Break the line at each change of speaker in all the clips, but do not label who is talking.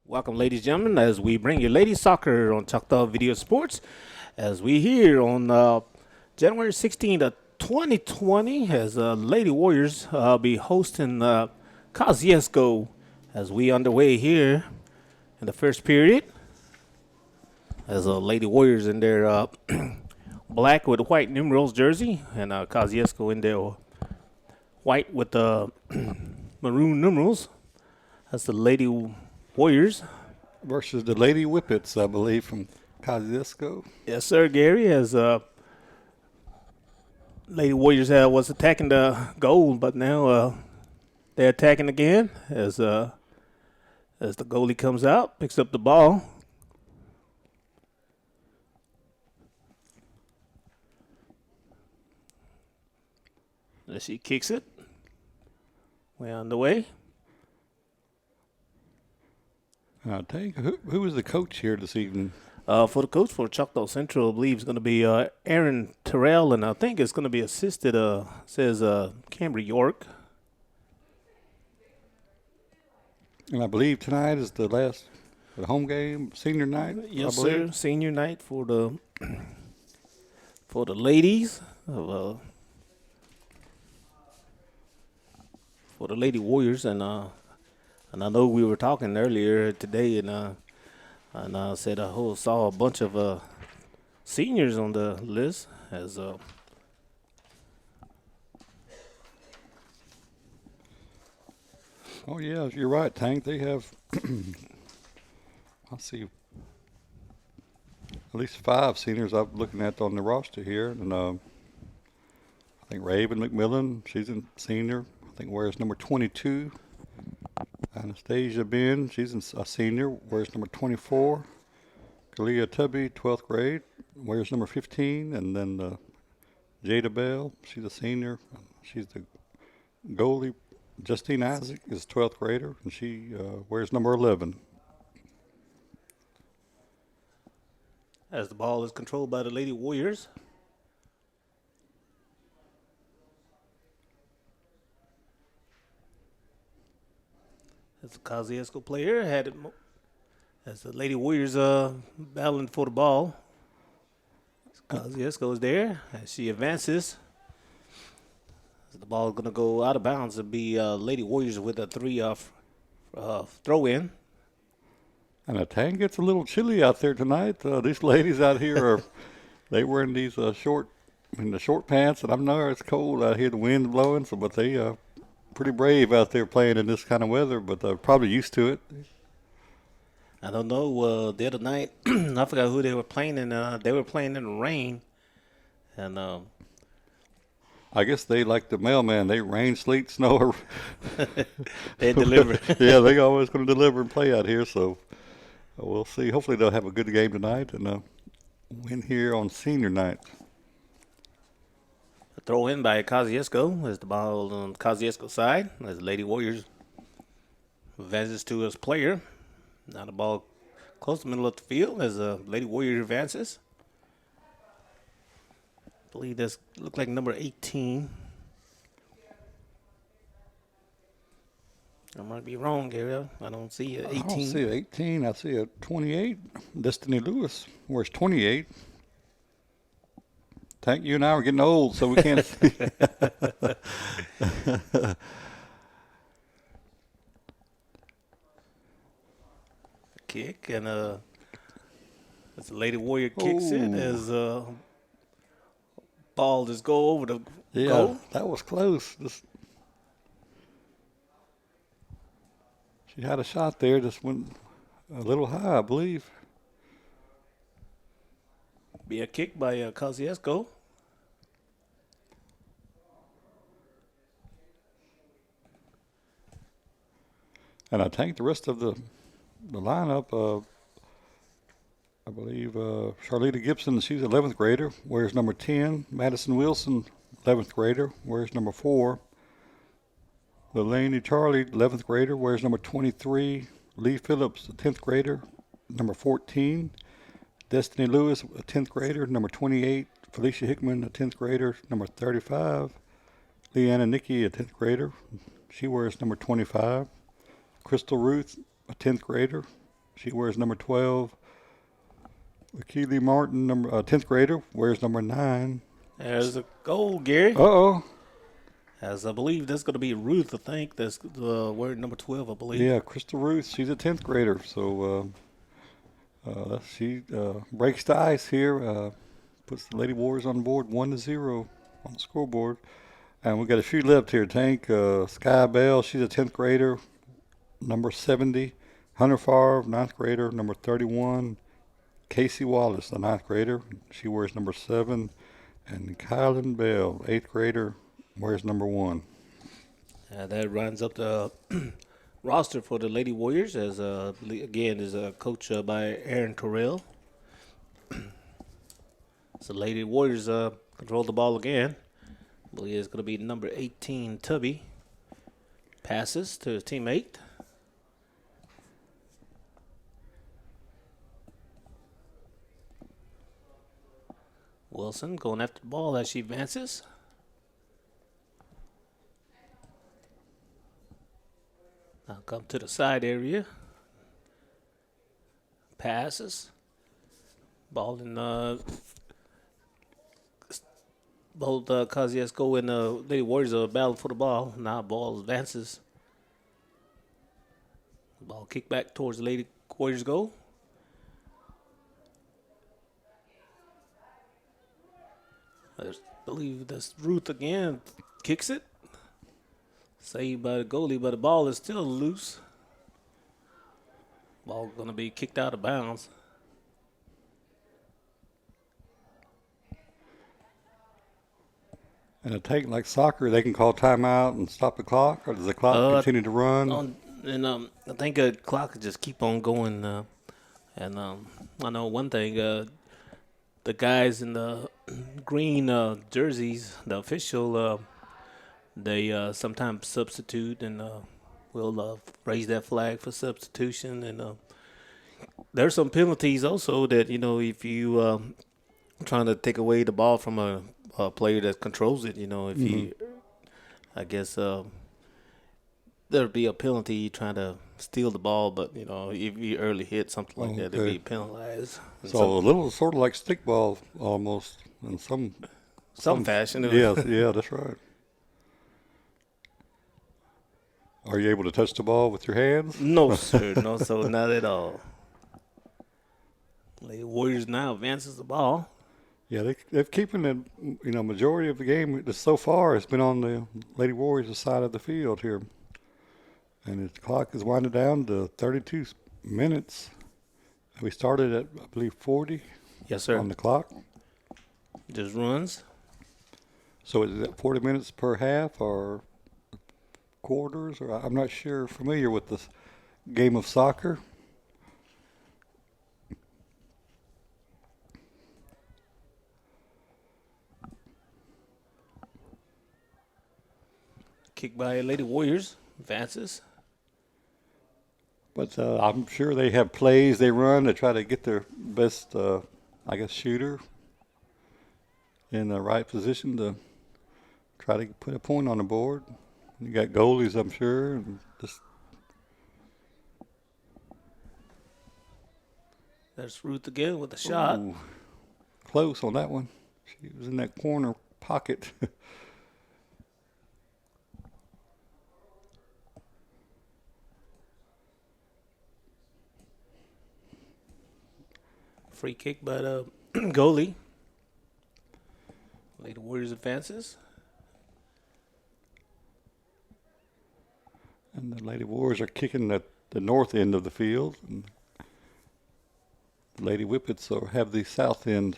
Welcome, ladies and gentlemen, as we bring you ladies soccer on Choctaw Video Sports. As we here on January 16th of 2020, as Lady Warriors be hosting Kosciuszko as we underway here in the first period. As Lady Warriors in their black with white numerals jersey, and Kosciuszko in their white with the maroon numerals. That's the Lady Warriors
versus the Lady Whippets, I believe, from Kosciuszko.
Yes, sir, Gary. As Lady Warriors was attacking the goal, but now they're attacking again as the goalie comes out, picks up the ball. As she kicks it. Way on the way.
I'll tell you, who was the coach here this evening?
For the coach for Choctaw Central, I believe is going to be Aaron Terrell, and I think it's going to be assisted, says Cambry York.
And I believe tonight is the home game, senior night.
Yes, sir. Senior night for the ladies of for the Lady Warriors, and I know we were talking earlier today, and I said I saw a bunch of seniors on the list as.
Oh yeah, you're right, Tank. They have, I see, at least 5 seniors I'm looking at on the roster here, and I think Raven McMillan, she's a senior. I think wears number 22. Anastasia Ben, she's a senior, wears number 24. Kalia Tubby, 12th grade, wears number 15. And then Jada Bell, she's a senior. She's the goalie. Justine Isaac is 12th grader, and she wears number 11.
As the ball is controlled by the Lady Warriors. As the Kosciuszko player had it as the Lady Warriors battling for the ball. Kosciuszko is there as she advances. As the ball is going to go out of bounds. It'll be Lady Warriors with a 3 throw in.
And the tank gets a little chilly out there tonight. These ladies out here they wearing these short pants, and I know it's cold out here. The wind's blowing, but they pretty brave out there playing in this kind of weather, but they're probably used to it.
I don't know. The other night, I forgot who they were playing in. They were playing in the rain, and
I guess they like the mailman. They rain, sleet, snow.
they deliver.
Yeah, they always going to deliver and play out here. So we'll see. Hopefully they'll have a good game tonight and win here on senior night.
A throw in by Kosciuszko as the ball on Kosciuszko's side as the Lady Warriors advances to his player. Now the ball close to the middle of the field as the Lady Warriors advances. I believe this looked like number 18. I might be wrong, Gary. I don't see 18.
I don't see 18. I see a 28. Destiny Lewis wears 28. Tank, you and I are getting old, so we can't see.
Kick, and as the Lady Warrior kicks it, as ball just go over the goal.
That was close. She had a shot there, just went a little high, I believe.
Be a kick by Kosciuszko.
And I think the rest of the lineup, I believe Charlita Gibson, she's 11th grader, wears number 10. Madison Wilson, 11th grader, wears number 4. Leilani Charlie, 11th grader, wears number 23. Lee Phillips, a 10th grader, number 14. Destiny Lewis, a 10th grader, number 28. Felicia Hickman, a 10th grader, number 35. Leanna Nicky, a 10th grader. She wears number 25. Crystal Ruth, a 10th grader, She wears number 12. Keely Martin, 10th grader, wears number 9.
There's a goal, Gary.
Uh-oh.
As I believe that's going to be Ruth, I think. That's word number 12, I believe.
Yeah, Crystal Ruth, she's a 10th grader. So she breaks the ice here, puts the Lady Warriors on board 1-0 on the scoreboard. And we've got a few left here, Tank. Sky Bell, she's a 10th grader, number 70. Hunter Favre, 9th grader, number 31. Casey Wallace, the 9th grader, she wears number 7. And Kylan Bell, 8th grader, wears number 1.
That runs up the roster for the Lady Warriors, as again is coached by Aaron Terrell. So Lady Warriors control the ball again. I believe it's going to be number 18, Tubby. Passes to his teammate. Wilson going after the ball as she advances. Now come to the side area. Passes. Ball in both Kosciuszko and the Lady Warriors are battling for the ball. Now ball advances. Ball kicked back towards the Lady Warriors goal. I believe that's Ruth again. Kicks it. Saved by the goalie, but the ball is still loose. Ball going to be kicked out of bounds.
And a take like soccer, they can call timeout and stop the clock, or does the clock continue to run?
I think the clock will just keep on going. And I know one thing, the guys in the green jerseys, the official, they sometimes substitute and will raise that flag for substitution. And there's some penalties also that, if you trying to take away the ball from a player that controls it, if you, I guess there'd be a penalty trying to steal the ball, but, if you early hit something like that, it'd be penalized.
So a little sort of like stickball almost in some
fashion.
Yeah, that's right. Are you able to touch the ball with your hands?
No, sir. No, so not at all. Lady Warriors now advances the ball.
Yeah, they've keeping the majority of the game so far has been on the Lady Warriors' side of the field here, and the clock is winding down to 32 minutes. We started at, I believe, 40.
Yes, sir.
On the clock.
Just runs.
So is it 40 minutes per half or quarters? Or I'm not sure. Familiar with this game of soccer.
Kick by Lady Warriors. Advances.
But I'm sure they have plays they run to try to get their best, shooter in the right position to try to put a point on the board. You got goalies, I'm sure. And just
There's Ruth again with a shot.
Ooh, close on that one. She was in that corner pocket.
Free kick by the goalie. Lady Warriors advances.
And the Lady Warriors are kicking at the north end of the field. And the Lady Whippets have the south end.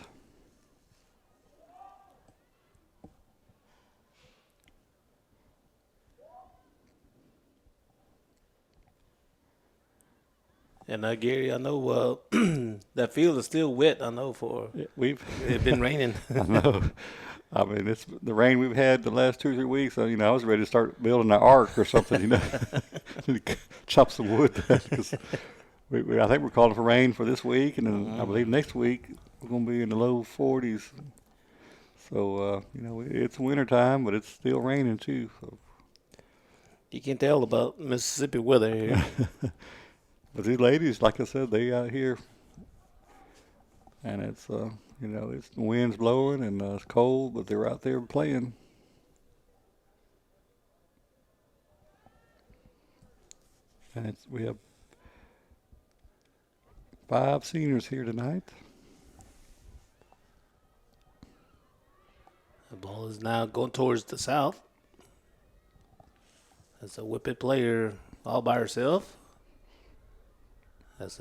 And Gary, I know that field is still wet. I know it's been raining.
I know. I mean, it's the rain we've had the last 2 or 3 weeks. I was ready to start building an ark or something. Chop some wood. Cause I think we're calling for rain for this week, and then I believe next week we're going to be in the low 40s. So it's winter time, but it's still raining too. So.
You can tell about Mississippi weather here.
But these ladies, like I said, they out here, and it's it's the wind's blowing and it's cold, but they're out there playing. And we have 5 seniors here tonight.
The ball is now going towards the south. That's a Whippet player all by herself. As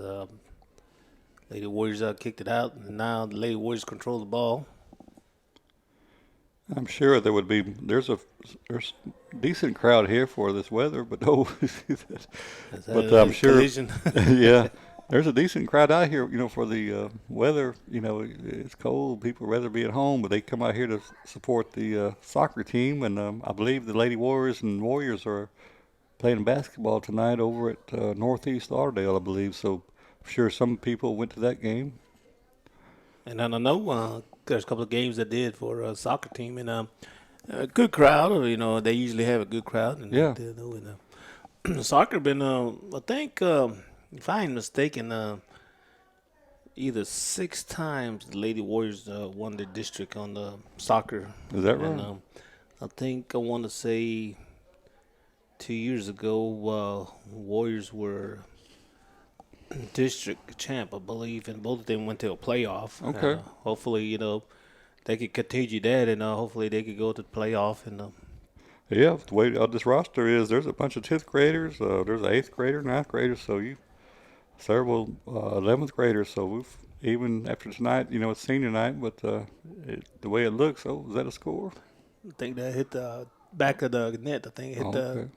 Lady Warriors kicked it out, and now the Lady Warriors control the ball.
I'm sure there's a decent crowd here for this weather, but no, but I'm sure,
collision.
yeah, there's a decent crowd out here, for the weather. It's cold. People rather be at home, but they come out here to support the soccer team, and I believe the Lady Warriors and Warriors are playing basketball tonight over at Northeast Lauderdale, I believe. So I'm sure some people went to that game.
And I don't know, there's a couple of games that did for a soccer team, and a good crowd. They usually have a good crowd. And,
Yeah.
Soccer been, I think, if I ain't mistaken, either 6 times the Lady Warriors won their district on the soccer.
Is that right?
And, I think I want to say 2 years ago, Warriors were district champ, I believe, and both of them went to a playoff.
Okay.
Hopefully, they could continue that, and hopefully they could go to the playoff. And
Yeah, the way this roster is, there's a bunch of 10th graders, there's an 8th grader, 9th grader, so several 11th graders. So we've, even after tonight, it's senior night, but the way it looks, is that a score?
I think that hit the back of the net. I think it hit the
Okay.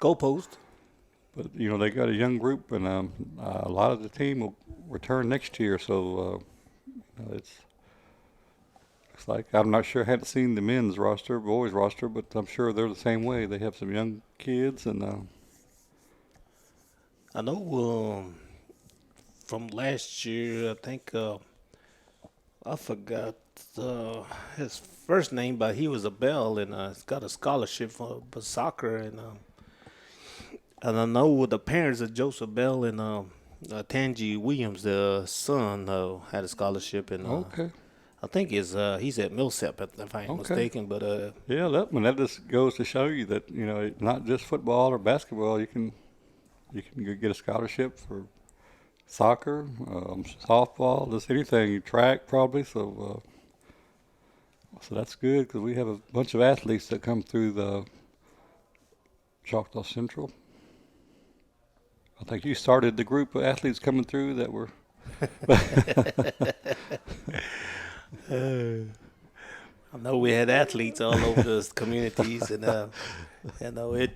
goalpost.
But, they got a young group, and a lot of the team will return next year. So it's like, I'm not sure, I hadn't seen the men's roster, boys roster, but I'm sure they're the same way. They have some young kids, and
I know from last year, I think I forgot his first name, but he was a Bell, and he's got a scholarship for soccer. And I know the parents of Joseph Bell and Tangi Williams, the son, had a scholarship, and
okay.
I think he's at Millsap, if I ain't
Okay.
mistaken. But
Yeah, that just goes to show you that, not just football or basketball, you can get a scholarship for soccer, softball, just anything, track probably. So that's good, because we have a bunch of athletes that come through the Choctaw Central. I think you started the group of athletes coming through that were.
I know we had athletes all over the communities, and it.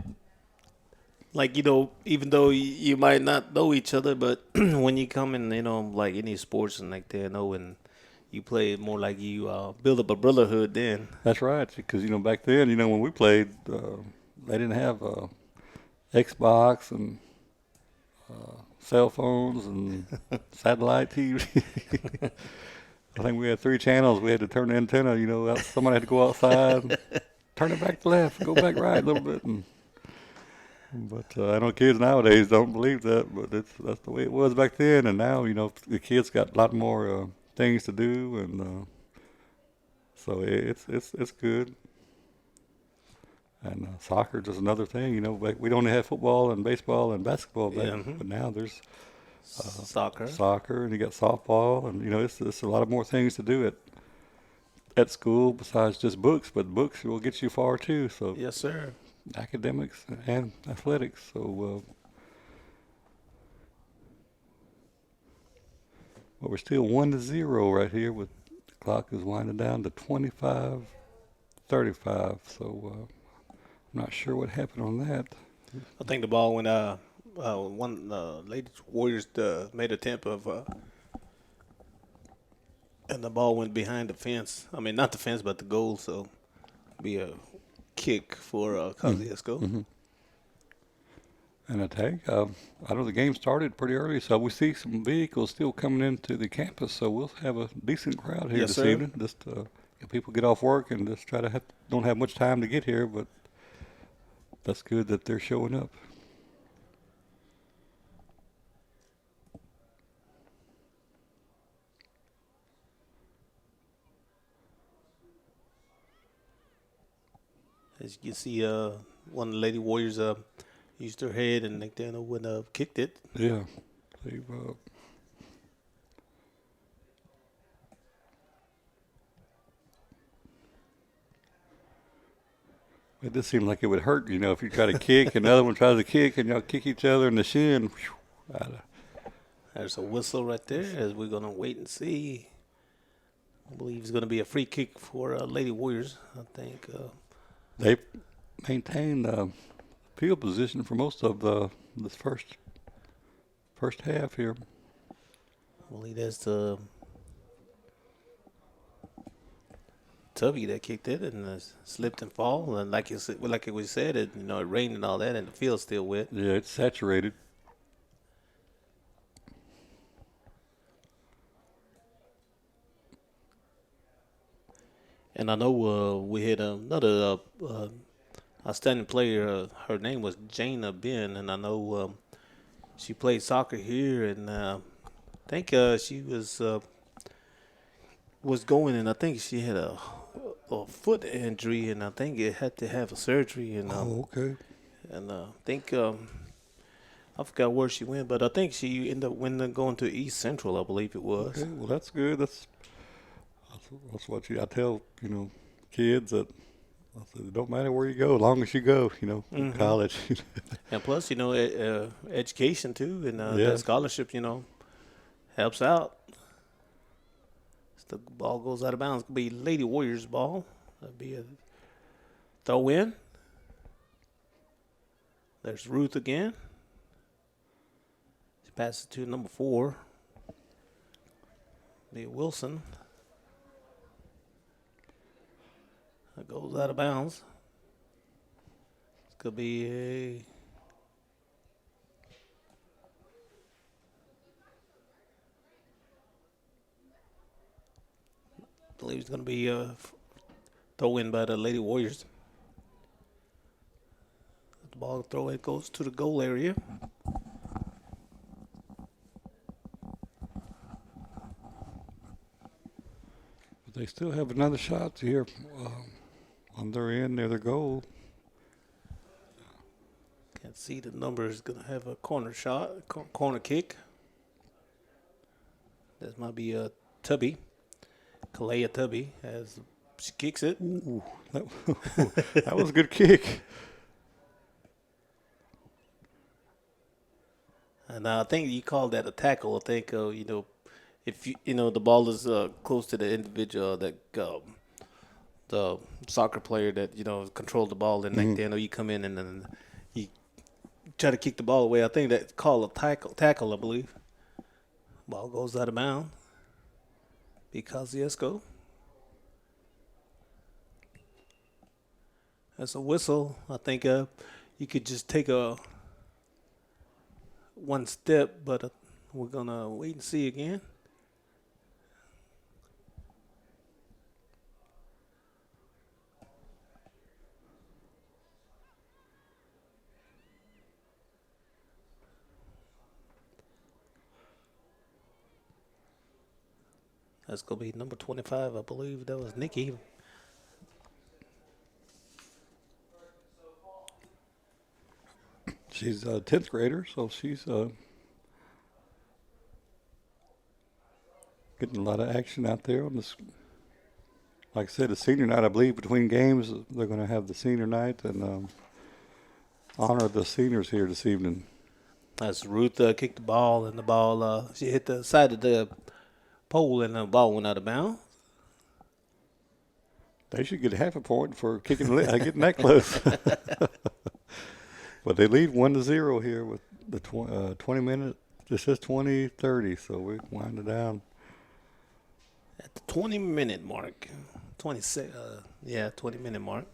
Like, even though you might not know each other, but when you come in, like any sports and like that, and you play it more like you build up a brotherhood then.
That's right, because back then, when we played, they didn't have Xbox and cell phones and satellite TV. I think we had 3 channels. We had to turn the antenna. Somebody had to go outside, and turn it back to left, go back right a little bit, But I know kids nowadays don't believe that, but that's the way it was back then. And now, the kids got a lot more things to do, and so it's good. And soccer is another thing. We only had football and baseball and basketball back, but now there's soccer, and you got softball, and it's a lot of more things to do at school besides just books. But books will get you far too. So
Yes, sir.
Academics and athletics. So, but we're still 1-0 right here. With the clock is winding down to 25-35. So I'm not sure what happened on that.
I think the ball went. One Ladies Warriors made an attempt of, and the ball went behind the fence. I mean, not the fence, but the goal. So, be a kick for Kosciuszko.
Mm-hmm. And I think, I know the game started pretty early, so we see some vehicles still coming into the campus, so we'll have a decent crowd here this evening. Just people get off work and just don't have much time to get here, but that's good that they're showing up.
you see one of the Lady Warriors used her head and then went kicked it.
Yeah. It just seemed like it would hurt, if you try to kick, and the other one tries to kick, and y'all kick each other in the shin.
There's a whistle right there as we're going to wait and see. I believe it's going to be a free kick for Lady Warriors, I think.
They maintained field position for most of this first half here.
I believe that's the Tubby that kicked it and slipped and fall. And like we said, it rained and all that, and the field's still wet.
Yeah, it's saturated.
And I know we had another outstanding player. Her name was Jana Ben, and I know she played soccer here, and I think she was going, and I think she had a foot injury, and I think it had to have a surgery. And
okay.
And I think I forgot where she went, but I think she ended up going to East Central, I believe it was.
Okay, well that's good. That's what I tell kids that. I said, it don't matter where you go, as long as you go, college.
And plus, education too, and
Yeah.
that scholarship, helps out. The ball goes out of bounds. It's going to be Lady Warriors ball. That'll be a throw in. There's Ruth again. She passes to number 4. Be Wilson. That goes out of bounds. It's going to be a I believe it's going to be a throw in by the Lady Warriors. The ball throw in goes to the goal area.
But they still have another shot here on their end near the goal.
Can't see the numbers. Going to have a corner shot, corner kick. That might be a Tubby. Kalea Tubby as she kicks it.
Ooh, that was a good kick.
And I think you call that a tackle. I think, if the ball is close to the individual that the soccer player that controlled the ball, and then you come in and then you try to kick the ball away. I think that's called a tackle, I believe. Ball goes out of bounds. Because Kosciuszko. That's a whistle. I think you could just take one step, but we're going to wait and see again. That's going to be number 25, I believe. That was Nikki.
She's a 10th grader, so she's getting a lot of action out there on this. Like I said, the senior night, I believe, between games, they're going to have the senior night and honor the seniors here this evening.
As Ruth kicked the ball, and the ball, she hit the side of the pole, and the ball went out of bounds.
They should get half a point for getting that close. But they lead 1-0 here with the 20 minute. This says 20-30, so we wind it down
at the 20-minute mark. 20-minute mark.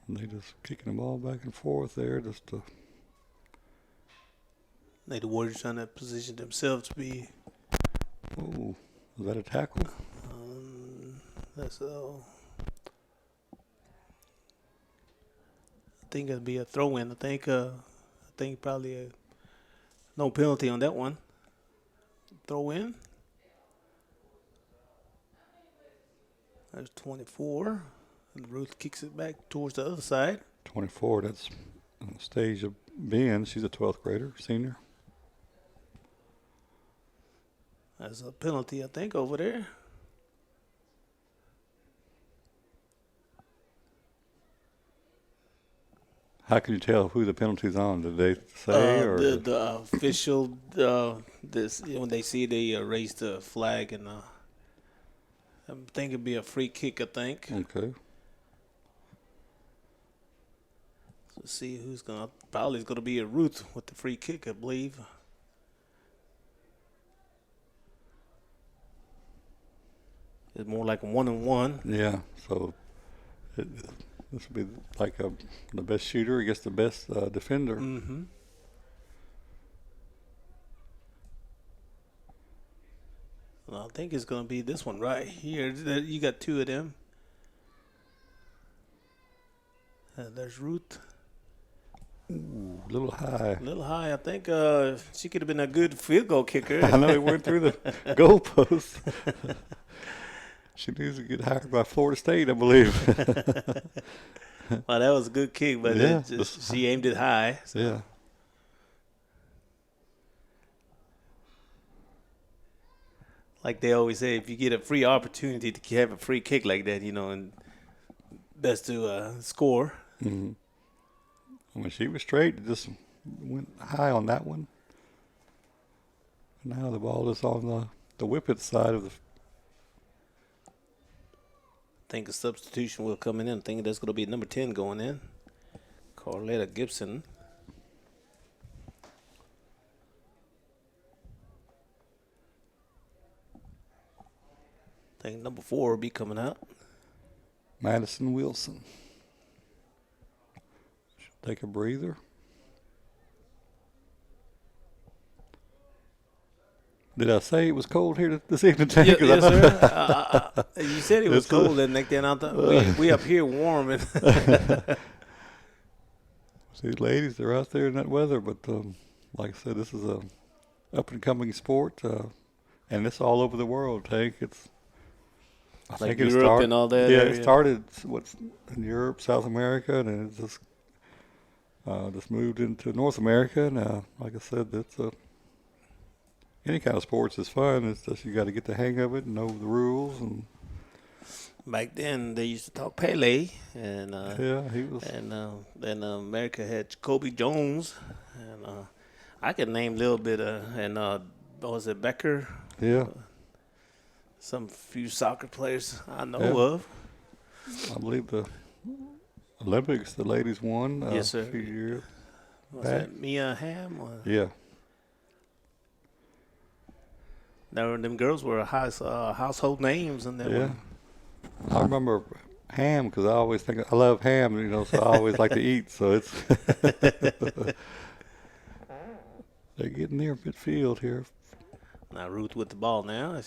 And they just kicking the ball back and forth there, just to.
The Warriors trying to position themselves to be.
Oh, is that a tackle?
That's I think it'll be a throw-in. I think probably no penalty on that one. Throw in. There's 24. And Ruth kicks it back towards the other side.
24, that's on the stage of Ben. She's a 12th grader, senior.
There's a penalty, I think, over there.
How can you tell who the penalty's on? Did they say? Or
The official, this when they see they raise the flag, and I think it'd be a free kick, I think.
Okay.
Let's see who's gonna. Probably it's gonna be a Ruth with the free kick, I believe. It's more like a 1-on-1.
Yeah, so this would be like the best shooter against the best defender.
Mm-hmm. Well, I think it's gonna be this one right here. You got two of them. There's Ruth.
Ooh, a little high.
A little high. I think she could have been a good field goal kicker.
I know he went through the goalpost. She needs to get hired by Florida State, I believe.
Well, that was a good kick, but
Yeah,
she aimed it high. So.
Yeah.
Like they always say, if you get a free opportunity to have a free kick like that, and best to score.
Mm-hmm. When she was straight, it just went high on that one. Now the ball is on the Whippet side of the.
I think a substitution will come in. I think that's going to be number 10 going in. Carletta Gibson. I think number 4 will be coming out.
Madison Wilson. Should take a breather. Did I say it was cold here this evening, Tank?
Yes, sir. You said it was cold that night. Then I thought we up here warm. And
See, ladies, they're out there in that weather. But like I said, this is a up and coming sport, and it's all over the world. Tank, I
like
think
Europe and all that.
Yeah,
area.
it started in Europe, South America, and then it just moved into North America. Now, like I said, it's any kind of sports is fun. It's just you got to get the hang of it and know the rules. And
back then, they used to talk Pele, and
yeah, he was.
And then America had Jacoby Jones, and I can name a little bit. And what was it, Becker?
Yeah,
Some few soccer players I know
Yeah.
of.
I believe the Olympics the ladies won.
Yes, sir.
A few years
Was
back.
that Mia Hamm?
Yeah,
Now them girls were household names, and
yeah. I remember ham because I always think I love ham, so I always like to eat. So it's they're getting near midfield here.
Now Ruth with the ball now.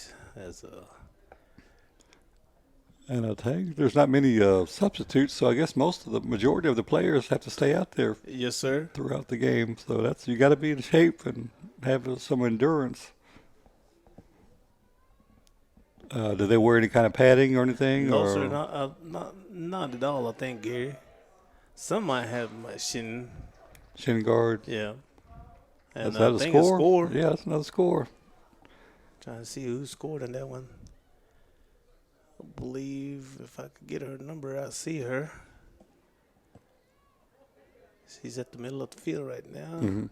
And I think there's not many substitutes, so I guess the majority of the players have to stay out there
Yes, sir.
throughout the game. So you got to be in shape and have some endurance. Do they wear any kind of padding or anything?
No,
or?
sir, not at all. I think, Gary. Some might have my shin.
Shin guard.
Yeah. And
Is that a
think
score?
a score.
Yeah, that's another score.
Trying to see who scored in that one. I believe if I could get her number, I'll see her. She's at the middle of the field right now.
Mm-hmm.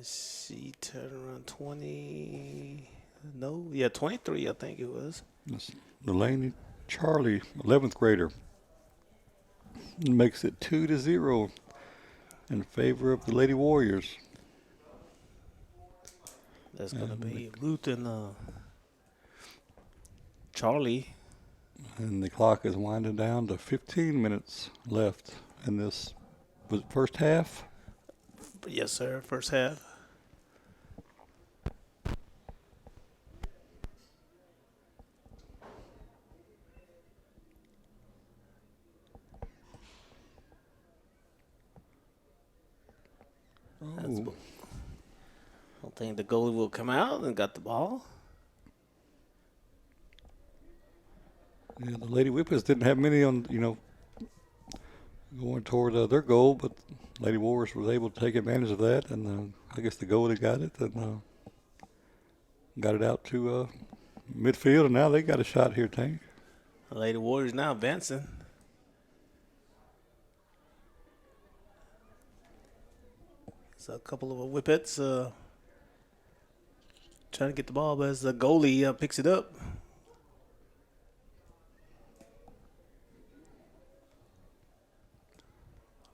She turned around 20. No, yeah, 23, I think it was.
That's Delaney Charlie, 11th grader. Makes it 2-0 in favor of the Lady Warriors.
That's going to be Ruth and Charlie.
And the clock is winding down to 15 minutes left in this first half.
Yes, sir, first half. think the goalie will come out and got the ball.
Yeah, the Lady Whippets didn't have many on, going toward their goal, but Lady Warriors was able to take advantage of that, and I guess the goalie got it and got it out to midfield, and now they got a shot here, Tank.
The Lady Warriors now advancing. So a couple of Whippets trying to get the ball, but as the goalie picks it up.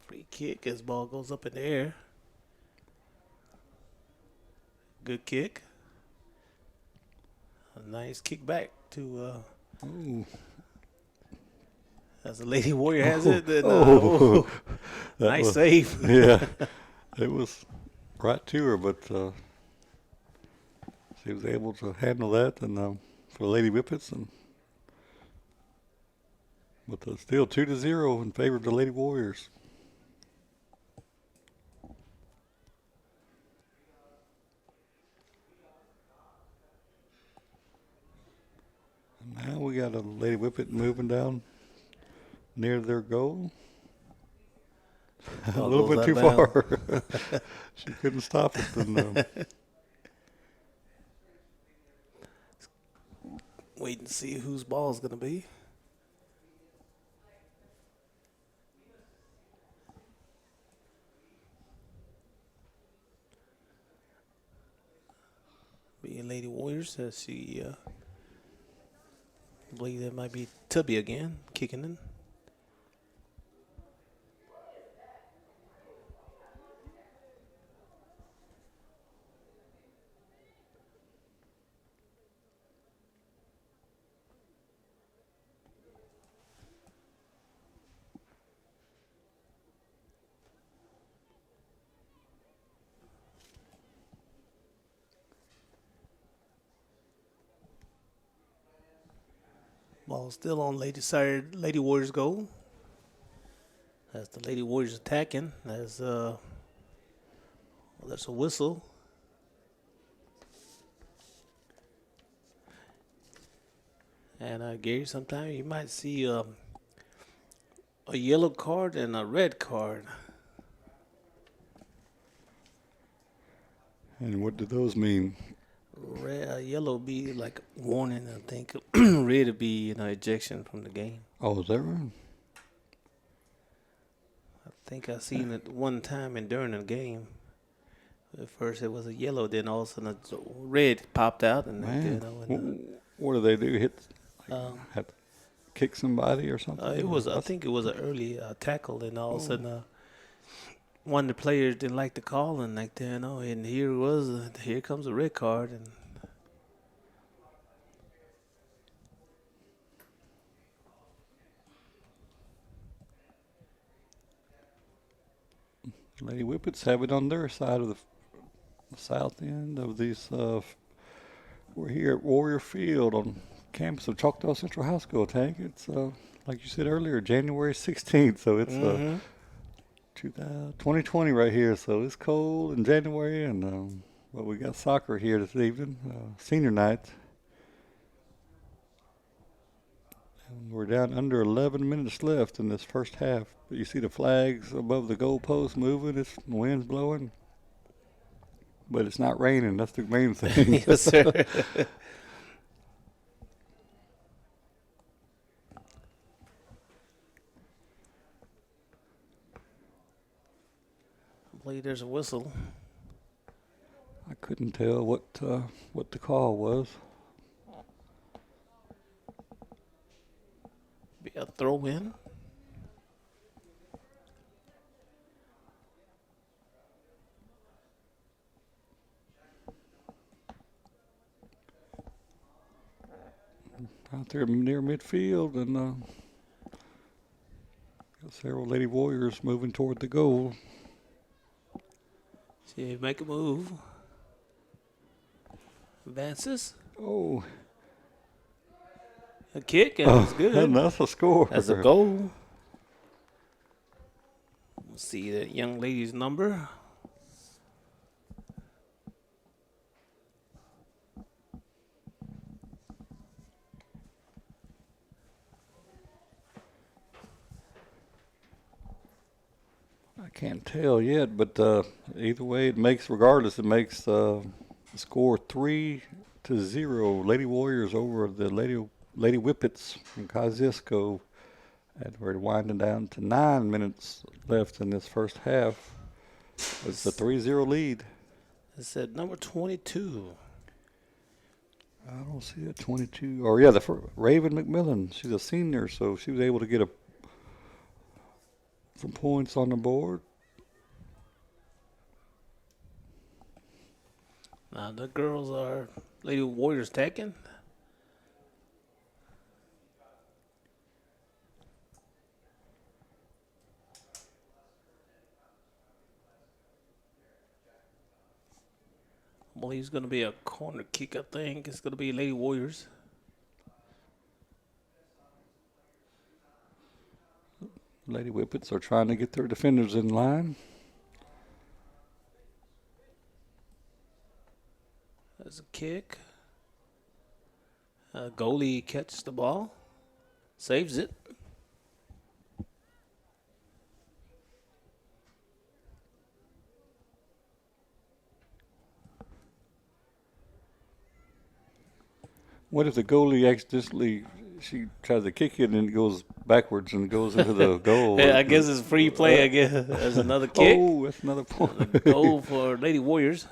Free kick as ball goes up in the air. Good kick. A nice kick back to as the Lady Warrior has it. Then, nice save.
Yeah, it was right to her, but she was able to handle that, and for the Lady Whippets, but still 2-0 in favor of the Lady Warriors. And now we got a Lady Whippet moving down near their goal. A little bit too far. She couldn't stop it. And,
wait and see whose ball is going to be. Being Lady Warriors, as she, I believe that might be Tubby again, kicking in. Ball still on Lady Warriors goal. As the Lady Warriors attacking, as there's a whistle. And Gary, sometimes you might see a yellow card and a red card.
and what do those mean?
Yellow be like warning, I think. Red would be ejection from the game.
Oh, is that right?
I think I seen it one time and during the game. At first it was a yellow, then all of a sudden a red popped out, and
What do they do? Have to kick somebody or something?
I think it was an early tackle, and all of a sudden one of the players didn't like the call, and and here comes a red card, and
Lady Whippets have it on their side of the south end of these. We're here at Warrior Field on campus of Choctaw Central High School, Tank. It's, like you said earlier, January 16th, so it's 2020 right here, so it's cold in January, and but we got soccer here this evening, senior night. And we're down under 11 minutes left in this first half. But you see the flags above the goalpost moving, the wind's blowing. But it's not raining, that's the main thing.
yes, sir. I believe there's a whistle.
I couldn't tell what the call was.
Be a throw in.
Out there near midfield, and got several Lady Warriors moving toward the goal.
See, make a move. Advances.
Oh,
A kick, and it's good.
and that's a score.
That's a goal. We'll see that young lady's number.
can't tell yet, but either way, it makes the score 3-0. Lady Warriors over the Lady Whippets from Kosciuszko, and we're winding down to 9 minutes left in this first half. It's a 3-0 lead.
It said number 22.
I don't see a 22. Oh yeah, Raven McMillan. She's a senior, so she was able to get some points on the board.
Now the girls are Lady Warriors attacking. I believe it's going to be a corner kick, I think. It's going to be Lady Warriors.
Lady Whippets are trying to get their defenders in line.
There's a kick. Goalie catches the ball. Saves it.
What if the goalie accidentally, she tries to kick it and it goes backwards and goes into the goal?
Yeah, I guess it's free play. I guess there's another kick.
Oh, that's another point.
Goal for Lady Warriors.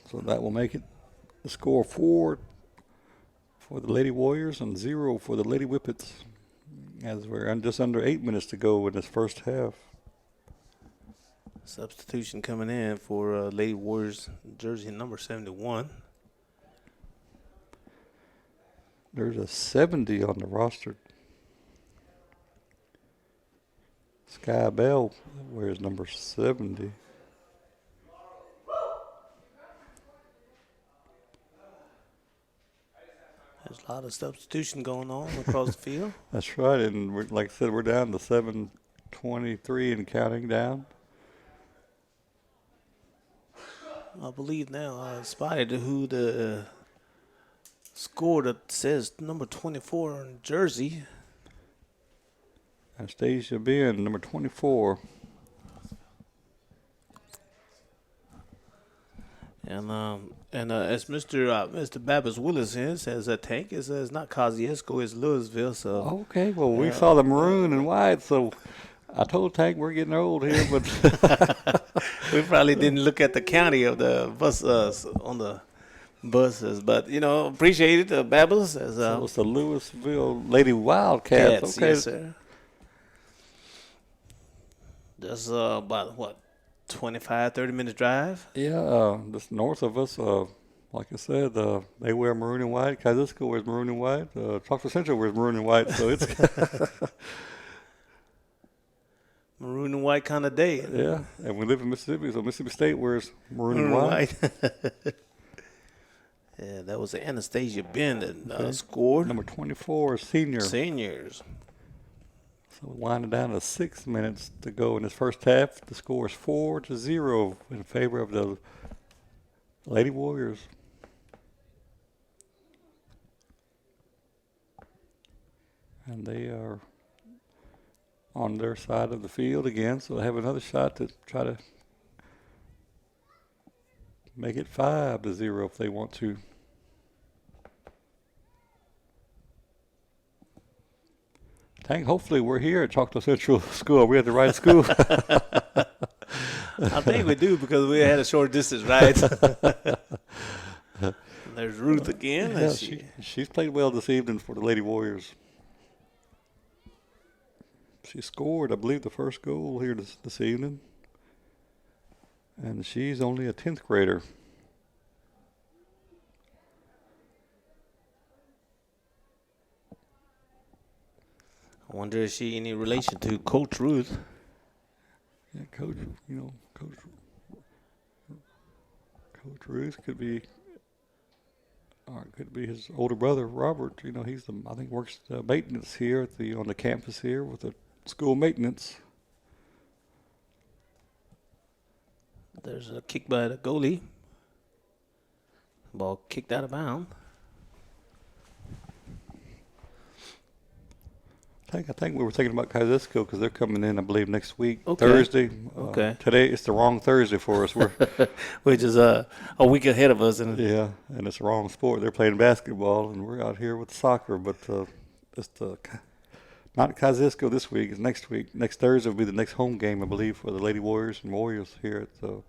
So that will make it the score 4 for the Lady Warriors and 0 for the Lady Whippets, as we're just under 8 minutes to go in this first half.
Substitution coming in for Lady Warriors jersey number 71.
There's a 70 on the roster. Sky Bell wears number 70.
There's a lot of substitution going on across the field.
That's right, and like I said, we're down to 7:23 and counting down.
I believe now I spotted who the score that says number 24 on jersey.
Anastasia Ben, number 24.
And as Mr. Babas Willis says that Tank is not Kosciuszko, it's Louisville. So
Okay, well we saw the maroon and white, so I told Tank we're getting old here, but
we probably didn't look at the county of the bus on the buses, but appreciate it, Babas. As
so it's the Louisville Lady Wildcats.
Cats,
Okay,
yes, sir. That's about 25, 30 minutes drive.
yeah, just north of us. Like I said, they wear maroon and white. Kosciuszko wears maroon and white. Choctaw Central wears maroon and white. So it's
Maroon and white kind of day.
yeah. And we live in Mississippi, so Mississippi State wears maroon and white.
Yeah, that was Anastasia Ben that scored.
Number 24, senior.
Seniors.
So winding down to 6 minutes to go in this first half. The score is 4-0 in favor of the Lady Warriors. And they are on their side of the field again, so they have another shot to try to make it 5-0 if they want to. Tank, hopefully we're here at Choctaw Central School. We're at the right school.
I think we do because we had a short distance ride. There's Ruth again.
Yeah, she's played well this evening for the Lady Warriors. She scored, I believe, the first goal here this evening. And she's only a 10th grader.
I wonder is she any relation to Coach Ruth?
Yeah, Coach Ruth could be his older brother, Robert. He's I think works maintenance here on the campus here with the school maintenance.
There's a kick by the goalie. Ball kicked out of bounds.
I think we were thinking about Kosciuszko because they're coming in, I believe, next week,
Okay.
Thursday.
Okay.
Today it's the wrong Thursday for us. We're
Which is a week ahead of us. And
yeah, and it's the wrong sport. They're playing basketball, and we're out here with soccer. But it's not Kosciuszko this week. It's next week. Next Thursday will be the next home game, I believe, for the Lady Warriors and Warriors here at the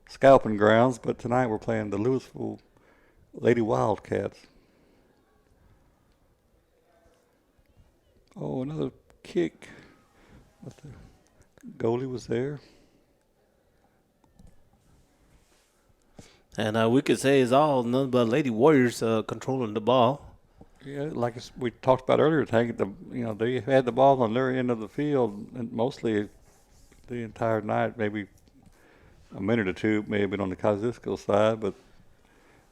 Scalping Grounds. But tonight we're playing the Louisville Lady Wildcats. Oh, another kick. But the goalie was there.
we could say it's all nothing but Lady Warriors controlling the ball.
Yeah, like we talked about earlier, they had the ball on their end of the field, and mostly the entire night. Maybe a minute or two may have been on the Kosciuszko side, but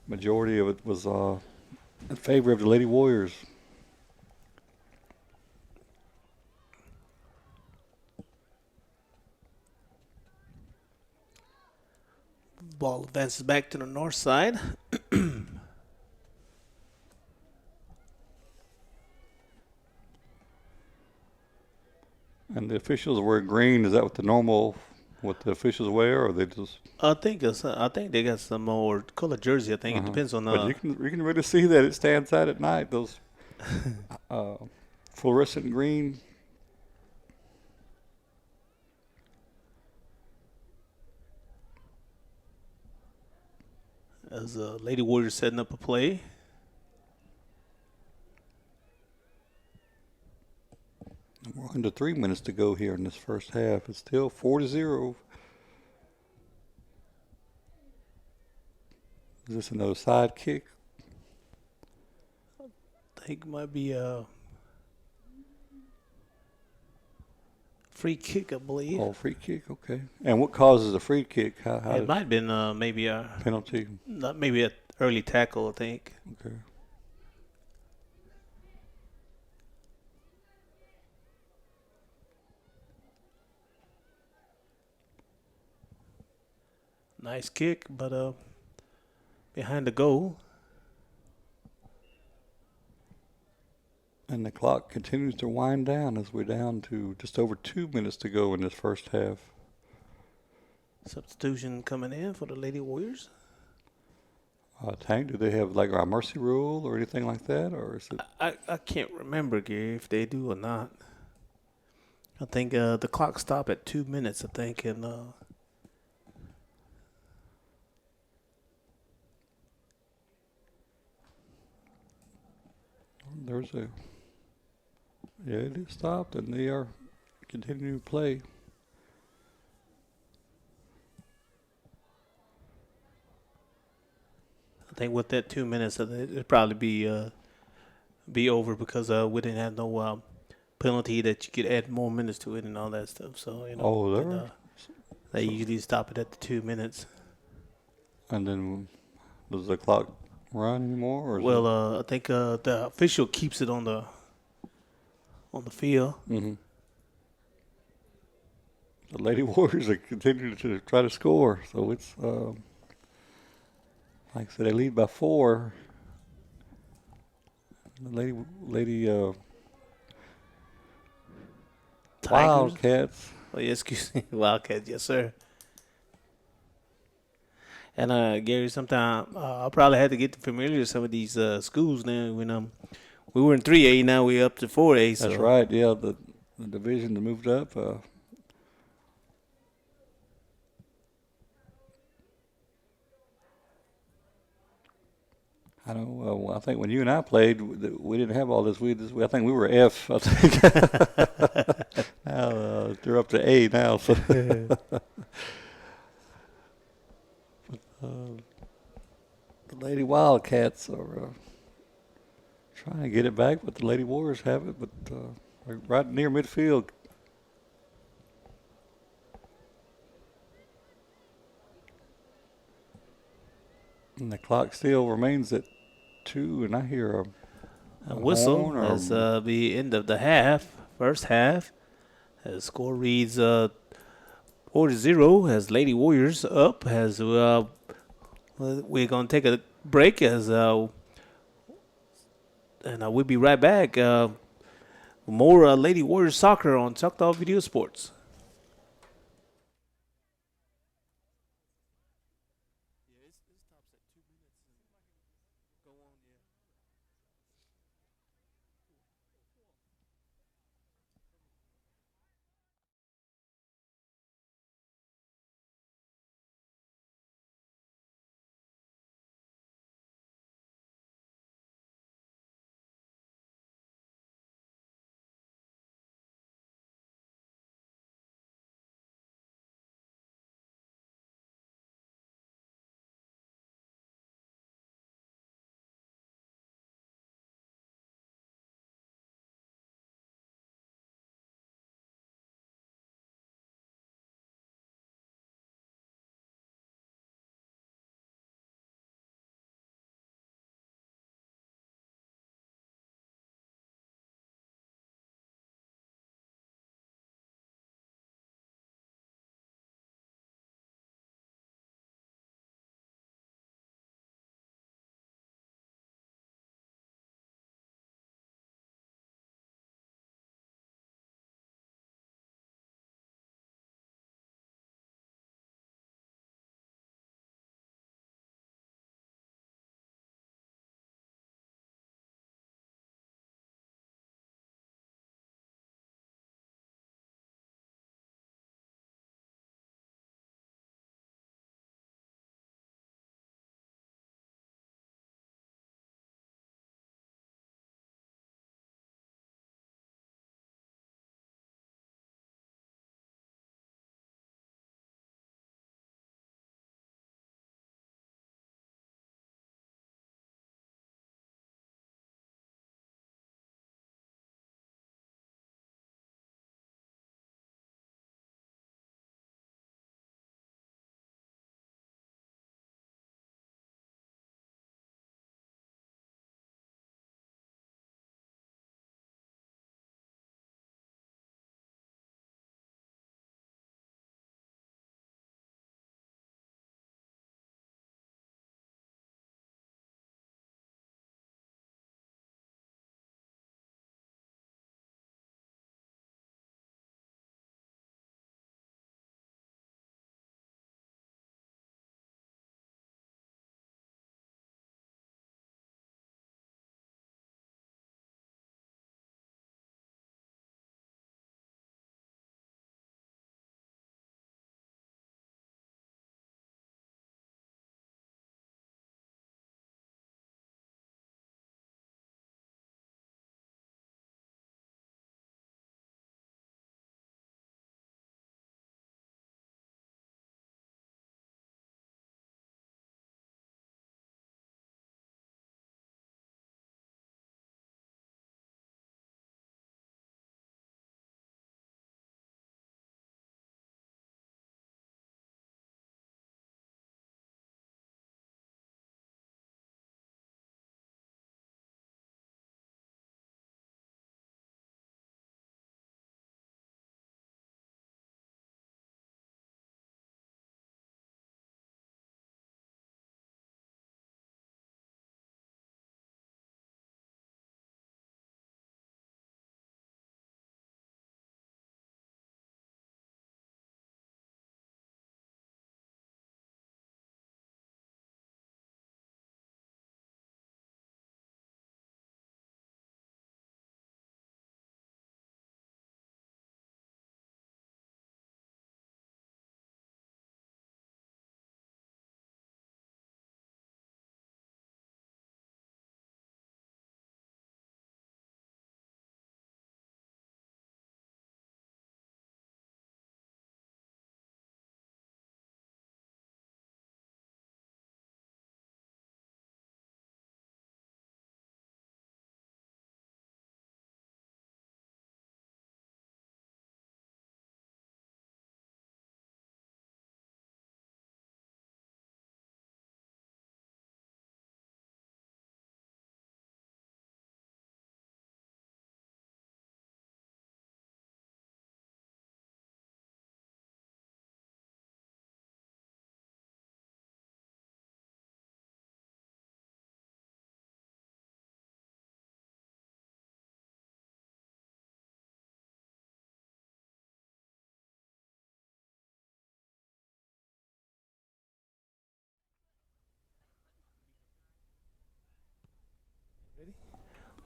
majority of it was in favor of the Lady Warriors.
Ball advances back to the north side.
And the officials wear green. Is that what the officials wear, or they just?
I think they got some more color jersey. I think it depends on
But you can really see that it stands out at night. Those fluorescent green.
as Lady Warriors setting up a play.
We're under 3 minutes to go here in this first half. It's still 4-0. Is this another side kick?
I think it might be a free kick, I believe.
Oh, free kick. Okay. And what causes a free kick? How
It might have been maybe a
penalty?
maybe an early tackle, I think.
Okay.
Nice kick, but behind the goal.
And the clock continues to wind down as we're down to just over 2 minutes to go in this first half.
Substitution coming in for the Lady Warriors.
Tank, do they have like a mercy rule or anything like that, or is it?
I can't remember, Gary, if they do or not. I think the clock stopped at 2 minutes, I think, and
There's a. Yeah, it is stopped, and they are continuing to play.
I think with that 2 minutes, it'd probably be over because we didn't have no penalty that you could add more minutes to it and all that stuff. So
Oh, there.
but, they usually stop it at the 2 minutes.
And then does the clock run anymore? Or is
Well, I think the official keeps it on the field.
Mm-hmm. The Lady Warriors are continuing to try to score, so it's like I said, they lead by 4. The lady
Tigers?
Wildcats.
Oh, yeah, excuse me. Wildcats, yes, sir. And, Gary, sometime I'll probably have to get familiar with some of these schools now. When we were in 3A, now we're up to 4A. So.
That's right, yeah, the division that moved up. I know. I think when you and I played, we didn't have all this. I think we were F. I think now they're up to A now. So the Lady Wildcats are trying to get it back, but the Lady Warriors have it. But they're right near midfield. And the clock still remains at 2, and I hear
A whistle
horn or
as the end of the half, first half. The score reads 4-0 as Lady Warriors up. As we're going to take a break and we'll be right back more Lady Warriors soccer on Choctaw Video Sports.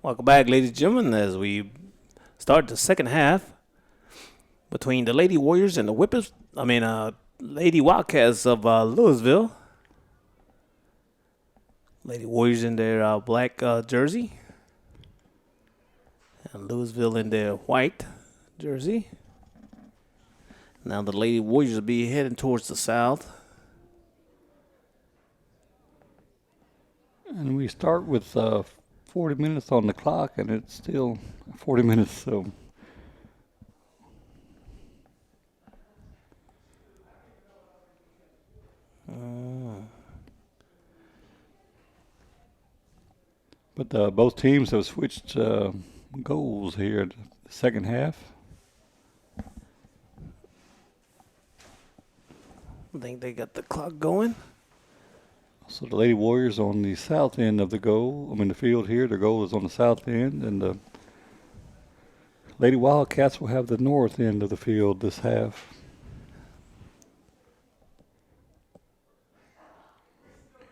Welcome back, ladies and gentlemen, as we start the second half between the Lady Warriors and the Lady Wildcats of Louisville. Lady Warriors in their black jersey, and Louisville in their white jersey. Now the Lady Warriors will be heading towards the south.
And we start with 40 minutes on the clock, and it's still 40 minutes. So, but both teams have switched goals here in the second half.
I think they got the clock going.
So the Lady Warriors on the south end of the the field here. Their goal is on the south end, and the Lady Wildcats will have the north end of the field this half.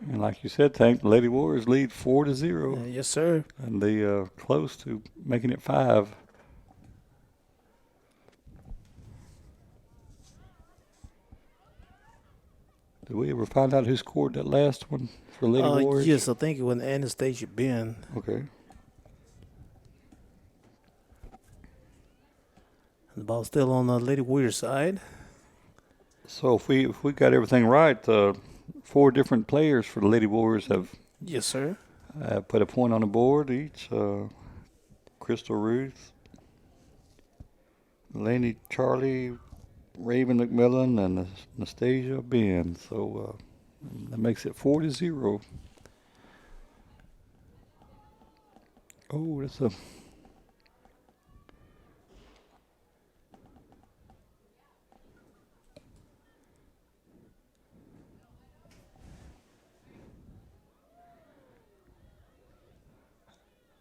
And like you said, Tank, the Lady Warriors lead 4-0.
Yes, sir.
And they close to making it 5. Did we ever find out who scored that last one for Lady Warriors?
Yes, I think it was Anastasia Ben.
Okay.
The ball's still on the Lady Warriors side.
So if we got everything right, 4 different players for the Lady Warriors have
Yes, sir.
put a point on the board each. Crystal Ruth, Laney Charlie, Raven McMillan, and Anastasia Ben. So that makes it 4-0. Oh, that's a...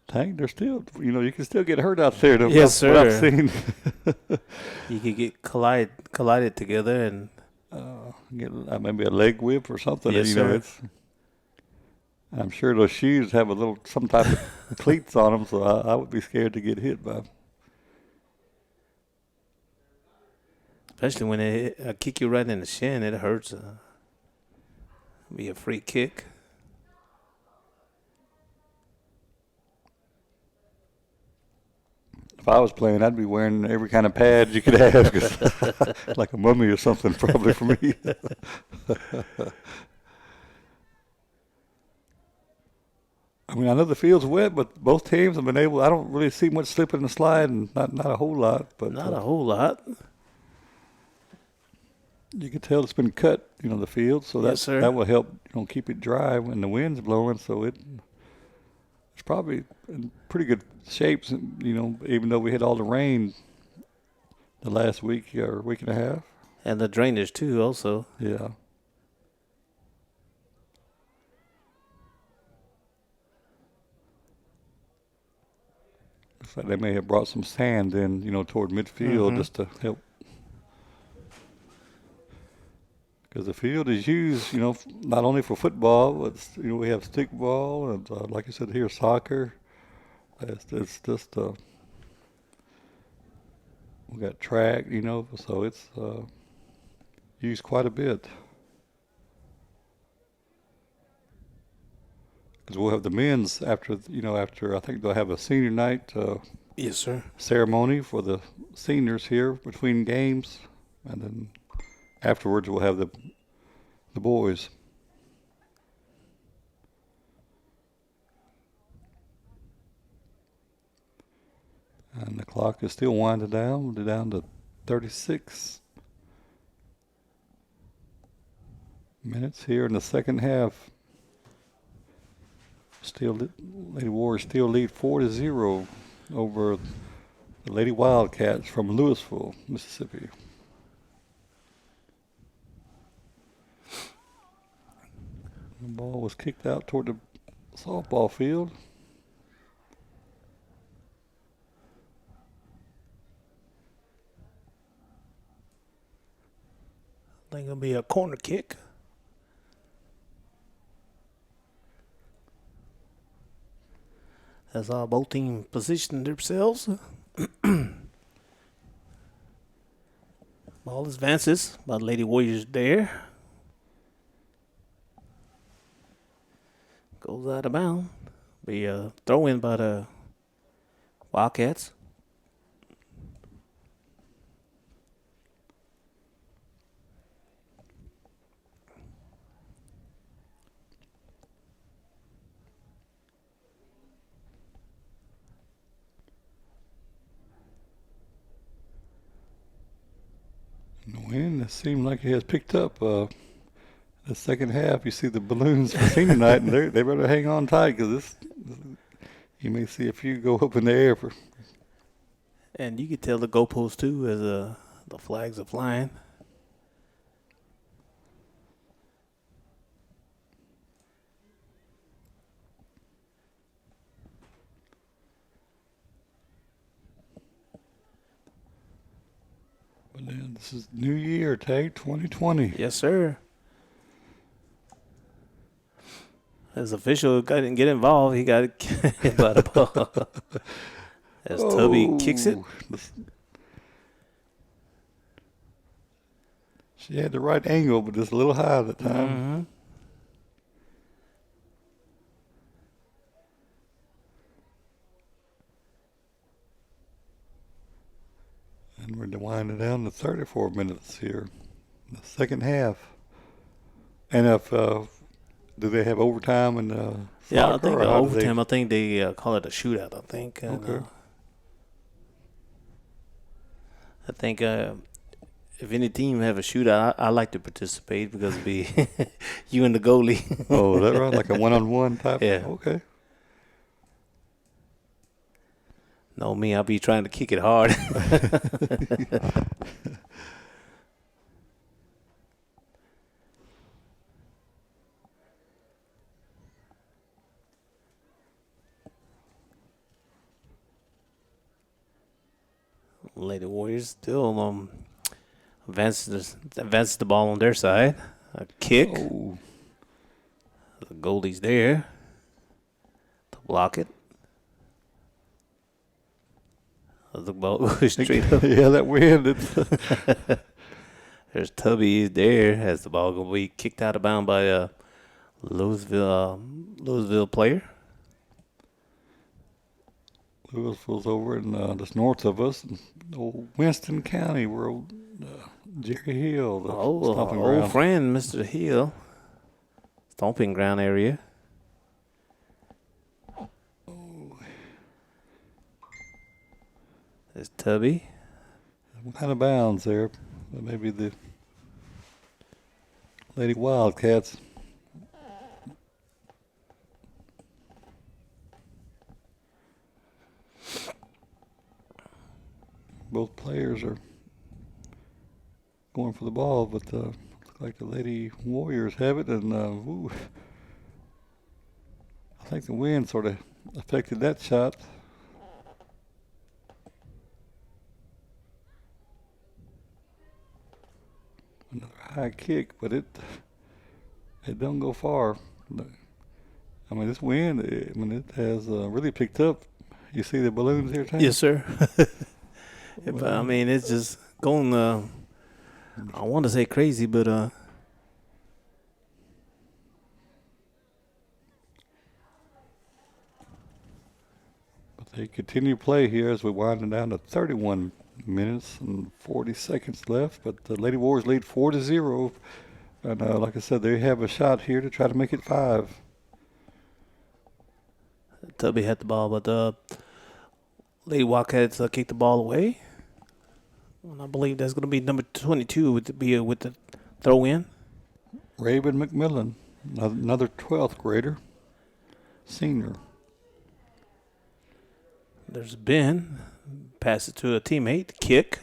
Tank, they're still, you can still get hurt out there.
Yes, sir.
What I've seen.
You could get collided together and
Get maybe a leg whip or something.
Yes, sir.
I'm sure those shoes have some type of cleats on them, so I would be scared to get hit by.
especially when they kick you right in the shin, it hurts. Be a free kick.
If I was playing, I'd be wearing every kind of pad you could have, 'cause like a mummy or something, probably for me. I know the field's wet, but both teams have been able. I don't really see much slipping and sliding, not a whole lot. But
Not a whole lot.
you can tell it's been cut, the field, so
Yes, sir.
that will help, keep it dry when the wind's blowing. So it's probably in pretty good shape, even though we had all the rain the last week or week and a half.
And the drainage, too, also.
Yeah. Looks like they may have brought some sand in, toward midfield just to help. Because the field is used, not only for football, but, we have stickball and, like I said here, soccer. It's just, we got track, so it's used quite a bit. Because we'll have the men's after I think they'll have a senior night
Yes, sir.
ceremony for the seniors here between games, and then afterwards we'll have the boys. And the clock is still winding down. We're down to 36 minutes here in the second half. Lady Warriors still lead 4-0 over the Lady Wildcats from Louisville, Mississippi. The ball was kicked out toward the softball field.
I think it'll be a corner kick. as both teams position themselves. Ball advances by the Lady Warriors there. Goes out of bounds. Be a throw in by the Wildcats.
And the wind, it seemed like it has picked up. The second half, you see the balloons for senior night, and they better hang on tight because this you may see a few go up in the air.
And you can tell the goalpost too as the flags are flying.
But then this is New Year, Tate, 2020.
Yes, sir. As official didn't get involved, he got hit by the ball. As Tubby kicks it.
She had the right angle, but just a little high at the time. And we're winding down to 34 minutes here, the second half. And if do they have overtime in soccer?
Yeah, I think overtime. I think they call it a shootout. I think. And,
Okay.
I think if any team have a shootout, I like to participate because it'd be you and the goalie.
Oh, is that right? Like a one-on-one type?
Yeah.
Okay.
No, me, I'll be trying to kick it hard. Lady Warriors still advances the ball on their side. A kick.
Oh.
The goalie's there to block it. The ball goes straight up.
Yeah, that wind.
There's Tubby there as the ball going to be kicked out of bounds by a Louisville player.
Louisville's over in just north of us, in old Winston County, where old Jerry Hill, the stomping ground.
Old friend, Mr. Hill, stomping ground area. There's Tubby.
Out of bounds there. Maybe the Lady Wildcats. Both players are going for the ball, but looks like the Lady Warriors have it, and I think the wind sort of affected that shot. Another high kick, but it don't go far. I mean, this wind, it has really picked up. You see the balloons here, Tom?
Yes, sir. But, I mean, it's just going, I want to say crazy, but
But they continue play here as we wind down to 31 minutes and 40 seconds left. But the Lady Warriors lead 4-0. And like I said, they have a shot here to try to make it 5.
Tubby had the ball, but the Lady Wildcats kicked the ball away. And I believe that's going to be number 22 with the throw in.
Raven McMillan, another 12th grader, senior.
There's Ben. Pass it to a teammate. Kick.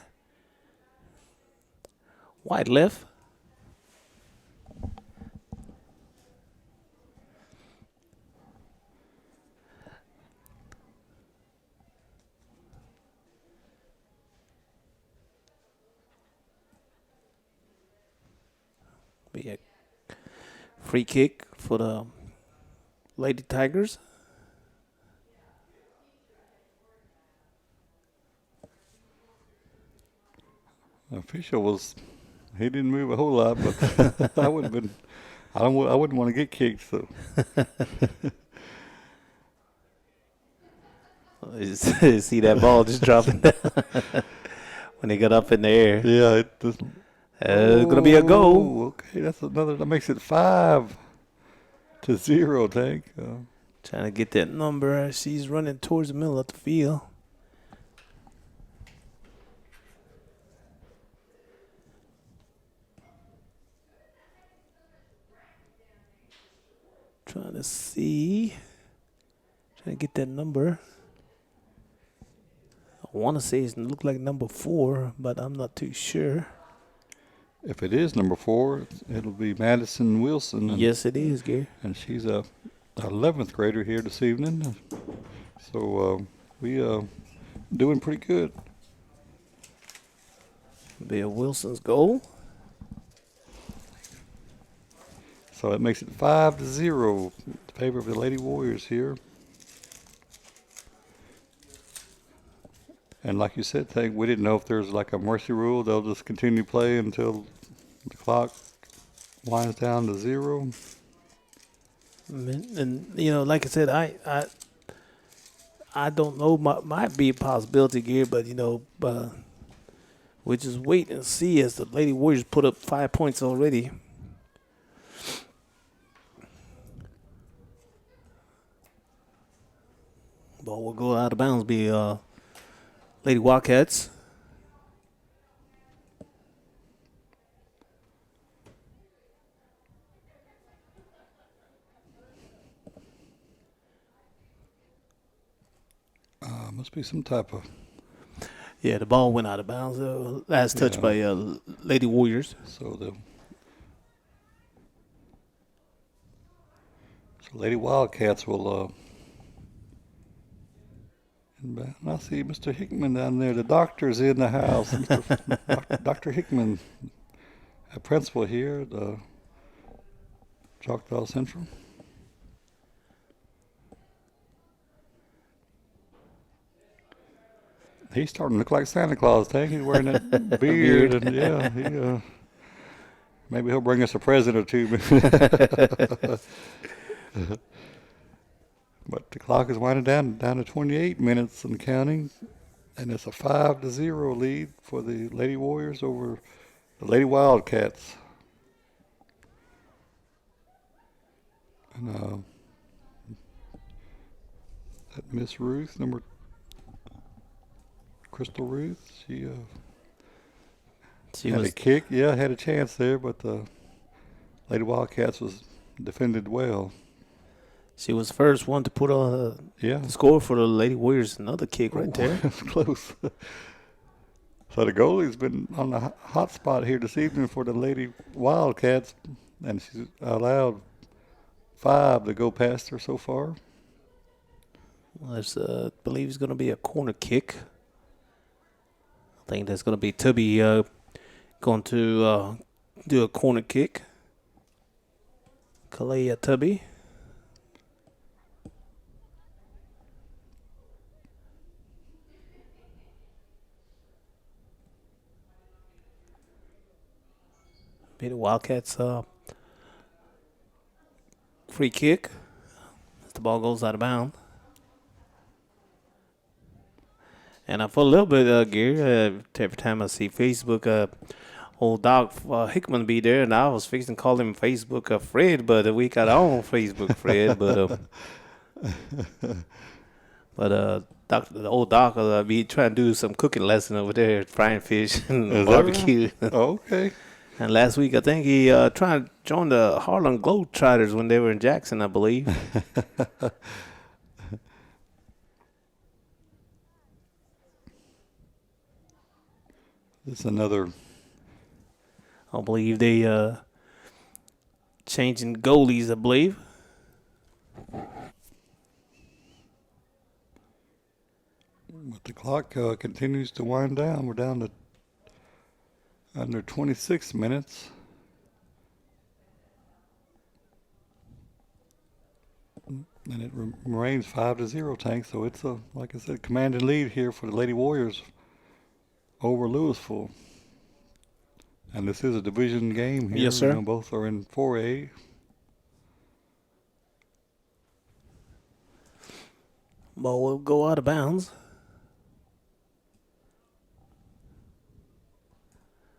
Wide left. Be a free kick for the Lady Tigers.
The official he didn't move a whole lot, but I would have been. I wouldn't want to get kicked, so.
See that ball just dropping down when they got up in the air.
Yeah, it just.
Gonna be a goal.
Okay, that makes it 5-0, Tank.
Trying to get that number. She's running towards the middle of the field. Trying to see. Trying to get that number. I want to say it look like number 4, but I'm not too sure.
If it is number 4, it'll be Madison Wilson.
Yes, it is, Gary.
And she's a 11th grader here this evening. So we doing pretty good.
Bill Wilson's goal.
So it makes it 5-0 in favor of the Lady Warriors here. And like you said, Tank, we didn't know if there's like a mercy rule. They'll just continue play until the clock winds down to 0.
And you know, like I said, I don't know. Might be a possibility here, but you know, we just wait and see as the Lady Warriors put up 5 points already. Ball will go out of bounds. Be Lady Wildcats.
Must be some type of.
Yeah, the ball went out of bounds. Last touch by Lady Warriors.
So Lady Wildcats will. And I see Mr. Hickman down there. The doctor's in the house. Dr. Hickman, a principal here at Choctaw Central. He's starting to look like Santa Claus, Tank. He's wearing that beard, and yeah, maybe he'll bring us a present or two. But the clock is winding down to 28 minutes and counting, and it's a 5-0 lead for the Lady Warriors over the Lady Wildcats. And that Miss Ruth, Crystal Ruth, she had a kick. Yeah, had a chance there, but the Lady Wildcats was defended well.
She was the first one to put on the score for the Lady Warriors. Another kick right there.
That's close. So the goalie's been on the hot spot here this evening for the Lady Wildcats, and she's allowed 5 to go past her so far.
Well, I believe it's going to be a corner kick. I think that's going to be Tubby going to do a corner kick. Kalea Tubby. Be the Wildcats free kick as the ball goes out of bounds. And for a little bit, Gary, every time I see Facebook, old Doc Hickman be there, and I was fixing to call him Facebook Fred, but we got our own Facebook Fred. The old Doc will be trying to do some cooking lesson over there, frying fish and barbecue.
Oh, okay.
And last week, I think he tried to join the Harlem Globetrotters when they were in Jackson, I believe.
This is another.
I believe they changing goalies, I believe.
But the clock continues to wind down. We're down to under 26 minutes. And it remains 5-0, Tank. So it's like I said, commanding lead here for the Lady Warriors over Louisville. And this is a division game here.
Yes, sir.
You know, both are in 4A.
Ball will go out of bounds.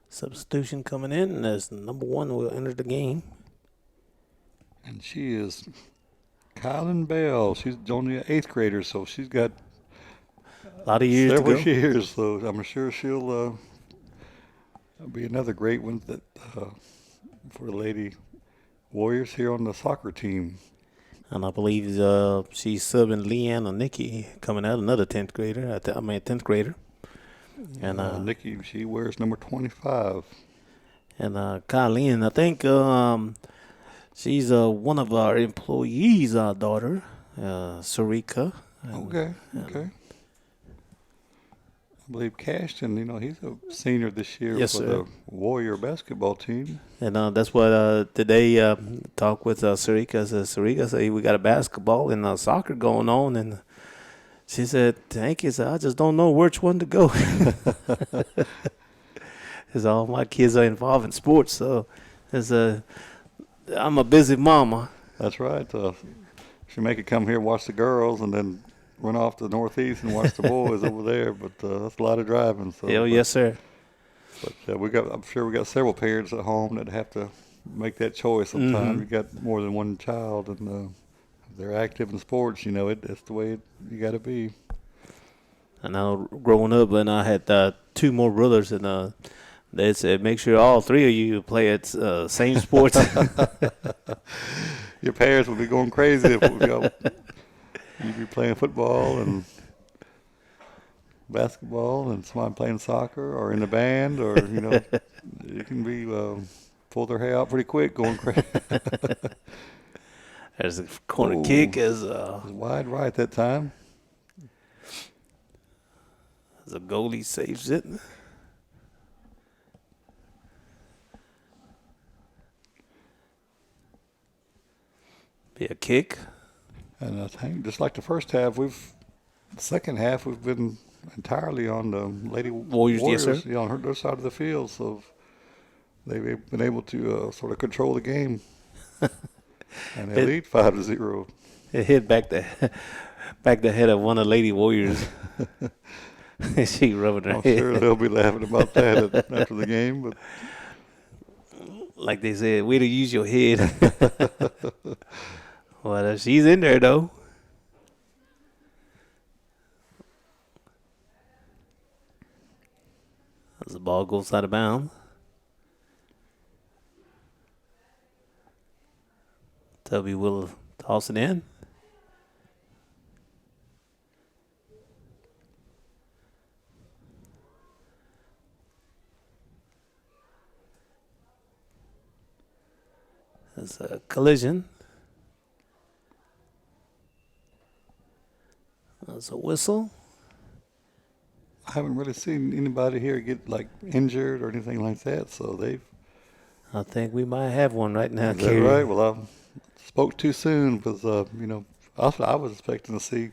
Substitution coming in as number 1 will enter the game.
And she is Kylan Bell. She's only an 8th grader, so she's got
A lot of years to
several
go.
years. So I'm sure she'll be another great one that for the Lady Warriors here on the soccer team.
And I believe she's subbing Leanna Nikki coming out, another 10th grader. 10th grader. And
Nikki, she wears number 25.
And Colleen, I think she's one of our employees' daughter, Sarika.
Okay. I believe Cashton, you know, he's a senior this year
Yes,
for
sir.
the Warrior basketball team.
And that's what today talked with Sarika. Sarika said we got a basketball and soccer going on, and she said, "Thank you." I just don't know which one to go. Because all my kids are involved in sports, so I'm a busy mama.
That's right. She make it come here, watch the girls, and then run off to the Northeast and watch the boys over there. But that's a lot of driving. So,
Yes, sir.
But I'm sure we got several parents at home that have to make that choice sometimes.
Mhm.
You got more than one child, and they're active in sports. You know, that's the way you got to be.
And now growing up, and I had 2 more brothers, and they said make sure all 3 of you play at same sports.
Your parents would be going crazy if you'd be playing football and basketball and somebody playing soccer or in a band, or you can be pull their hair out pretty quick going crazy.
There's a corner kick as
It was wide right that time.
a goalie saves it. Be a kick.
And I think just like the first half, the second half we've been entirely on the Lady
Warriors, yes, sir.
On their side of the field, so they've been able to sort of control the game. And they lead 5-0.
It hit back the head of one of the Lady Warriors. She rubbing her
I'm
head.
sure they'll be laughing about that after the game. But
Like they said, way to use your head. Well, she's in there, though. As the ball goes out of bounds. Tubby will toss it in. There's a collision. There's a whistle.
I haven't really seen anybody here get like injured or anything like that. So
I think we might have one right now,
is that
Kerry.
right? Well, I spoke too soon because also I was expecting to see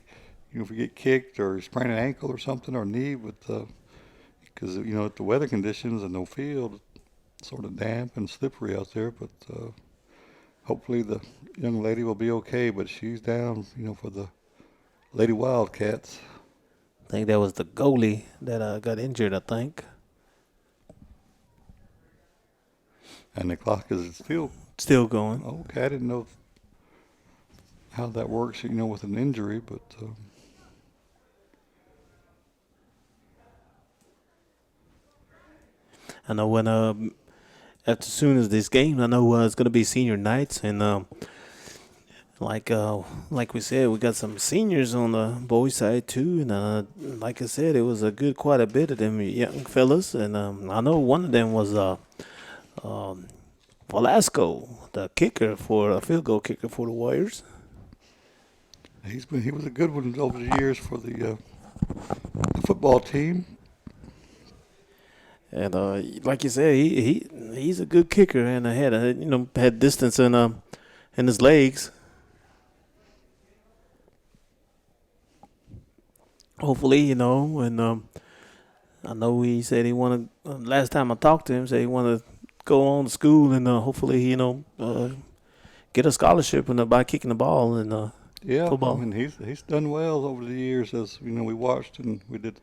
if we get kicked or sprain an ankle or something or knee, but because the weather conditions and no field, it's sort of damp and slippery out there. But hopefully the young lady will be okay. But she's down, for the Lady Wildcats.
I think that was the goalie that got injured, I think.
And the clock is
Still going.
okay. I didn't know how that works, with an injury, but
I know when as soon as this game, I know it's gonna be senior nights, and like we said, we got some seniors on the boys' side too, and like I said, it was quite a bit of them young fellas, and I know one of them was Velasco, the field goal kicker for the Warriors.
he was a good one over the years for the football team.
And like you said, he's a good kicker, and had distance in his legs. Hopefully, and I know he said he wanted. Last time I talked to him, said he wanted to go on to school and hopefully get a scholarship and by kicking the ball and
Yeah, I
football.
mean he's done well over the years, as you know, we watched and we did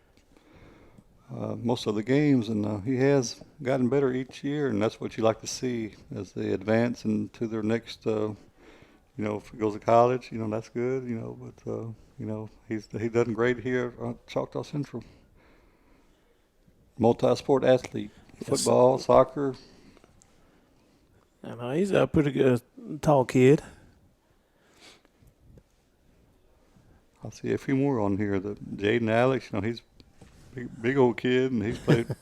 most of the games, and he has gotten better each year, and that's what you like to see as they advance into their next. If he goes to college, that's good. But he's done great here at Choctaw Central. Multi-sport athlete,
Yes,
football, soccer.
and he's a pretty good tall kid.
I see a few more on here. The Jaden Alex, he's big old kid, and he's played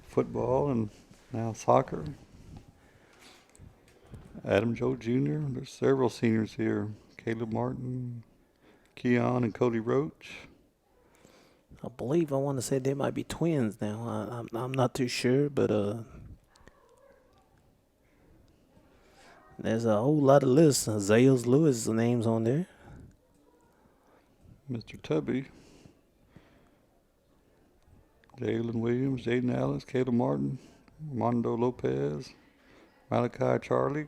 football and now soccer. Adam Joe Jr. There's several seniors here. Caleb Martin, Keon, and Cody Roach.
I believe I want to say they might be twins now. I'm not too sure, but there's a whole lot of lists. Zales Lewis' name's on there.
Mr. Tubby. Jalen Williams, Jaden Alex, Caleb Martin, Mondo Lopez, Malachi Charlie,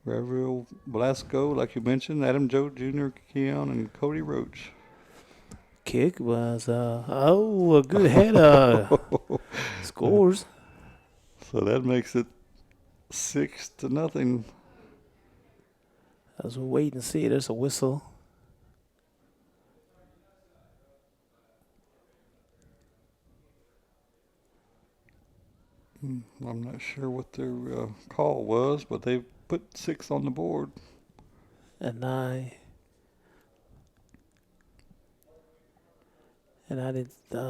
Gabriel Blasco, like you mentioned, Adam Joe Jr., Keon, and Cody Roach.
Kick was a good head scores.
So that makes it 6-0.
As we wait and see, there's a whistle.
I'm not sure what their call was, but they put 6 on the board.
And I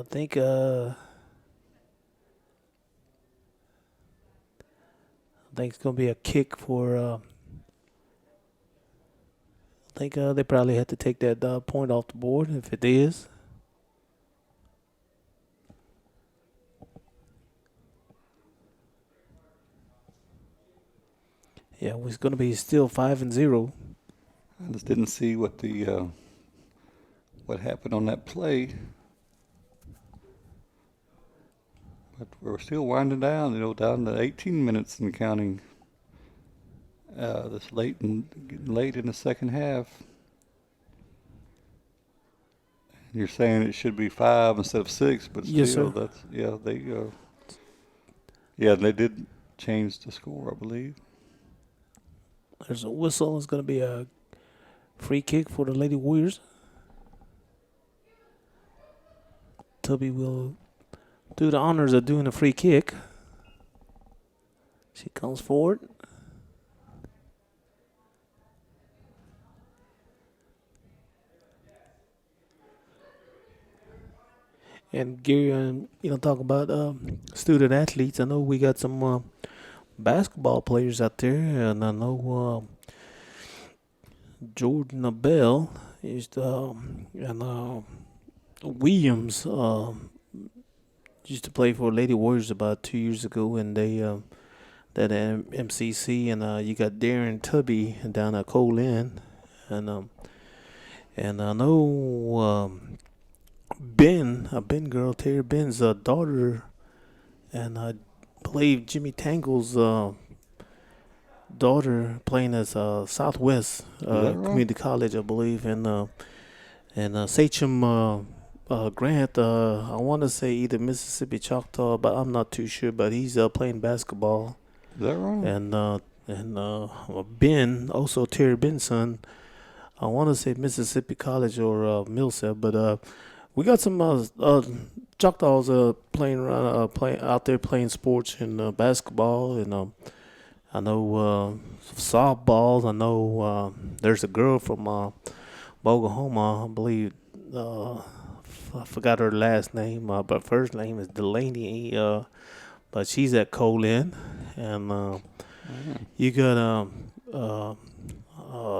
think it's gonna be a kick for. I think they probably had to take that point off the board if it is. Yeah, it's gonna be still 5-0.
I just didn't see what what happened on that play. But we're still winding down, down to 18 minutes and counting. This getting late in the second half. And you're saying it should be 5 instead of 6, but
Yes,
still,
sir.
they did change the score, I believe.
There's a whistle. It's gonna be a free kick for the Lady Warriors. Tubby will do the honors of doing a free kick. She comes forward. And Gary, talk about student athletes. I know we got some basketball players out there, and I know Jordan Bell and Williams used to play for Lady Warriors about 2 years ago, and they that MCC, and you got Darren Tubby down at Cole Inn, and I know Ben girl, Terry Ben's daughter, and I believe Jimmy Tangle's daughter playing as Southwest
right?
Community College, I believe, and Sachem Grant. I want to say either Mississippi Choctaw, but I'm not too sure. But he's playing basketball.
Is that right?
And Ben, also Terry Ben's son. I want to say Mississippi College or Millsap, but we got some Choctaws playing around, playing out there playing sports and basketball, and I know softballs. I know there's a girl from Oklahoma, I believe. I forgot her last name, but first name is Delaney. But she's at Colin, and you got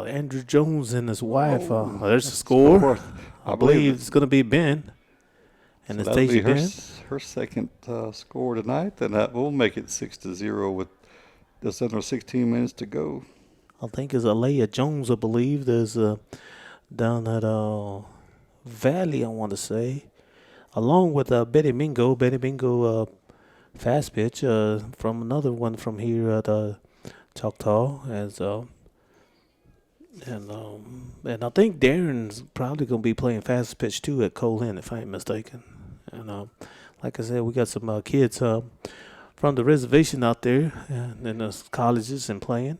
Andrew Jones and his wife. There's a score. I believe it's going to be Ben. And
So
it's
that'll be
Stacey Ben.
her second score tonight, and that will make it 6-0 with just under 16 minutes to go.
I think it's Alea Jones, I believe. There's down at Valley, I want to say. along with Betty Mingo. Betty Mingo fast pitch from another one from here at Choctaw as and I think Darren's probably gonna be playing fast pitch too at Cole Inn if I ain't mistaken. And like I said, we got some kids from the reservation out there and in the colleges and playing.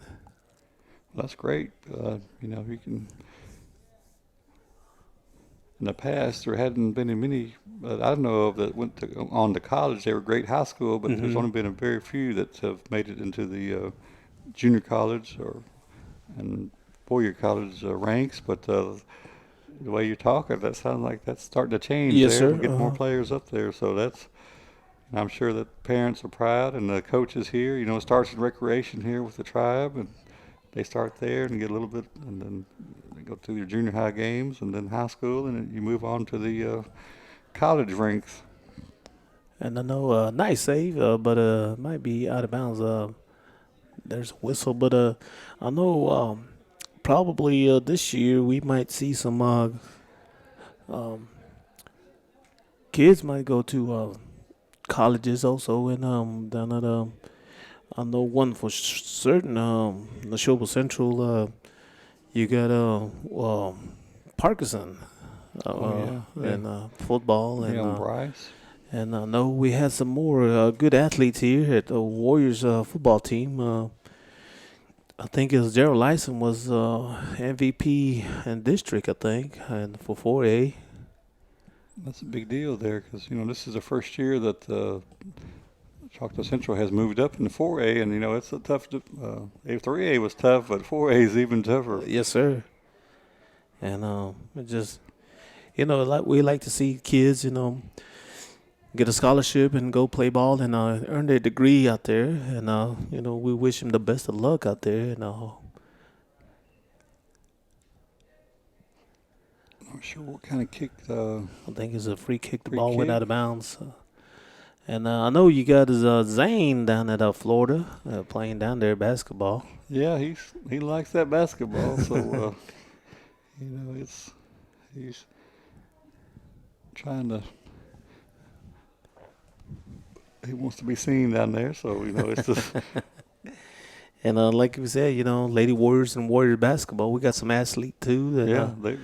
That's great. You can. In the past, there hadn't been many that I know of that went on to college. They were great high school, but there's only been a very few that have made it into the junior college or and four-year college ranks. But the way you're talking, that sounds like that's starting to change.
Yes,
there.
sir.
We're getting more players up there, so that's. I'm sure that parents are proud, and the coaches here. It starts in recreation here with the tribe, and they start there and get a little bit, and then they go through your junior high games, and then high school, and then you move on to the college ranks.
And I know nice save, but might be out of bounds. There's a whistle, but I know probably this year we might see some um, kids might go to colleges also, and down at I know one for certain. Neshoba Central, you got Parkinson,
Yeah.
and football, and
Yeah, Bryce.
and I know we had some more good athletes here at the Warriors football team. I think it was Gerald Lyson was MVP in district, I think, and for 4A.
That's a big deal there because this is the first year that Choctaw Central has moved up into 4A, and it's a tough. 3A was tough, but 4A is even tougher.
Yes, sir. And it just like we like to see kids, get a scholarship and go play ball and earn their degree out there. And we wish them the best of luck out there. And
I'm not sure what kind of kick.
I think it's a free kick. The
Free
ball went
kick.
out of bounds. And I know you got Zane down at Florida playing down there basketball.
Yeah, he likes that basketball, so he's trying to. He wants to be seen down there, so it's just.
And like we said, Lady Warriors and Warrior basketball, we got some athletes too. That,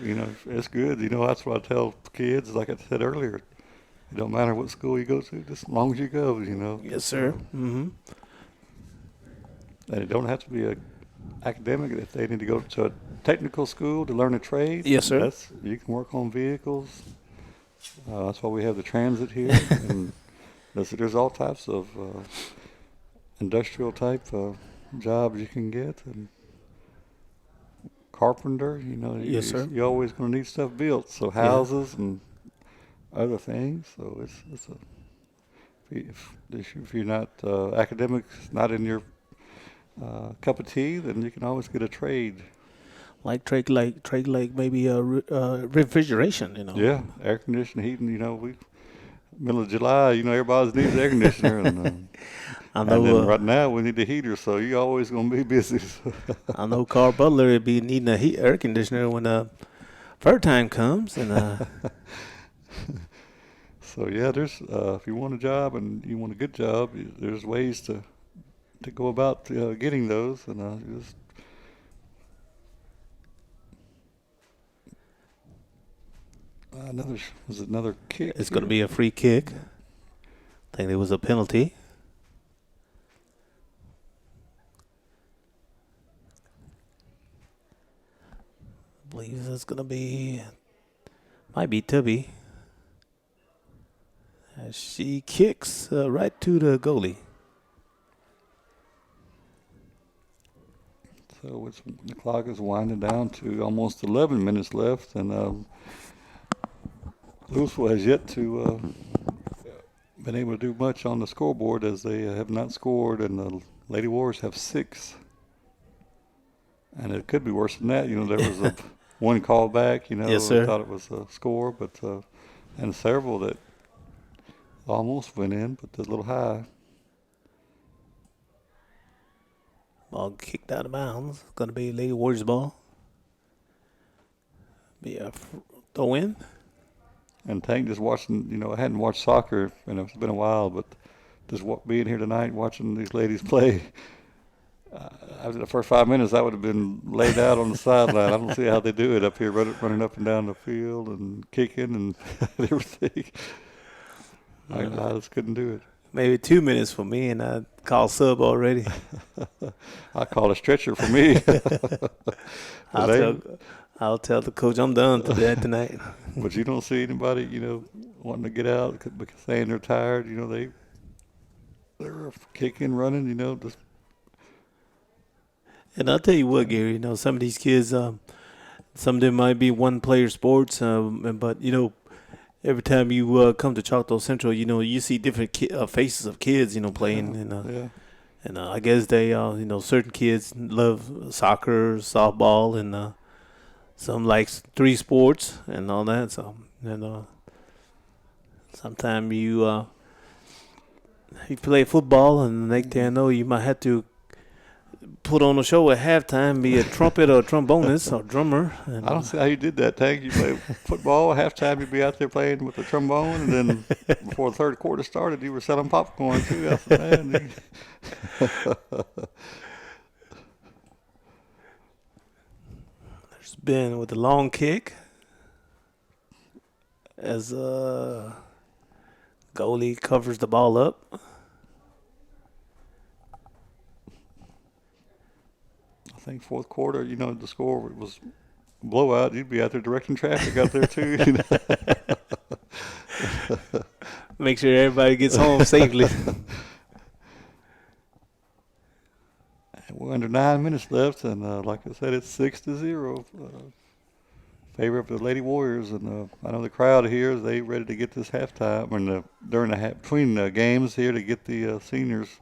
It's good. That's what I tell kids. Like I said earlier, it don't matter what school you go to, just as long as you go.
Yes, sir. Mm-hmm.
And it don't have to be a academic. If they need to go to a technical school to learn a trade,
Yes, sir.
You can work on vehicles. That's why we have the transit here. And there's all types of industrial type jobs you can get, and carpenter.
Yes, sir.
You're always going to need stuff built. So houses and other things. So it's if you're not academics, not in your cup of tea, then you can always get a trade.
Like trade maybe refrigeration,
Yeah, air conditioning, heating. We middle of July, everybody needs air conditioner, and
I know.
and then right now we need the heater, so you're always going to be busy.
I know Carl Butler would be needing a air conditioner when fair time comes, and
So yeah, there's if you want a job and you want a good job, there's ways to go about getting those, and just. Another kick.
it's going to be a free kick. I think there was a penalty. I believe that's going to might be Tubby. As she kicks right to the goalie.
So the clock is winding down to almost 11 minutes left, and Louisville has yet to been able to do much on the scoreboard as they have not scored, and the Lady Warriors have 6. And it could be worse than that. There was one call back,
Yes, sir.
I thought it was a score, but and several that almost went in, but they're a little high.
Ball kicked out of bounds. Going to be Lady Warriors ball. Be a throw in.
And Tank just watching, I hadn't watched soccer, it's been a while, but just being here tonight, watching these ladies play, after the first 5 minutes, I would have been laid out on the sideline. I don't see how they do it up here, running up and down the field and kicking and everything. I just couldn't do it.
Maybe 2 minutes for me, and I call sub already.
I call a stretcher for me.
I'll tell the coach I'm done to that tonight.
But you don't see anybody, wanting to get out because saying they're tired. They're kicking, running. Just.
And I'll tell you what, Gary. Some of these kids, some of them might be one-player sports, but every time you come to Choctaw Central, you see different faces of kids, playing, and I guess they, certain kids love soccer, softball, and some likes 3 sports and all that. So, sometimes you play football, and next thing I know, you might have to put on a show at halftime, be a trumpet or a trombonist or drummer. And
I don't see how you did that, Tank. You play football, halftime you'd be out there playing with the trombone, and then before the third quarter started, you were selling popcorn too. I said, man,
there's been with the long kick as goalie covers the ball up.
I think fourth quarter, the score was blowout. You'd be out there directing traffic out there too.
Make sure everybody gets home safely.
We're under 9 minutes left, and like I said, it's 6-0. Favor of the Lady Warriors, and I know the crowd here is they ready to get this halftime and between the games here to get the seniors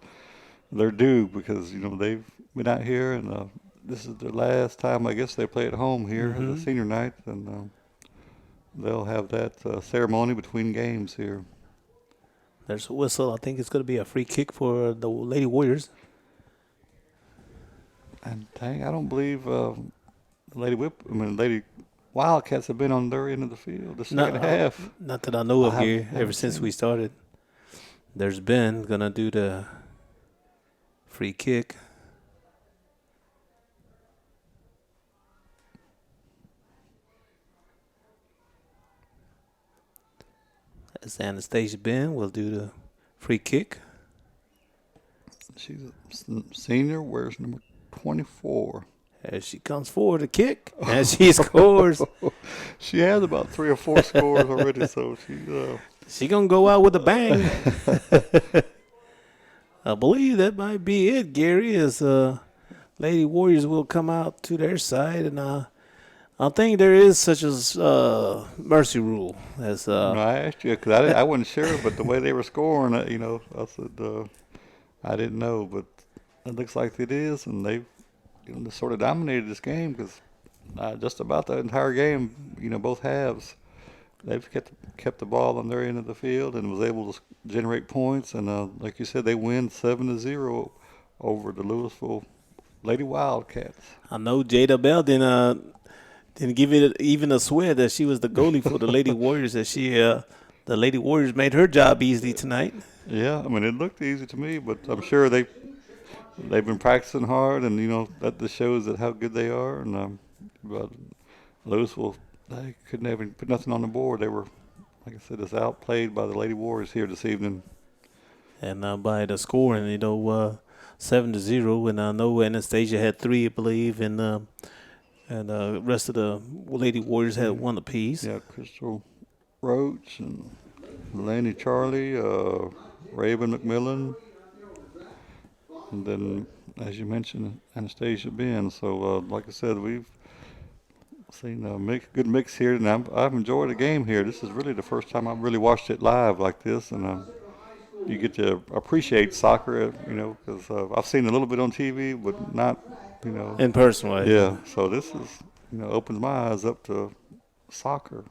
their due because they've been out here and this is the last time I guess they play at home here as a senior night, and they'll have that ceremony between games here.
There's a whistle. I think it's going to be a free kick for the Lady Warriors.
And dang, I don't believe Lady Wildcats have been on their end of the field the second half.
Not that I know of here. Ever since we started, there's been going to do the free kick. As Anastasia Ben will do the free kick.
She's a senior. Wears number 24.
As she comes forward to kick, and she scores.
She has about 3 or 4 scores already, so
she's going to go out with a bang. I believe that might be it, Gary, as Lady Warriors will come out to their side, and I think there is such a mercy rule. As
no, I asked you because I wasn't sure, but the way they were scoring, I said I didn't know, but it looks like it is, and they've they sort of dominated this game because just about the entire game, both halves, they've kept the ball on their end of the field and was able to generate points, and like you said, they win 7-0 over the Louisville Lady Wildcats.
I know Jada Bell didn't give it even a sweat that she was the goalie for the Lady Warriors. That the Lady Warriors made her job easy tonight.
Yeah, I mean it looked easy to me, but I'm sure they've been practicing hard, and that just shows that how good they are. And but Louisville, they couldn't even put nothing on the board. They were, like I said, just outplayed by the Lady Warriors here this evening.
And by the scoring, 7-0, and I know Anastasia had 3, I believe, and the rest of the Lady Warriors had 1 apiece.
Yeah, Crystal Roach and Laney Charlie, Raven McMillan, and then, as you mentioned, Anastasia Ben. So, like I said, we've seen a good mix here, and I've enjoyed the game here. This is really the first time I've really watched it live like this, and you get to appreciate soccer, because I've seen a little bit on TV, but not,
in person, right?
Yeah. So this is, opens my eyes up to soccer.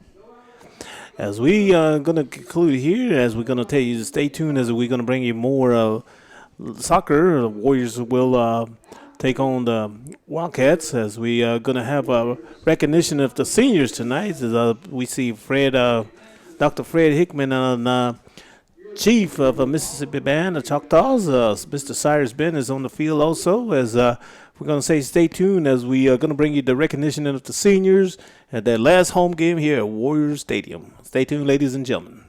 As we are going to conclude here, as we're going to tell you to stay tuned, as we're going to bring you more soccer. The Warriors will take on the Wildcats, as we are going to have a recognition of the seniors tonight. As we see Fred Dr. Fred Hickman and Chief of Mississippi Band, the Choctaws. Mr. Cyrus Ben is on the field also. As we're going to say, stay tuned as we are going to bring you the recognition of the seniors at their last home game here at Warriors Stadium. Stay tuned, ladies and gentlemen.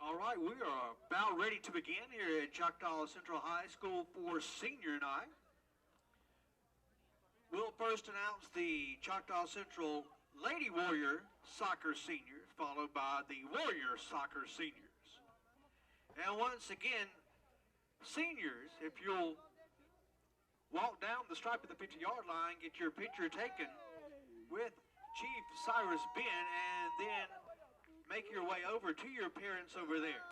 All right, we are about ready to begin here at Choctaw Central High School for senior night. We'll first announce the Choctaw Central Lady Warrior Soccer Seniors, followed by the Warrior Soccer Seniors. And once again, seniors, if you'll walk down the stripe of the 50-yard line, get your picture taken with Chief Cyrus Ben, and then make your way over to your parents over there.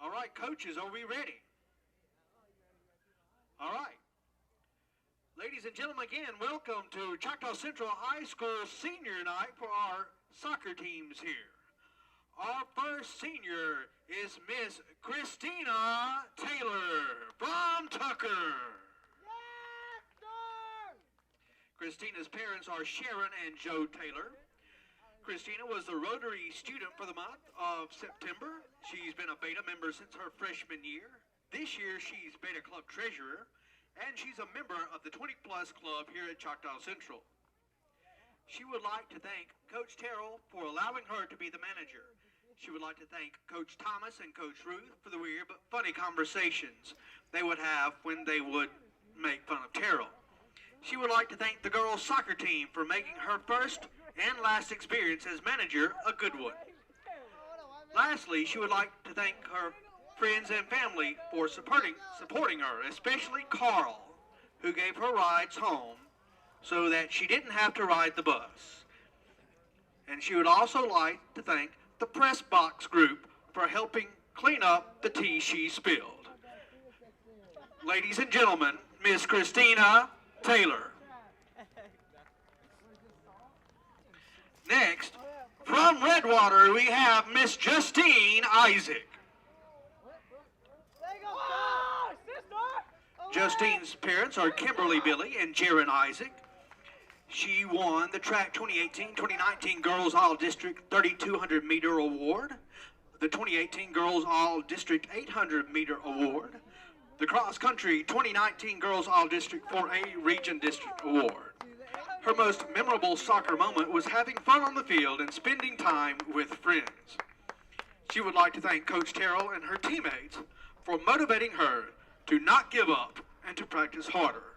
All right, coaches, are we ready? All right. Ladies and gentlemen, again, welcome to Choctaw Central High School Senior Night for our soccer teams here. Our first senior is Miss Christina Taylor from Tucker. Christina's parents are Sharon and Joe Taylor. Christina was the Rotary student for the month of September. She's been a Beta member since her freshman year. This year, she's Beta Club treasurer, and she's a member of the 20-plus club here at Choctaw Central. She would like to thank Coach Terrell for allowing her to be the manager. She would like to thank Coach Thomas and Coach Ruth for the weird but funny conversations they would have when they would make fun of Terrell. She would like to thank the girls' soccer team for making her first and last experience as manager a good one. Lastly, she would like to thank her friends and family for supporting her, especially Carl, who gave her rides home so that she didn't have to ride the bus. And she would also like to thank the press box group for helping clean up the tea she spilled. Ladies and gentlemen, Miss Christina Taylor. Next, from Redwater, we have Miss Justine Isaac. Justine's parents are Kimberly Billy and Jaron Isaac. She won the track 2018-2019 Girls All-District 3,200 meter award, the 2018 Girls All-District 800 meter award, the Cross Country 2019 Girls All-District 4A Region District Award. Her most memorable soccer moment was having fun on the field and spending time with friends. She would like to thank Coach Terrell and her teammates for motivating her to not give up and to practice harder.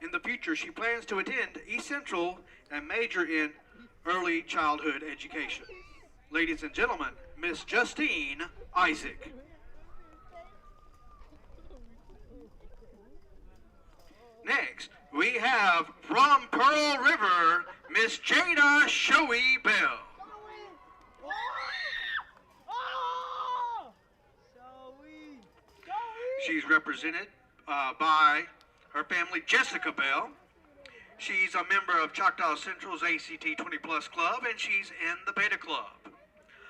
In the future, she plans to attend East Central and major in early childhood education. Ladies and gentlemen, Miss Justine Isaac. Next, we have from Pearl River, Miss Jada Shoei Bell. She's represented by her family, Jessica Bell. She's a member of Choctaw Central's ACT 20-plus club, and she's in the Beta Club.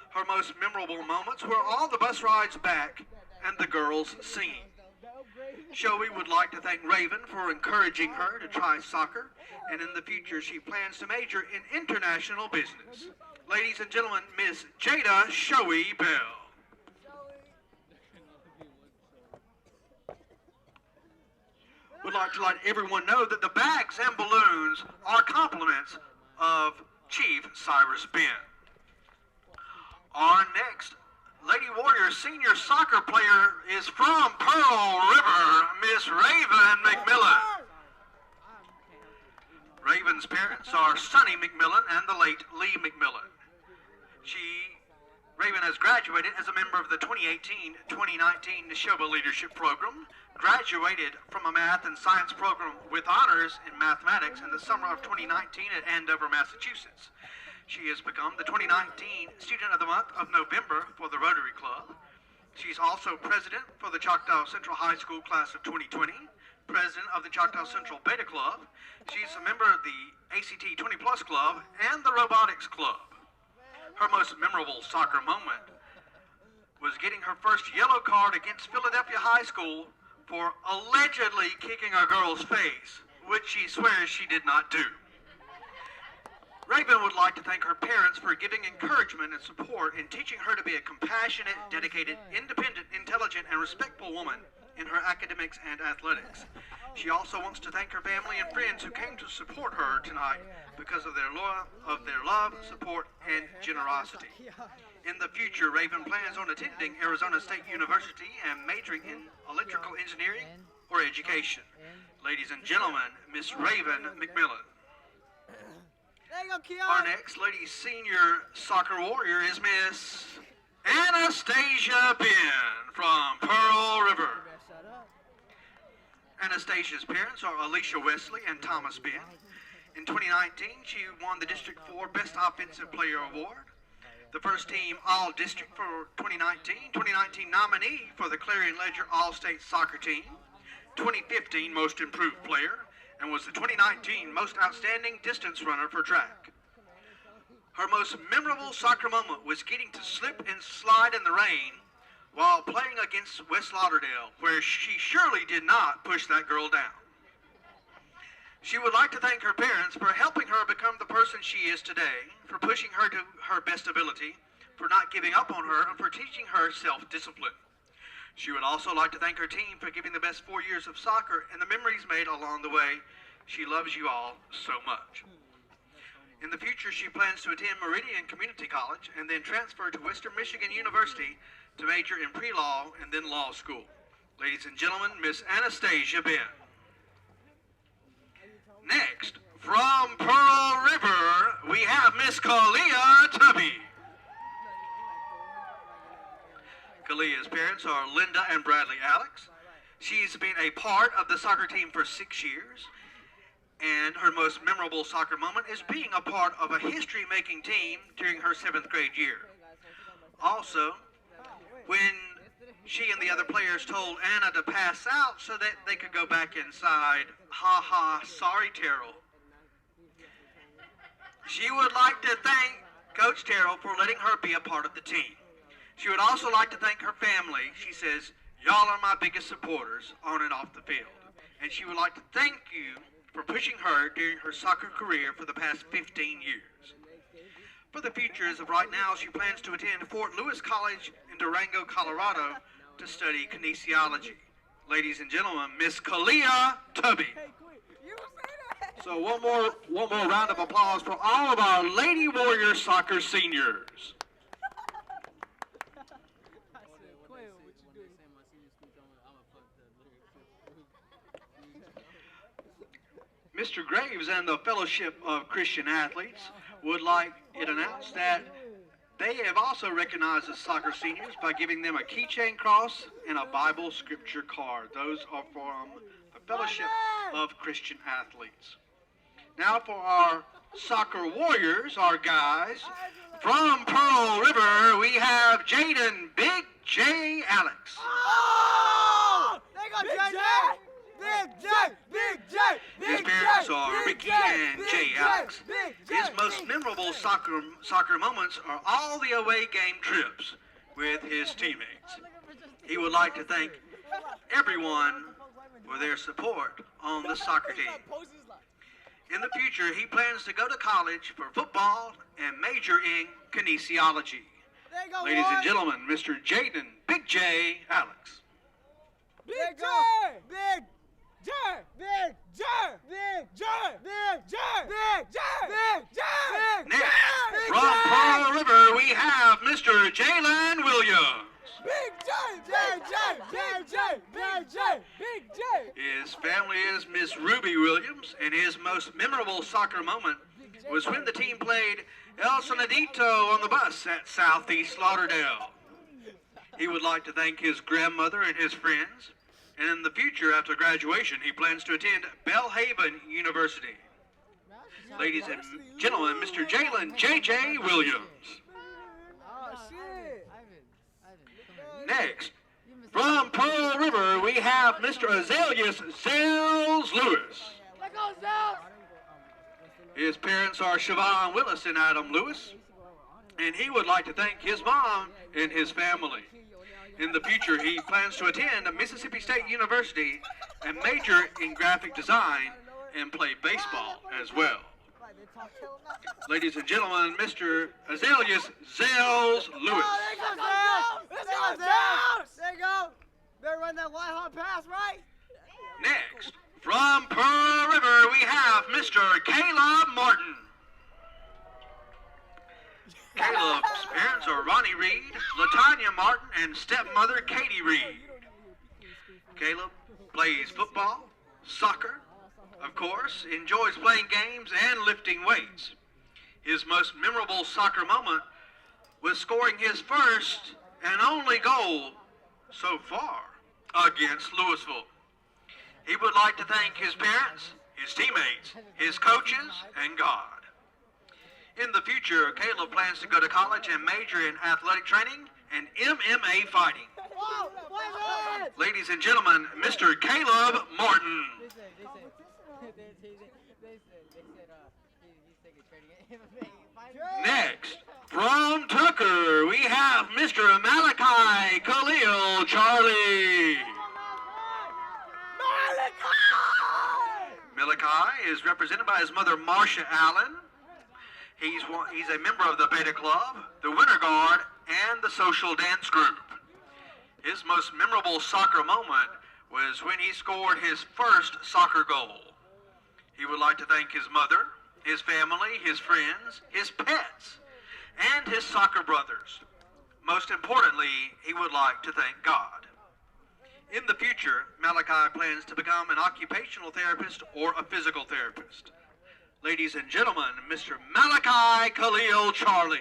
Her most memorable moments were all the bus rides back and the girls singing. Shoei would like to thank Raven for encouraging her to try soccer, and in the future she plans to major in international business. Ladies and gentlemen, Miss Jada Shoei Bell. would like to let everyone know that the bags and balloons are compliments of Chief Cyrus Ben. Our next Lady Warriors senior soccer player is from Pearl River, Miss Raven McMillan. Raven's parents are Sonny McMillan and the late Lee McMillan. Raven has graduated as a member of the 2018-2019 Neshoba Leadership Program, graduated from a math and science program with honors in mathematics in the summer of 2019 at Andover, Massachusetts. She has become the 2019 Student of the Month of November for the Rotary Club. She's also president for the Choctaw Central High School class of 2020, president of the Choctaw Central Beta Club. She's a member of the ACT 20 Plus Club and the Robotics Club. Her most memorable soccer moment was getting her first yellow card against Philadelphia High School for allegedly kicking a girl's face, which she swears she did not do. Raven would like to thank her parents for giving encouragement and support in teaching her to be a compassionate, dedicated, independent, intelligent, and respectful woman in her academics and athletics. She also wants to thank her family and friends who came to support her tonight because of their love, support, and generosity. In the future, Raven plans on attending Arizona State University and majoring in electrical engineering or education. Ladies and gentlemen, Miss Raven McMillan. Our next lady senior soccer warrior is Miss Anastasia Ben from Pearl River. Anastasia's parents are Alicia Wesley and Thomas Ben. In 2019, she won the District 4 Best Offensive Player Award, the first team All-District for 2019, 2019 nominee for the Clarion Ledger All-State Soccer Team, 2015 Most Improved Player, and was the 2019 Most Outstanding Distance Runner for track. Her most memorable soccer moment was getting to slip and slide in the rain while playing against West Lauderdale, where she surely did not push that girl down. She would like to thank her parents for helping her become the person she is today, for pushing her to her best ability, for not giving up on her, and for teaching her self-discipline. She would also like to thank her team for giving the best 4 years of soccer and the memories made along the way. She loves you all so much. In the future, she plans to attend Meridian Community College and then transfer to Western Michigan University to major in pre-law and then law school. Ladies and gentlemen, Miss Anastasia Ben. Next, from Pearl River, we have Miss Kalia Tubby. Kalia's parents are Linda and Bradley Alex. She's been a part of the soccer team for 6 years, and her most memorable soccer moment is being a part of a history-making team during her 7th grade year. Also, when she and the other players told Anna to pass out so that they could go back inside, ha ha, sorry Terrell. She would like to thank Coach Terrell for letting her be a part of the team. She would also like to thank her family. She says, y'all are my biggest supporters on and off the field. And she would like to thank you for pushing her during her soccer career for the past 15 years. For the future, as of right now, she plans to attend Fort Lewis College in Durango, Colorado to study kinesiology. Ladies and gentlemen, Miss Kalia Tubby. So one more round of applause for all of our Lady Warrior soccer seniors. Mr. Graves and the Fellowship of Christian Athletes would like it announced that they have also recognized the soccer seniors by giving them a keychain cross and a Bible scripture card. Those are from the Fellowship of Christian Athletes. Now for our soccer warriors, our guys, from Pearl River, we have Jaden Big J Alex.
Oh! They got Big J! Big J! Big J!
His parents are Ricky and Jay Alex. His most memorable soccer moments are all the away game trips with his teammates. He would like to thank everyone for their support on the soccer team. In the future, he plans to go to college for football and major in kinesiology. Ladies and gentlemen, Mr. Jaden Big J Alex.
Big J! Big J! Big
family is Miss Ruby Williams, and his most memorable soccer moment was when the team played El Sonadito on the bus at Southeast Lauderdale. He would like to thank his grandmother and his friends, and in the future, after graduation, he plans to attend Belhaven University. Ladies and gentlemen, Mr. Jalen J.J. Williams.
Oh, shit.
Next, from Pearl River, we have Mr. Azaleus Zales Lewis.
Let go, Zell.
His parents are Siobhan Willis and Adam Lewis, and he would like to thank his mom and his family. In the future, he plans to attend Mississippi State University and major in graphic design and play baseball as well. Ladies and gentlemen, Mr. Azaleus Zales Lewis.
Oh, there you go, Zell. There you go, Zell. There you go. Better run that white hot pass, right?
Next, from Pearl River, we have Mr. Caleb Martin. Caleb's parents are Ronnie Reed, Latanya Martin, and stepmother Katie Reed. Caleb plays football, soccer, of course, enjoys playing games and lifting weights. His most memorable soccer moment was scoring his first and only goal so far against Louisville. He would like to thank his parents, his teammates, his coaches, and God. In the future, Caleb plans to go to college and major in athletic training and MMA fighting.
Whoa, wait, wait.
Ladies and gentlemen, Mr. Caleb Martin. Next, from Tucker, we have Mr. Malachi Khalil Charlie. Malachi is represented by his mother, Marcia Allen. He's a member of the Beta Club, the Winter Guard, and the Social Dance Group. His most memorable soccer moment was when he scored his first soccer goal. He would like to thank his mother, his family, his friends, his pets, and his soccer brothers. Most importantly, he would like to thank God. In the future, Malachi plans to become an occupational therapist or a physical therapist. Ladies and gentlemen, Mr. Malachi Khalil Charlie.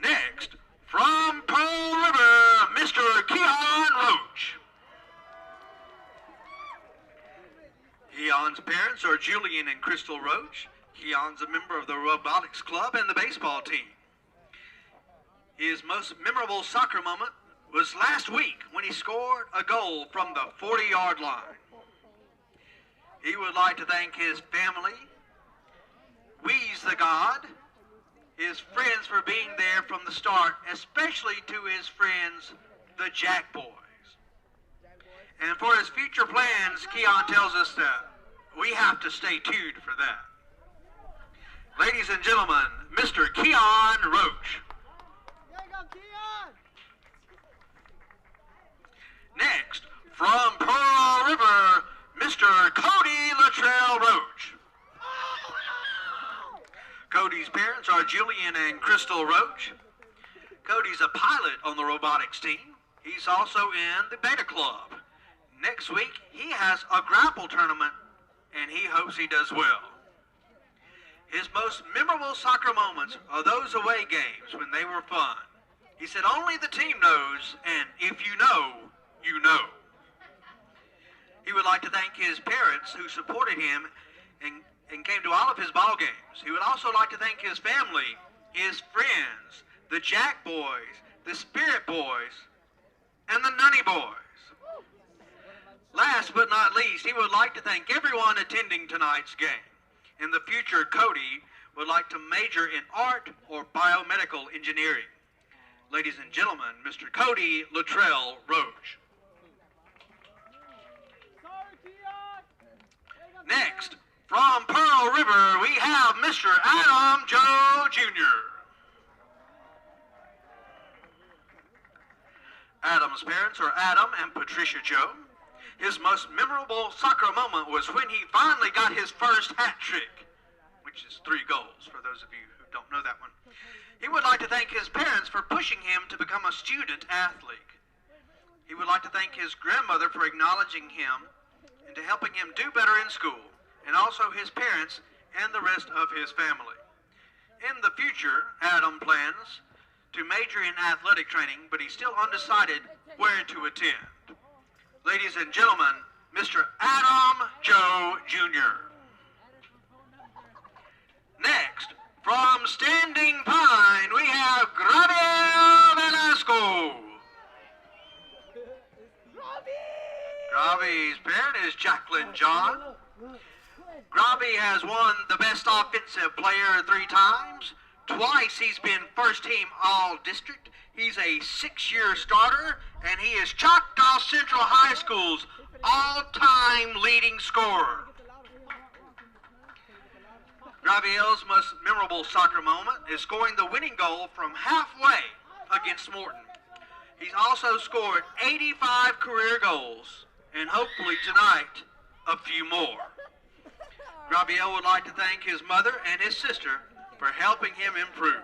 Next, from Pearl River, Mr. Keon Roach. Keon's parents are Julian and Crystal Roach. Keon's a member of the robotics club and the baseball team. His most memorable soccer moment was last week when he scored a goal from the 40-yard line. He would like to thank his family, Weeze the God, his friends for being there from the start, especially to his friends, the Jack Boys. And for his future plans, Keon tells us that we have to stay tuned for that. Ladies and gentlemen, Mr. Keon Roach. Next, from Pearl River, Mr. Cody Luttrell Roach. Cody's parents are Julian and Crystal Roach. Cody's a pilot on the robotics team. He's also in the Beta Club. Next week, he has a grapple tournament, and he hopes he does well. His most memorable soccer moments are those away games when they were fun. He said only the team knows, and if you know, you know. He would like to thank his parents who supported him and came to all of his ball games. He would also like to thank his family, his friends, the Jack Boys, the Spirit Boys, and the Nunny Boys. Last but not least, he would like to thank everyone attending tonight's game. In the future, Cody would like to major in art or biomedical engineering. Ladies and gentlemen, Mr. Cody Luttrell Roach. Next, from Pearl River, we have Mr. Adam Joe Jr. Adam's parents are Adam and Patricia Joe. His most memorable soccer moment was when he finally got his first hat trick, which is 3 goals for those of you who don't know that one. He would like to thank his parents for pushing him to become a student athlete. He would like to thank his grandmother for acknowledging him and to helping him do better in school, and also his parents and the rest of his family. In the future, Adam plans to major in athletic training, but he's still undecided where to attend. Ladies and gentlemen, Mr. Adam Joe Jr. Next, from Standing Pine, we have Gabriel Velasco. Gravi's parent is Jacqueline John. Gravi has won the Best Offensive Player 3 times. Twice he's been first team All-District. He's a 6-year starter, and he is Choctaw Central High School's all-time leading scorer. Graviel's most memorable soccer moment is scoring the winning goal from halfway against Morton. He's also scored 85 career goals, and hopefully tonight, a few more. Graviel would like to thank his mother and his sister for helping him improve.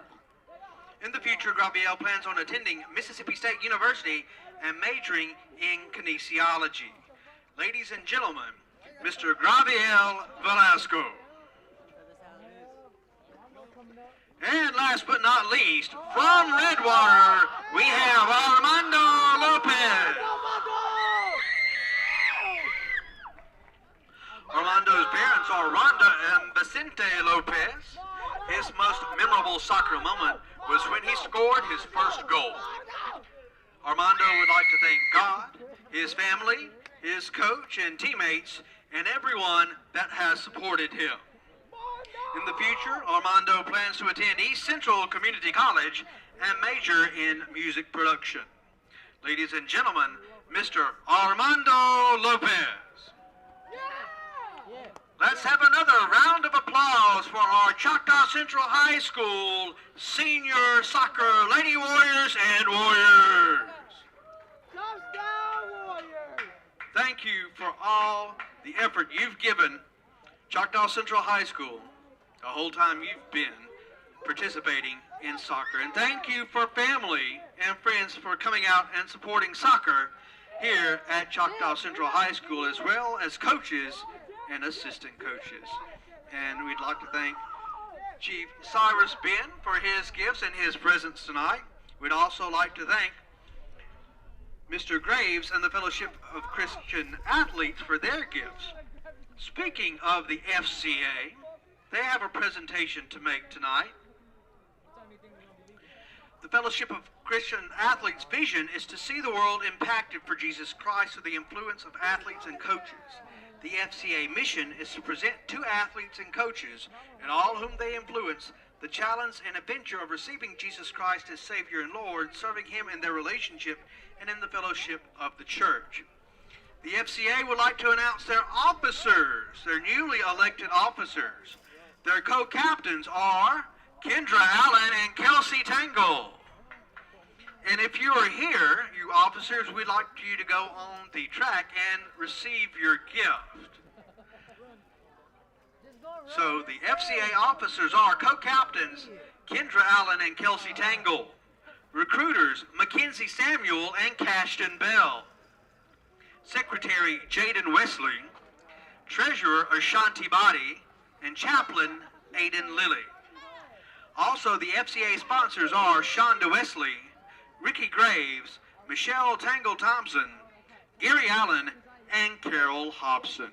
In the future, Graviel plans on attending Mississippi State University and majoring in kinesiology. Ladies and gentlemen, Mr. Graviel Velasco. And last but not least, from Redwater, we have Armando Lopez. Armando's parents are Rhonda and Vicente Lopez. His most memorable soccer moment was when he scored his first goal. Armando would like to thank God, his family, his coach and teammates, and everyone that has supported him. In the future, Armando plans to attend East Central Community College and major in music production. Ladies and gentlemen, Mr. Armando Lopez. Let's have another round of applause for our Choctaw Central High School senior soccer Lady Warriors and Warriors.
Touchdown, Warriors!
Thank you for all the effort you've given Choctaw Central High School the whole time you've been participating in soccer. And thank you for family and friends for coming out and supporting soccer here at Choctaw Central High School, as well as coaches and assistant coaches. And we'd like to thank Chief Cyrus Ben for his gifts and his presence tonight. We'd also like to thank Mr. Graves and the Fellowship of Christian Athletes for their gifts. Speaking of the FCA, they have a presentation to make tonight. The Fellowship of Christian Athletes' vision is to see the world impacted for Jesus Christ through the influence of athletes and coaches. The FCA mission is to present to athletes and coaches, and all whom they influence, the challenge and adventure of receiving Jesus Christ as Savior and Lord, serving Him in their relationship and in the fellowship of the church. The FCA would like to announce their officers, their newly elected officers. Their co-captains are Kendra Allen and Kelsey Tangle. And if you are here, you officers, we'd like you to go on the track and receive your gift. So the FCA officers are co-captains Kendra Allen and Kelsey Tangle, recruiters Mackenzie Samuel and Cashton Bell, Secretary Jaden Wesley, Treasurer Ashanti Body, and Chaplain Aiden Lilly. Also, the FCA sponsors are Shonda Wesley, Ricky Graves, Michelle Tangle Thompson, Gary Allen, and Carol Hobson.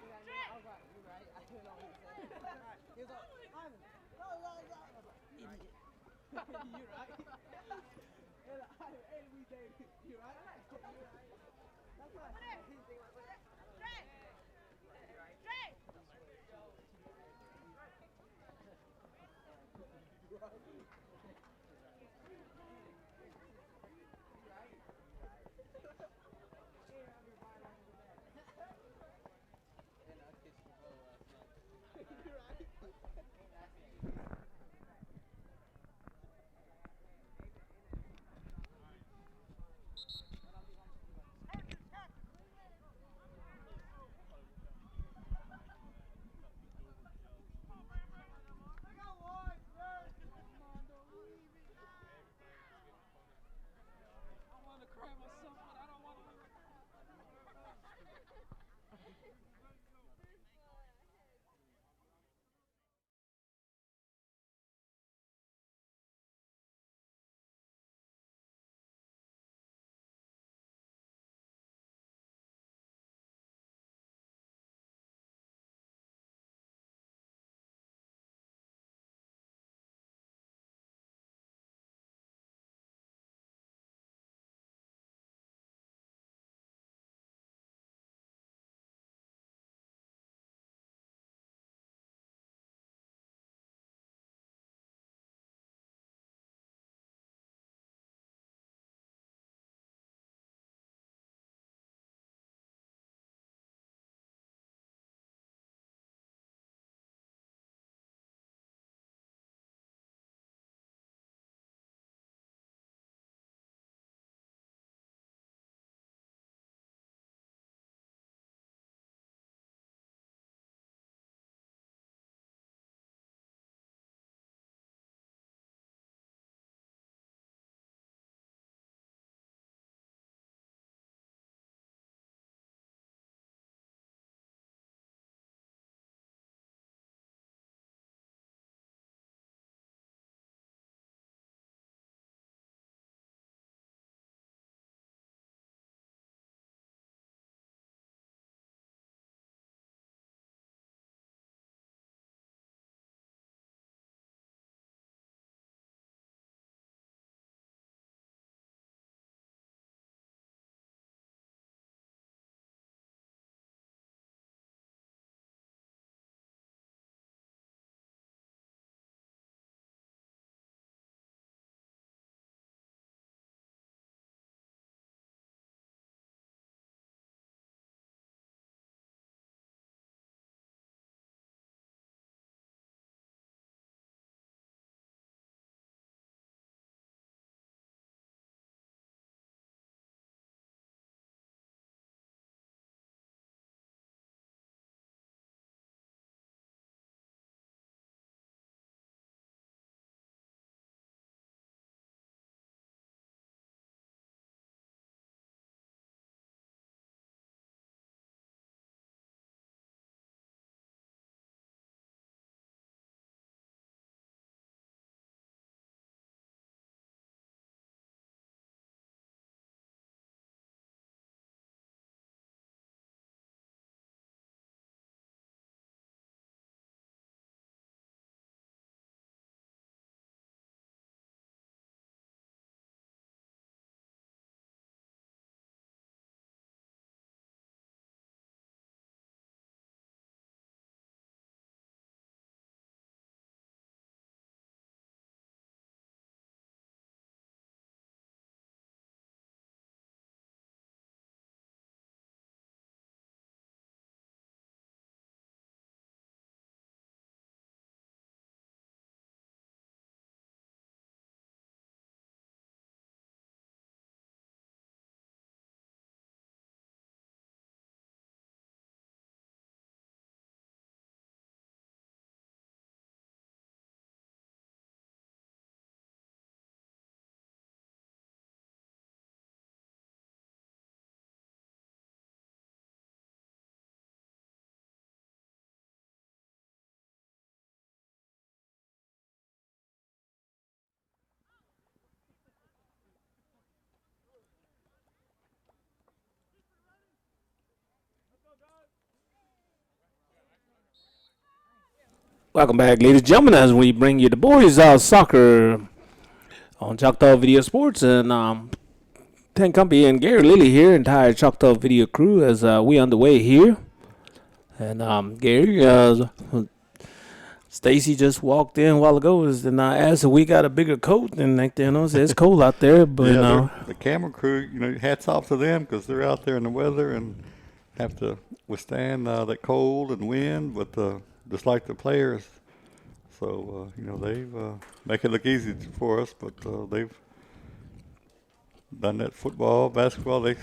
Welcome back, ladies and gentlemen, as we bring you the boys soccer on Choctaw Video Sports. And Ten Company and Gary Lilly here, entire Choctaw Video crew, as we underway here. And Gary, Stacy just walked in a while ago and asked if we got a bigger coat. And it's cold out there. But
the camera crew, hats off to them because they're out there in the weather and have to withstand that cold and wind, but just like the players. So, they've make it look easy for us, but they've done that football, basketball. They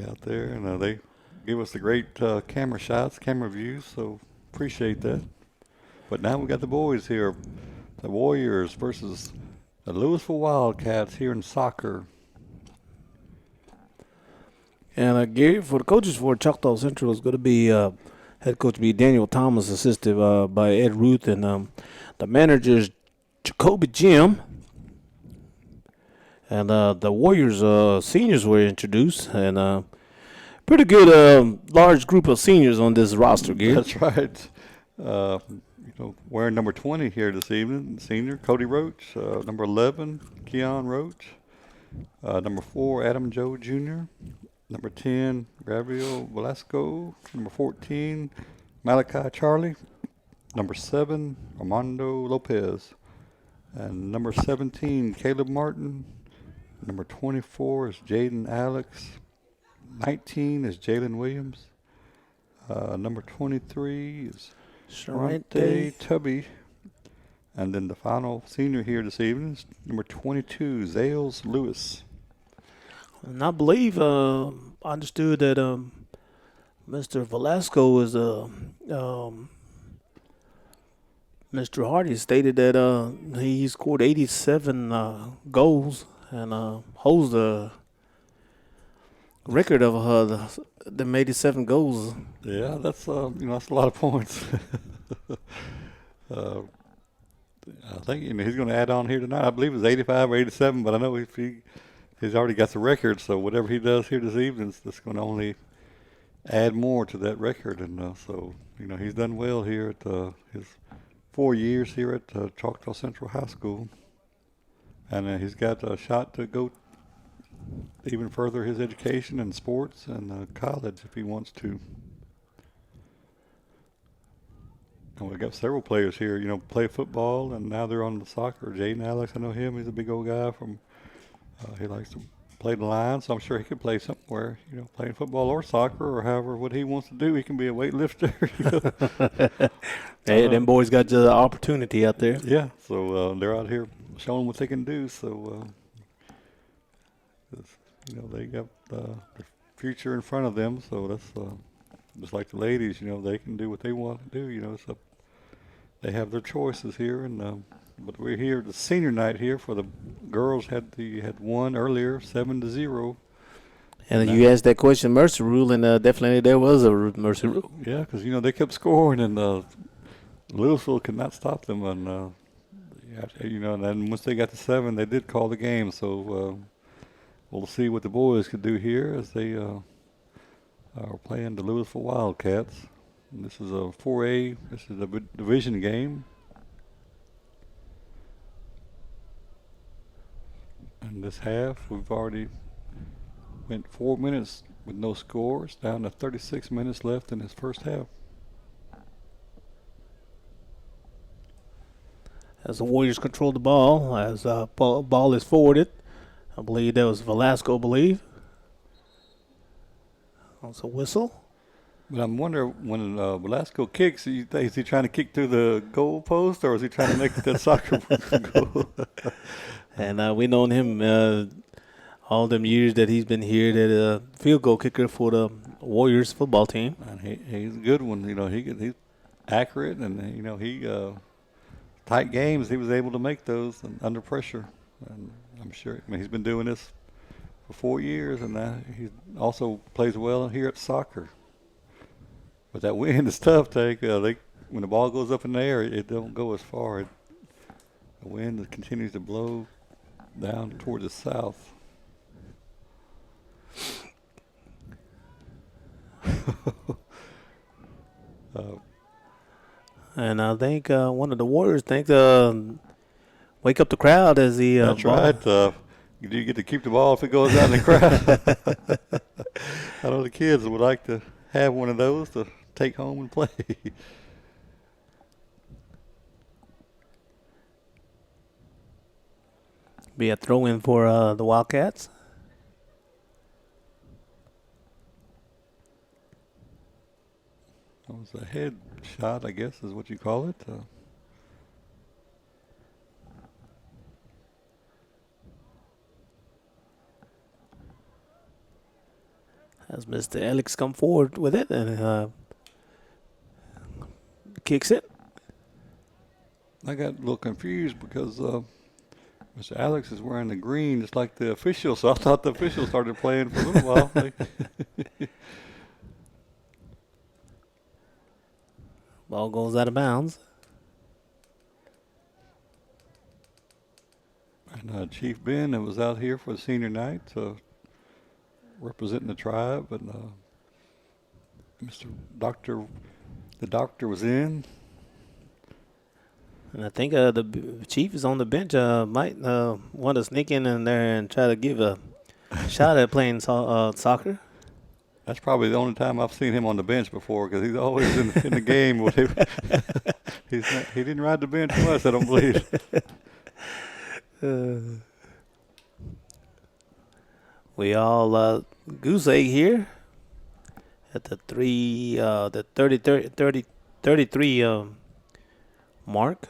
out there, and they give us the great camera shots, camera views, so appreciate that. But now we got the boys here, the Warriors versus the Louisville Wildcats here in soccer.
And Gary, for the coaches for Choctaw Central is going to be head coach be Daniel Thomas, assisted by Ed Ruth, and the manager is Jacoby Jim. And the Warriors seniors were introduced, and pretty good large group of seniors on this roster, Gary.
That's right. Wearing number 20 here this evening, senior Cody Roach, number 11 Keon Roach, number 4 Adam Joe Jr., number 10 Gabriel Velasco, number 14 Malachi Charlie, number 7 Armando Lopez, and number 17 Caleb Martin, number 24 is Jaden Alex, 19 is Jalen Williams, number 23 is Sharante Tubby, and then the final senior here this evening is number 22 Zales Lewis.
And I believe I understood that Mr. Velasco is Mr. Hardy stated that he scored 87 goals and holds the record of them 87 goals.
Yeah, that's that's a lot of points. I think he's going to add on here tonight. I believe it's 85 or 87, but I know he's already got the record. So whatever he does here this evening is just going to only add more to that record. And so he's done well here at his 4 years here at Choctaw Central High School, and he's got a shot to go even further his education in sports and college if he wants to. And we've got several players here, play football, and now they're on the soccer. Jaden Alex, I know him. He's a big old guy from, he likes to play the line, so I'm sure he could play somewhere, playing football or soccer or however what he wants to do. He can be a weightlifter.
Hey, them boys got the opportunity out there.
Yeah, so they're out here showing what they can do. So, they got the future in front of them. So that's just like the ladies, they can do what they want to do. So they have their choices here, and but we're here the senior night here for the girls. Had won earlier 7-0.
And you asked that question, Mercy Rule, and definitely there was a Mercy Rule.
Yeah, because they kept scoring, and Louisville could not stop them, and and then once they got to 7, they did call the game. So we'll see what the boys could do here as they are playing the Louisville Wildcats. And this is a 4A. This is a division game. And this half, we've already went 4 minutes with no scores, down to 36 minutes left in this first half.
As the Warriors control the ball, as ball is forwarded, I believe that was Velasco, That's a whistle.
But I'm wondering when Velasco kicks, is he trying to kick through the goal post, or is he trying to make that soccer goal?
And we known him all them years that he's been here, that field goal kicker for the Warriors football team.
And he's a good one. He's accurate, and he tight games. He was able to make those under pressure. And I'm sure. He's been doing this for 4 years, and he also plays well here at soccer. But that wind is tough. When the ball goes up in the air, it don't go as far. The wind continues to blow down toward the south.
And I think one of the Warriors wake up the crowd as the
That's
ball.
right. You get to keep the ball if it goes out in the crowd. I know the kids would like to have one of those to take home and play.
Be a throw-in for the Wildcats.
That was a head shot, I guess, is what you call it.
As Mr. Alex come forward with it and kicks it.
I got a little confused because Mr. Alex is wearing the green just like the official, so I thought the official started playing for a little while.
Ball goes out of bounds.
And Chief Ben that was out here for the senior night, representing the tribe, and the doctor was in.
And I think the chief is on the bench. Might want to sneak in there and try to give a shot at playing soccer.
That's probably the only time I've seen him on the bench before, because he's always in the game. With him. He didn't ride the bench much, I don't believe.
We all goose egg here at the 33 mark.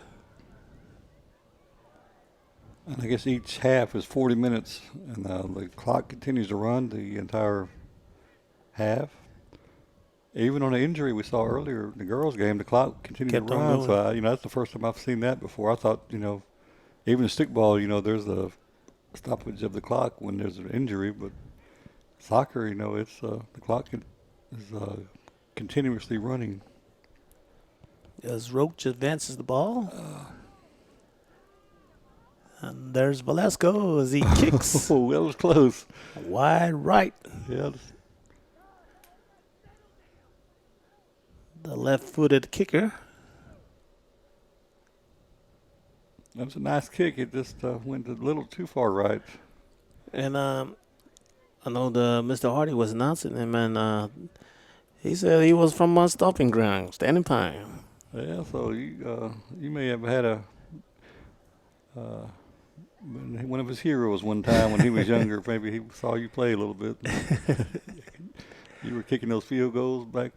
And I guess each half is 40 minutes, and the clock continues to run the entire half. Even on the injury we saw earlier, the girls' game, the clock continued
Kept
to
on
run.
moving.
So, that's the first time I've seen that before. I thought, even in stickball, there's a stoppage of the clock when there's an injury, but soccer, it's the clock is continuously running.
As Roach advances the ball. And there's Velasco as he kicks
Oh, that was close.
wide right.
Yeah.
The left-footed kicker.
That was a nice kick. It just went a little too far right.
And I know Mr. Hardy was announcing him, and he said he was from my stomping ground, Standing Pine.
Yeah, so you may have had one of his heroes one time when he was younger. Maybe he saw you play a little bit. You were kicking those field goals back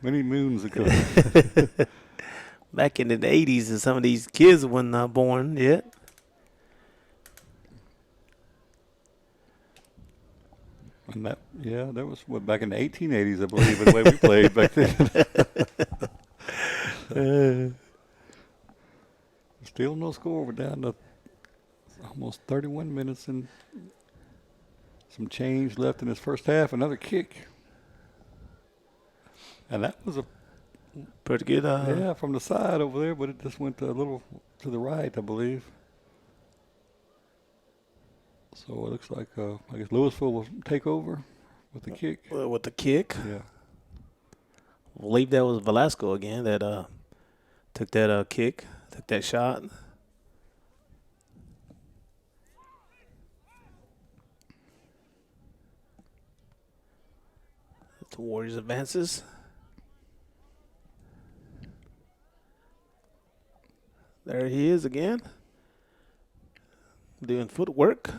many moons ago.
Back in the 80s, and some of these kids weren't born yet.
And that was back in the 1880s, I believe, the way we played back then. Still no score. We're down to almost 31 minutes and some change left in this first half. Another kick. And that was
Pretty good.
from the side over there, but it just went a little to the right, I believe. So it looks like, I guess Louisville will take over with the kick.
With the kick.
Yeah.
I believe that was Velasco again that took that kick, took that shot. The Warriors advances. There he is again, doing footwork.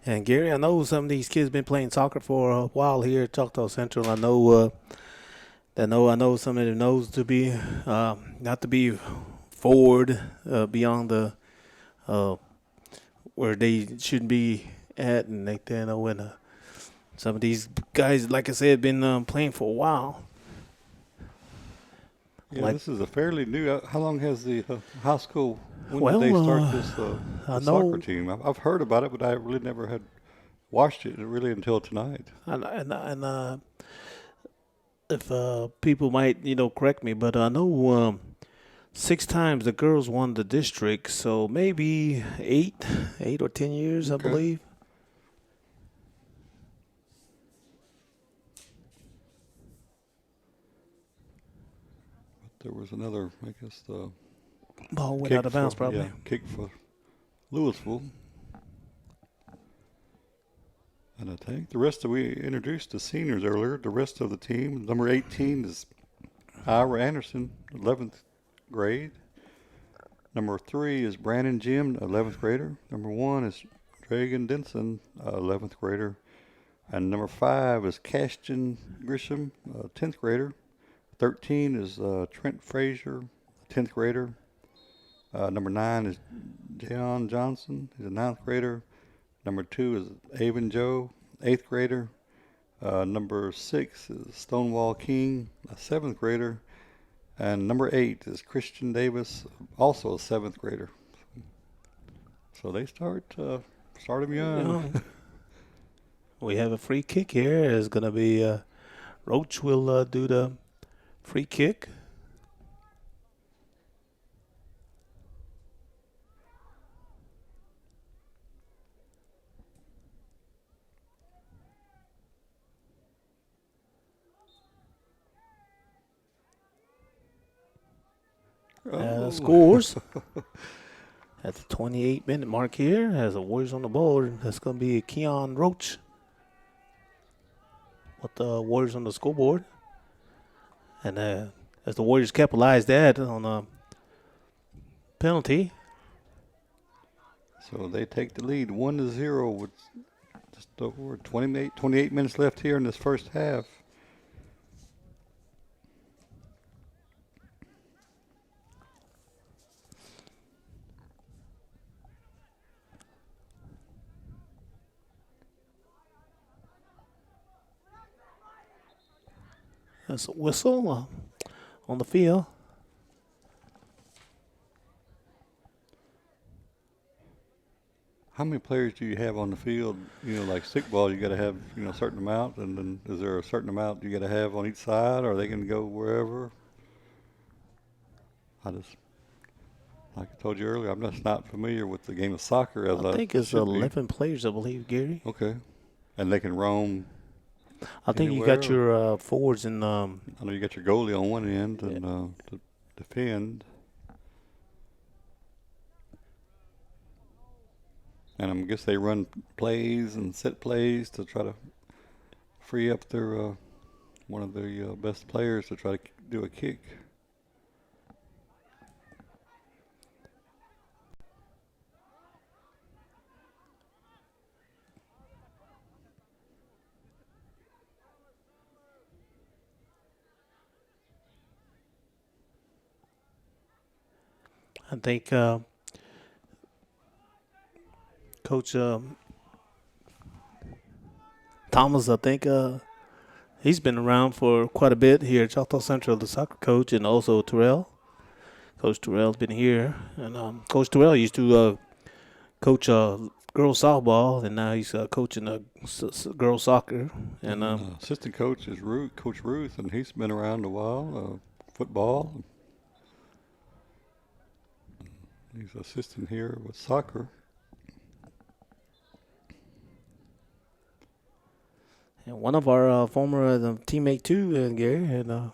And Gary, I know some of these kids been playing soccer for a while here at Choctaw Central. I know some of them knows to be not to be forward beyond the where they should be at, and they know when some of these guys, like I said, been playing for a while.
Yeah, this is a fairly new. How long has the high school? When
Well,
did they start this
I
soccer
know-
team? I've heard about it, but I really never had watched it really until tonight.
And if people might, correct me, but I know 6 times the girls won the district, so maybe 8 or 10 years, I
Okay.
believe.
There was another, I guess,
Ball went
kick
out of bounds,
for
probably.
kick for Louisville. And I think the rest of we introduced the seniors earlier. The rest of the team, number 18 is Ira Anderson, 11th grade. Number 3 is Brandon Jim, 11th grader. Number 1 is Dragan Denson, 11th grader. And number 5 is Cashton Grisham, 10th grader. 13 is Trent Frazier, 10th grader. Number 9 is John Johnson, he's a 9th grader. Number 2 is Avon Joe, 8th grader. Number 6 is Stonewall King, a 7th grader. And number 8 is Christian Davis, also a 7th grader. So they start them young.
We have a free kick here. It's going to be Roach will do the free kick. Scores at the 28-minute mark here as the Warriors on the board. That's going to be Keon Roach with the Warriors on the scoreboard. And as the Warriors capitalize that on a penalty.
So they take the lead 1-0 with just over 28 minutes left here in this first half.
That's a whistle on the field.
How many players do you have on the field? Like stickball, you got to have a certain amount, and then is there a certain amount you got to have on each side, or they can go wherever? Like I told you earlier, I'm just not familiar with the game of soccer as
I think it's
should be.
11 players, I believe, Gary.
Okay, and they can roam.
I think you got
Anywhere?
your forwards and
I know you got your goalie on one end and to defend. And I guess they run plays and set plays to try to free up their one of the best players to try to do a kick.
I think Coach Thomas, I think he's been around for quite a bit here at Choctaw Central, the soccer coach, and also Terrell. Coach Terrell's been here. And Coach Terrell used to coach girls softball, and now he's coaching girls soccer. And
Assistant coach is Coach Ruth, and he's been around a while, football. He's assistant here with soccer.
and one of our former teammate too, Gary, and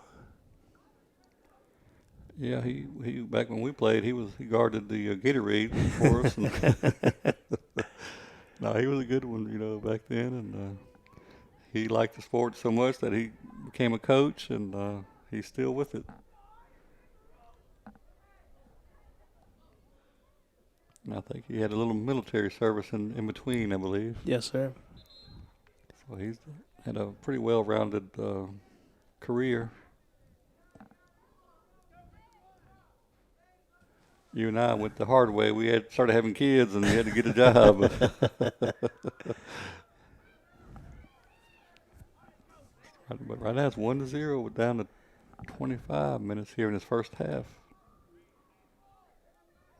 Yeah, he back when we played, he guarded the Gatorade for us. And no, he was a good one, back then, and he liked the sport so much that he became a coach, and he's still with it. And I think he had a little military service in between, I believe.
yes, sir.
So he's had a pretty well-rounded career. You and I went the hard way. We had started having kids, and we had to get a job. But right now it's 1-0. We're down to 25 minutes here in this first half.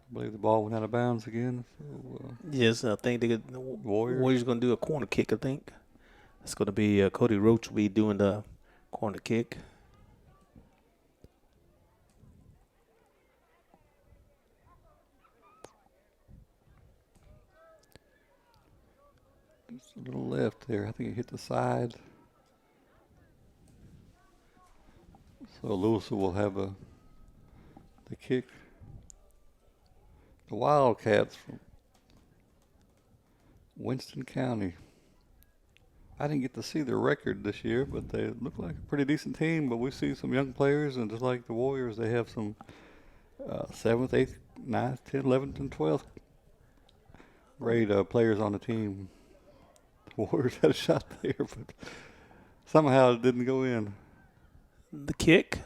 I believe the ball went out of bounds again. So,
Yes, I think the
Warriors.
Warriors going to do a corner kick. I think it's going to be Cody Roach will be doing the Corner kick.
Just a little left there. I think it hit the side. So Louisville will have the kick. The Wildcats from Winston County. I didn't get to see their record this year, but they look like a pretty decent team. But we see some young players, and just like the Warriors, they have some 7th, 8th, 9th, 10th, 11th, and 12th grade players on the team. The Warriors had a shot there, but somehow it didn't go in.
The kick.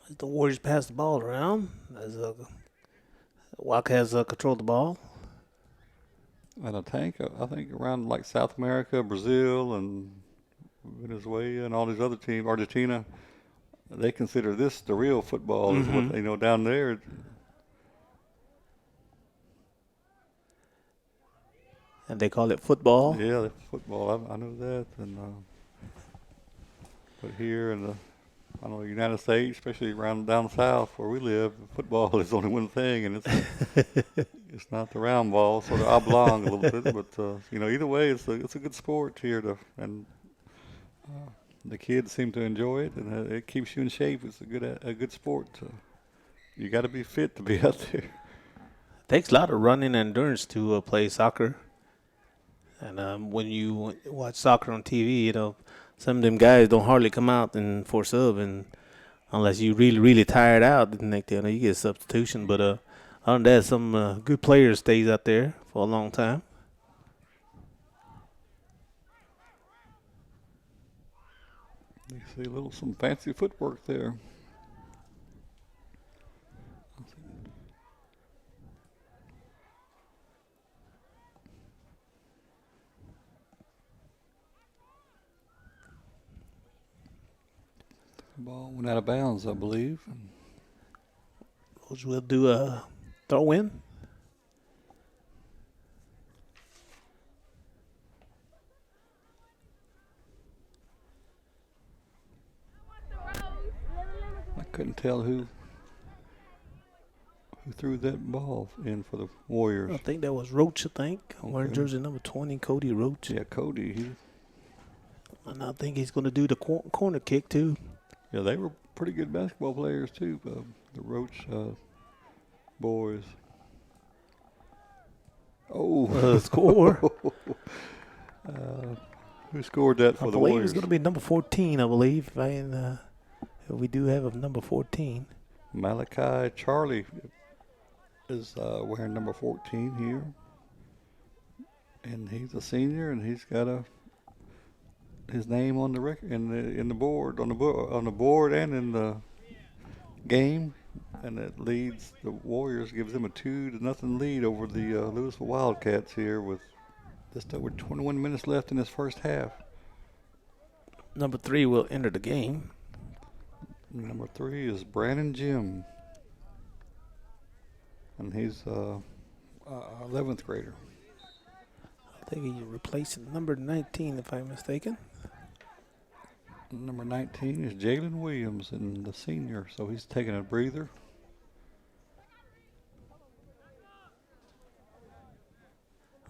As the Warriors pass the ball around, as Wildcats control the ball.
And I think around like South America, Brazil, and Venezuela, and all these other teams, Argentina, they consider this the real football. Is what they know down there.
And they call it football.
Yeah, that's football. I know that. And but here in the United States, especially around down south where we live, football is only one thing, and it's not the round ball, sort of oblong a little bit. But either way, it's a good sport here, and the kids seem to enjoy it, and it keeps you in shape. It's a good sport. You got to be fit to be out there.
Takes a lot of running and endurance to play soccer. And when you watch soccer on TV, some of them guys don't hardly come out for sub, and unless you really, really tired out, then you get a substitution. But other than that, some good players stays out there for a long time.
You see some fancy footwork there. The ball went out of bounds, I believe.
We'll do a throw in.
I couldn't tell who threw that ball in for the Warriors.
I think that was Roach, wearing jersey number 20, Cody Roach.
Yeah, Cody.
And I think he's going to do the corner kick, too.
Yeah, they were pretty good basketball players, too, the Roach boys. Oh.
Score.
Who scored that for the Warriors?
It's going to be number 14, I believe. We do have a number 14.
Malachi Charlie is wearing number 14 here. And he's a senior, and he's got his name on the record in the board on the board and in the game, and it leads the Warriors, gives them a 2-0 lead over the Louisville Wildcats here with just over 21 minutes left in this first half.
Number 3 will enter the game.
Number 3 is Brandon Jim, and he's 11th grader.
I think he's replacing number 19, if I'm mistaken.
Number 19 is Jalen Williams, and the senior, so he's taking a breather.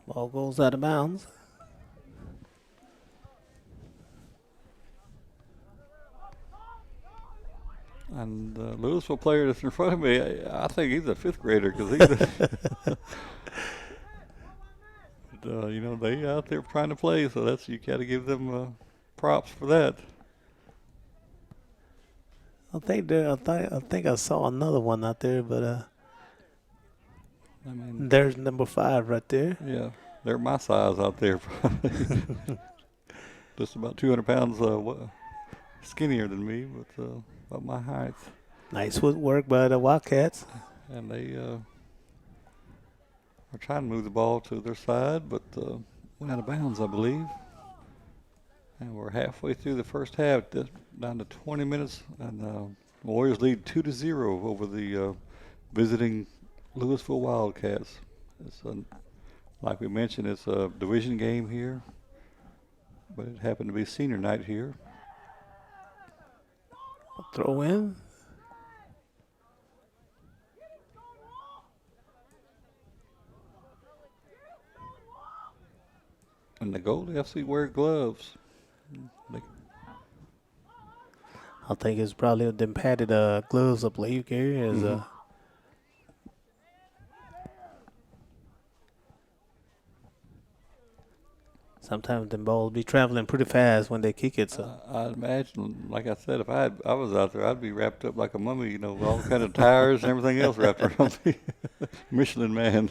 Ball goes out of bounds.
And the Louisville player that's in front of me, I think he's a 5th grader because he's they out there trying to play, so you got to give them props for that.
I think I saw another one out there, but there's number 5 right there.
Yeah, they're my size out there, probably. Just about 200 pounds skinnier than me, but about my height.
Nice footwork by the Wildcats.
And they are trying to move the ball to their side, but went out of bounds, I believe. And we're halfway through the first half, down to 20 minutes, and the Warriors lead 2-0 over the visiting Louisville Wildcats. It's like we mentioned, it's a division game here, but it happened to be senior night here.
Throw in.
And the goalie FC wear gloves.
I think it's probably them padded gloves, I believe, Gary. As sometimes them balls be traveling pretty fast when they kick it. So
I'd imagine, like I said, if I was out there, I'd be wrapped up like a mummy, you know, with all kind of tires and everything else wrapped around me. Michelin man.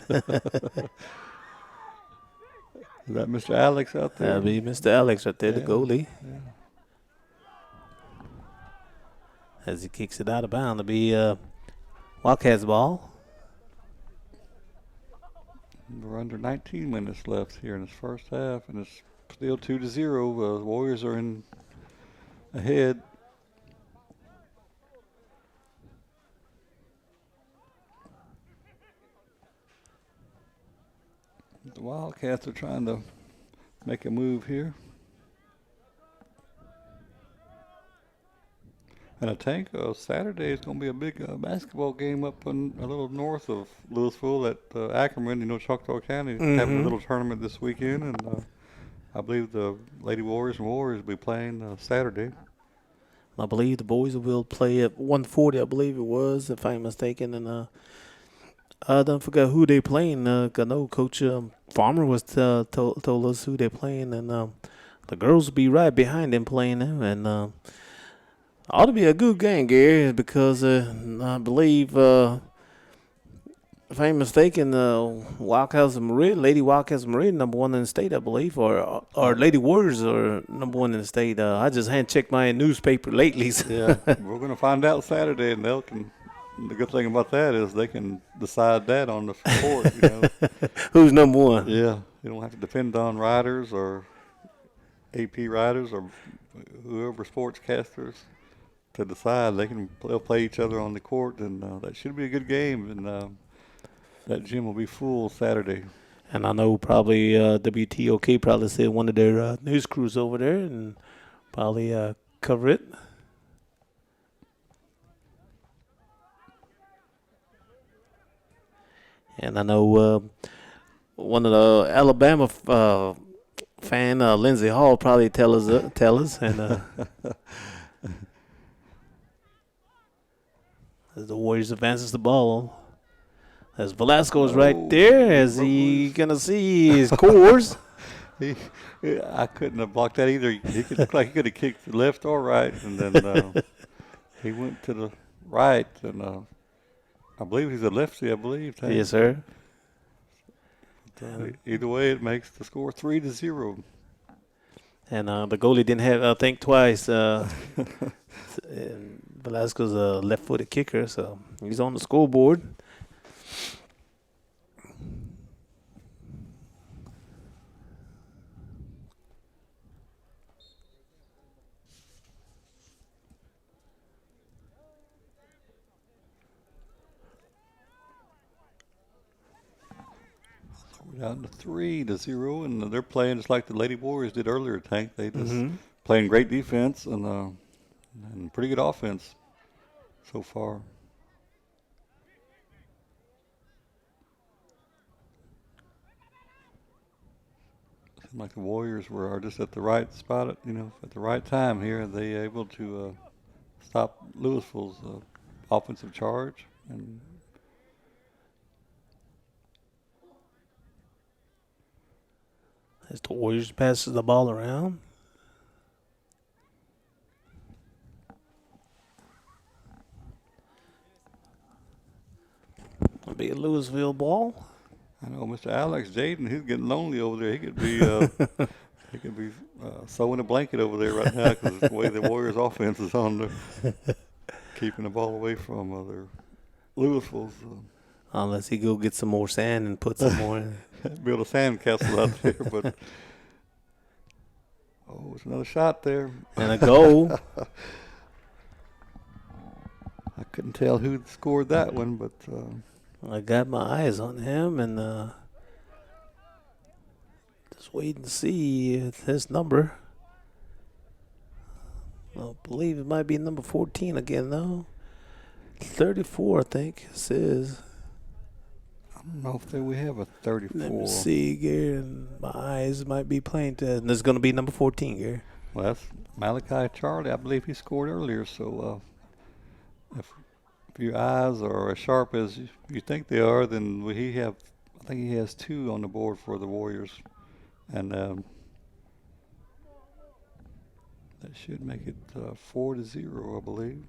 Is that Mr. Alex out there?
that'd be Mr. Alex right there, the goalie.
Yeah.
As he kicks it out of bounds, it'll be Wildcats ball.
We're under 19 minutes left here in this first half, and it's still 2-0. The Warriors are in ahead. The Wildcats are trying to make a move here. And I think Saturday is going to be a big basketball game up in a little north of Louisville at Ackerman. You know, Choctaw County having a little tournament this weekend, and I believe the Lady Warriors and Warriors will be playing Saturday.
I believe the boys will play at 140, I believe it was, if I'm mistaken. And I don't forget who they playing. I know Coach Farmer was told us who they playing, and the girls will be right behind them playing them. And ought to be a good game, Gary, because I believe, if I'm mistaken, Wildcats of Meridian, Lady Wildcats of Meridian, #1 in the state, I believe, or Lady Warriors are #1 in the state. I just hadn't checked my newspaper lately. So.
Yeah, we're going to find out Saturday, and the good thing about that is they can decide that on the court. You know,
who's #1?
Yeah, you don't have to depend on riders or AP riders or whoever sportscasters to decide. They'll play each other on the court, and that should be a good game. And that gym will be full Saturday.
And I know probably WTOK probably sent one of their news crews over there and probably cover it. And I know one of the Alabama fan, Lindsey Hall, probably tell us. And as the Warriors advances the ball, as Velasco's right there, as he gonna see his cores.
I couldn't have blocked that either. He could look like he could have kicked left or right, and then he went to the right, and I believe he's a lefty. I believe.
Yes, sir.
Either way, it makes the score 3-0.
And the goalie didn't have, think twice. Velasco's a left-footed kicker, so he's on the scoreboard.
We're down to 3-0, and they're playing just like the Lady Warriors did earlier. Tank, they just playing great defense and pretty good offense so far. Seemed like the Warriors are just at the right spot, at the right time here. They able to stop Louisville's offensive charge, and
as the Warriors passes the ball around. It'll be a Louisville ball.
I know Mr. Alex Jaden, he's getting lonely over there. He could be sewing a blanket over there right now because the way the Warriors' offense is on there, keeping the ball away from their Louisville's.
Unless he go get some more sand and put some more in.
Build a sand castle out there, but it's another shot there.
And a goal.
I couldn't tell who scored that one, but
I got my eyes on him and just waiting to see his number. I believe it might be number 14 again, though. 34, I think it says.
I don't know if we have a 34.
Let me see, Gary. And my eyes might be playing test. And it's going to be number 14, Gary.
Well, that's Malachi Charlie. I believe he scored earlier. So if your eyes are as sharp as you think they are, then I think he has 2 on the board for the Warriors. And that should make it 4-0, I believe.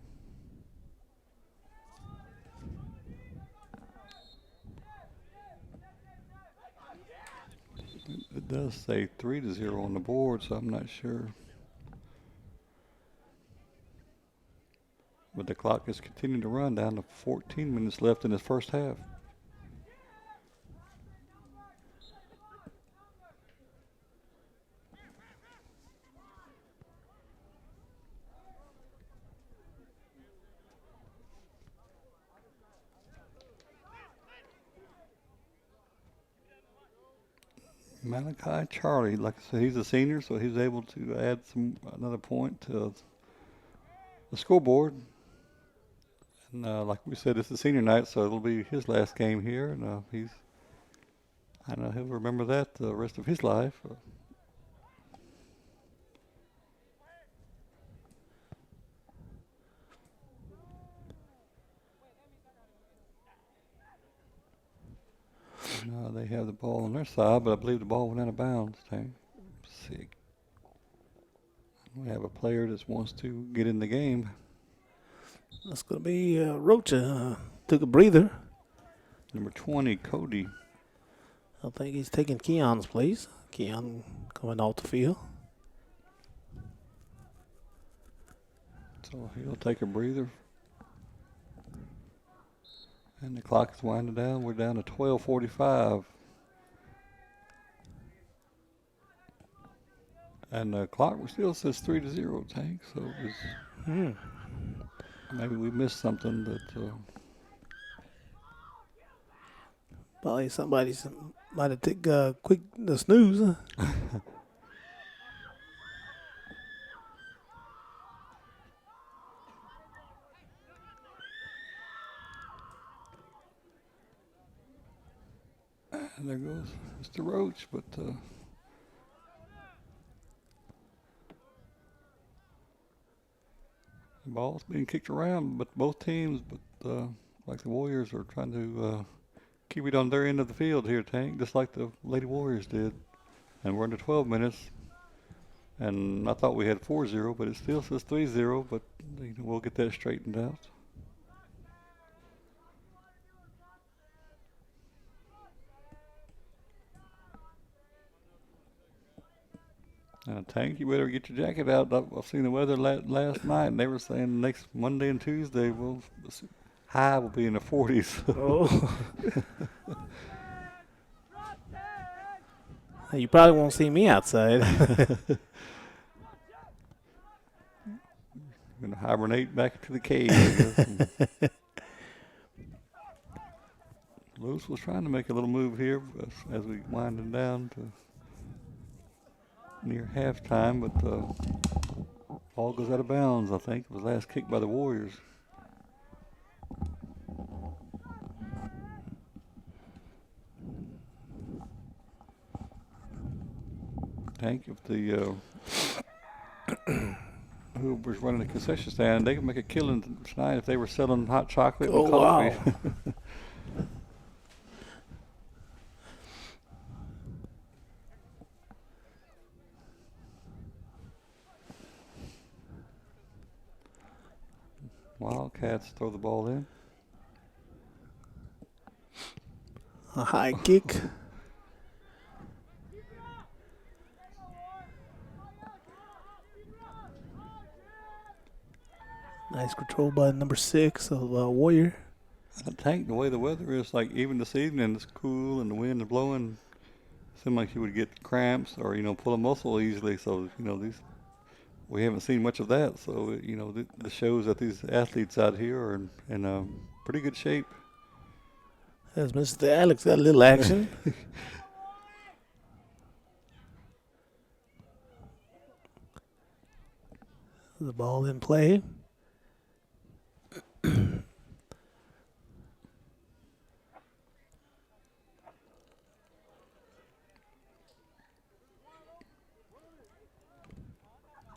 It does say 3-0 on the board, so I'm not sure. But the clock is continuing to run down to 14 minutes left in the first half. Malachi Charlie, like I said, he's a senior, so he's able to add another point to the scoreboard. And like we said, it's a senior night, so it'll be his last game here, and I know he'll remember that the rest of his life. They have the ball on their side, but I believe the ball went out of bounds. Let's see. We have a player that wants to get in the game.
That's going to be Rocha. Took a breather.
Number 20, Cody.
I think he's taking Keon's place. Keon coming off the field.
So he'll take a breather. And the clock is winding down. We're down to 12:45. And the clock still says 3-0, Tank. So maybe we missed something that.
Probably somebody might have took quick the snooze.
And there goes Mr. Roach, but the ball's being kicked around, but both teams, like the Warriors, are trying to keep it on their end of the field here, Tank, just like the Lady Warriors did. And we're into 12 minutes, and I thought we had 4-0, but it still says 3-0, but we'll get that straightened out. Tank, you better get your jacket out. I've seen the weather last night, and they were saying next Monday and Tuesday, high will be in the 40s.
Oh. You probably won't see me outside.
Going to hibernate back into the cave, I guess. Lewis was trying to make a little move here as we winding down to near halftime, but ball goes out of bounds, I think. It was last kick by the Warriors. Tank, if the whoever's running the concession stand, they could make a killing tonight if they were selling hot chocolate and coffee.
Wow.
Wildcats throw the ball in.
A high kick. Nice control by number 6 of Warrior.
Tank, the way the weather is, like even this evening, it's cool and the wind is blowing. Seemed like you would get cramps or pull a muscle easily. So we haven't seen much of that. So this shows that these athletes out here are in pretty good shape.
As Mr. Alex got a little action. The ball in play.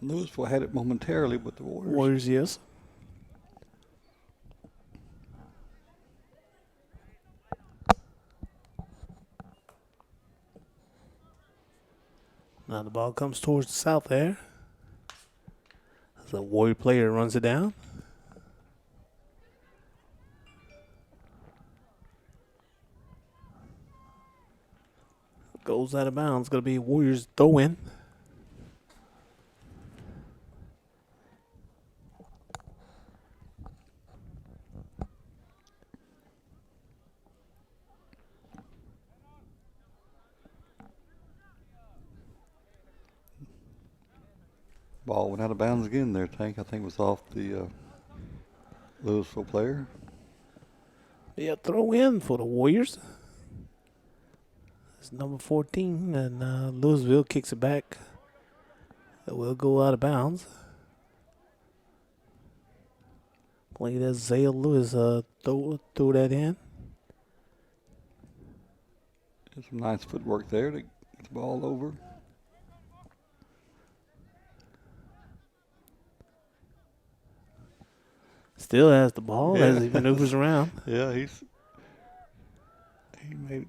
Louisville had it momentarily, but the Warriors.
Warriors, yes. Now the ball comes towards the south there. The Warrior player runs it down. Goes out of bounds. Going to be Warriors throw in.
Ball went out of bounds again there, Tank. I think it was off the Louisville player.
Yeah, throw in for the Warriors. It's number 14, and Louisville kicks it back. It will go out of bounds. Played as Zale Lewis threw that in.
There's some nice footwork there to get the ball over.
Still has the ball as he maneuvers around.
Yeah, he made.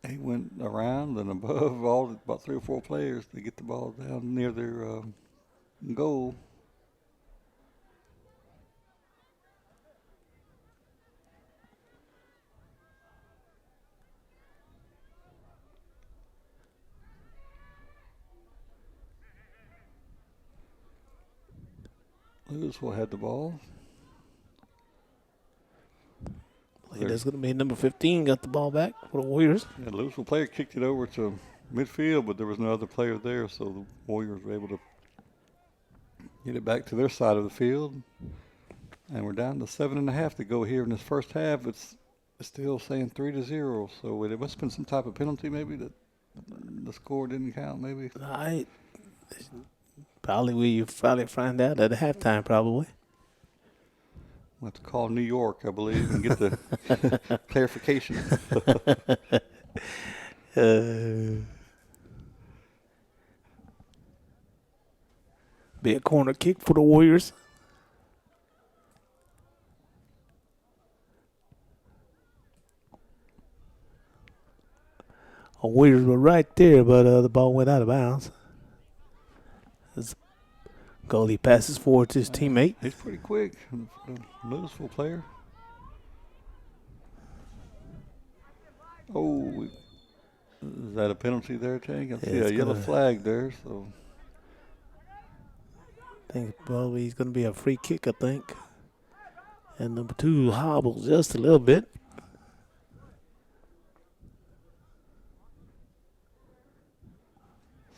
He went around and above about 3 or 4 players to get the ball down near their goal. Louisville had the ball.
That's going to be number 15. Got the ball back for the Warriors.
Yeah, the Louisville player kicked it over to midfield, but there was no other player there, so the Warriors were able to get it back to their side of the field. And we're down to 7.5 to go here in this first half. It's still saying 3-0, so it must have been some type of penalty maybe that the score didn't count maybe.
Probably we probably find out at halftime probably.
We'll have to call New York, I believe, and get the clarification.
Be a corner kick for the Warriors. The Warriors were right there, but the ball went out of bounds. As goalie passes forward to his teammate.
He's pretty quick, the Louisville player. Oh, is that a penalty there, Tank? I see a yellow flag there, so.
I think probably he's going to be a free kick, I think. And number 2 hobbles just a little bit.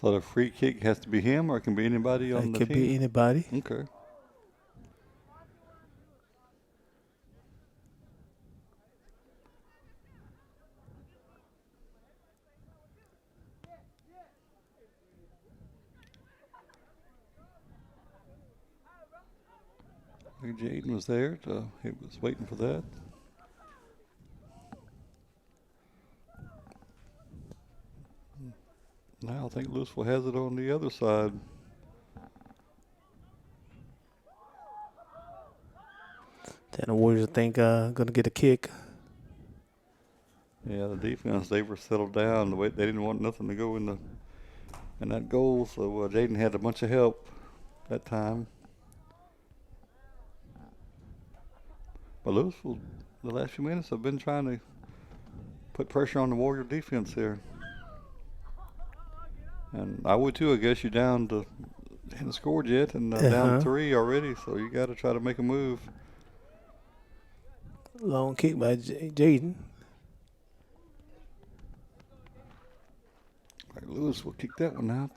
So the free kick has to be him, or it can be anybody on the team?
It can be anybody.
Okay. Jaden was there. He was waiting for that. Now I think Louisville has it on the other side.
Then the Warriors, I think, going to get a kick.
Yeah, the defense, they were settled down. They didn't want nothing to go in that goal, so Jaden had a bunch of help that time. But Louisville, the last few minutes, have been trying to put pressure on the Warrior defense here. And I would too. I guess you're down to, hadn't scored yet, and down 3 already, so you got to try to make a move.
Long kick by Jaden.
Right, Lewis will kick that one out.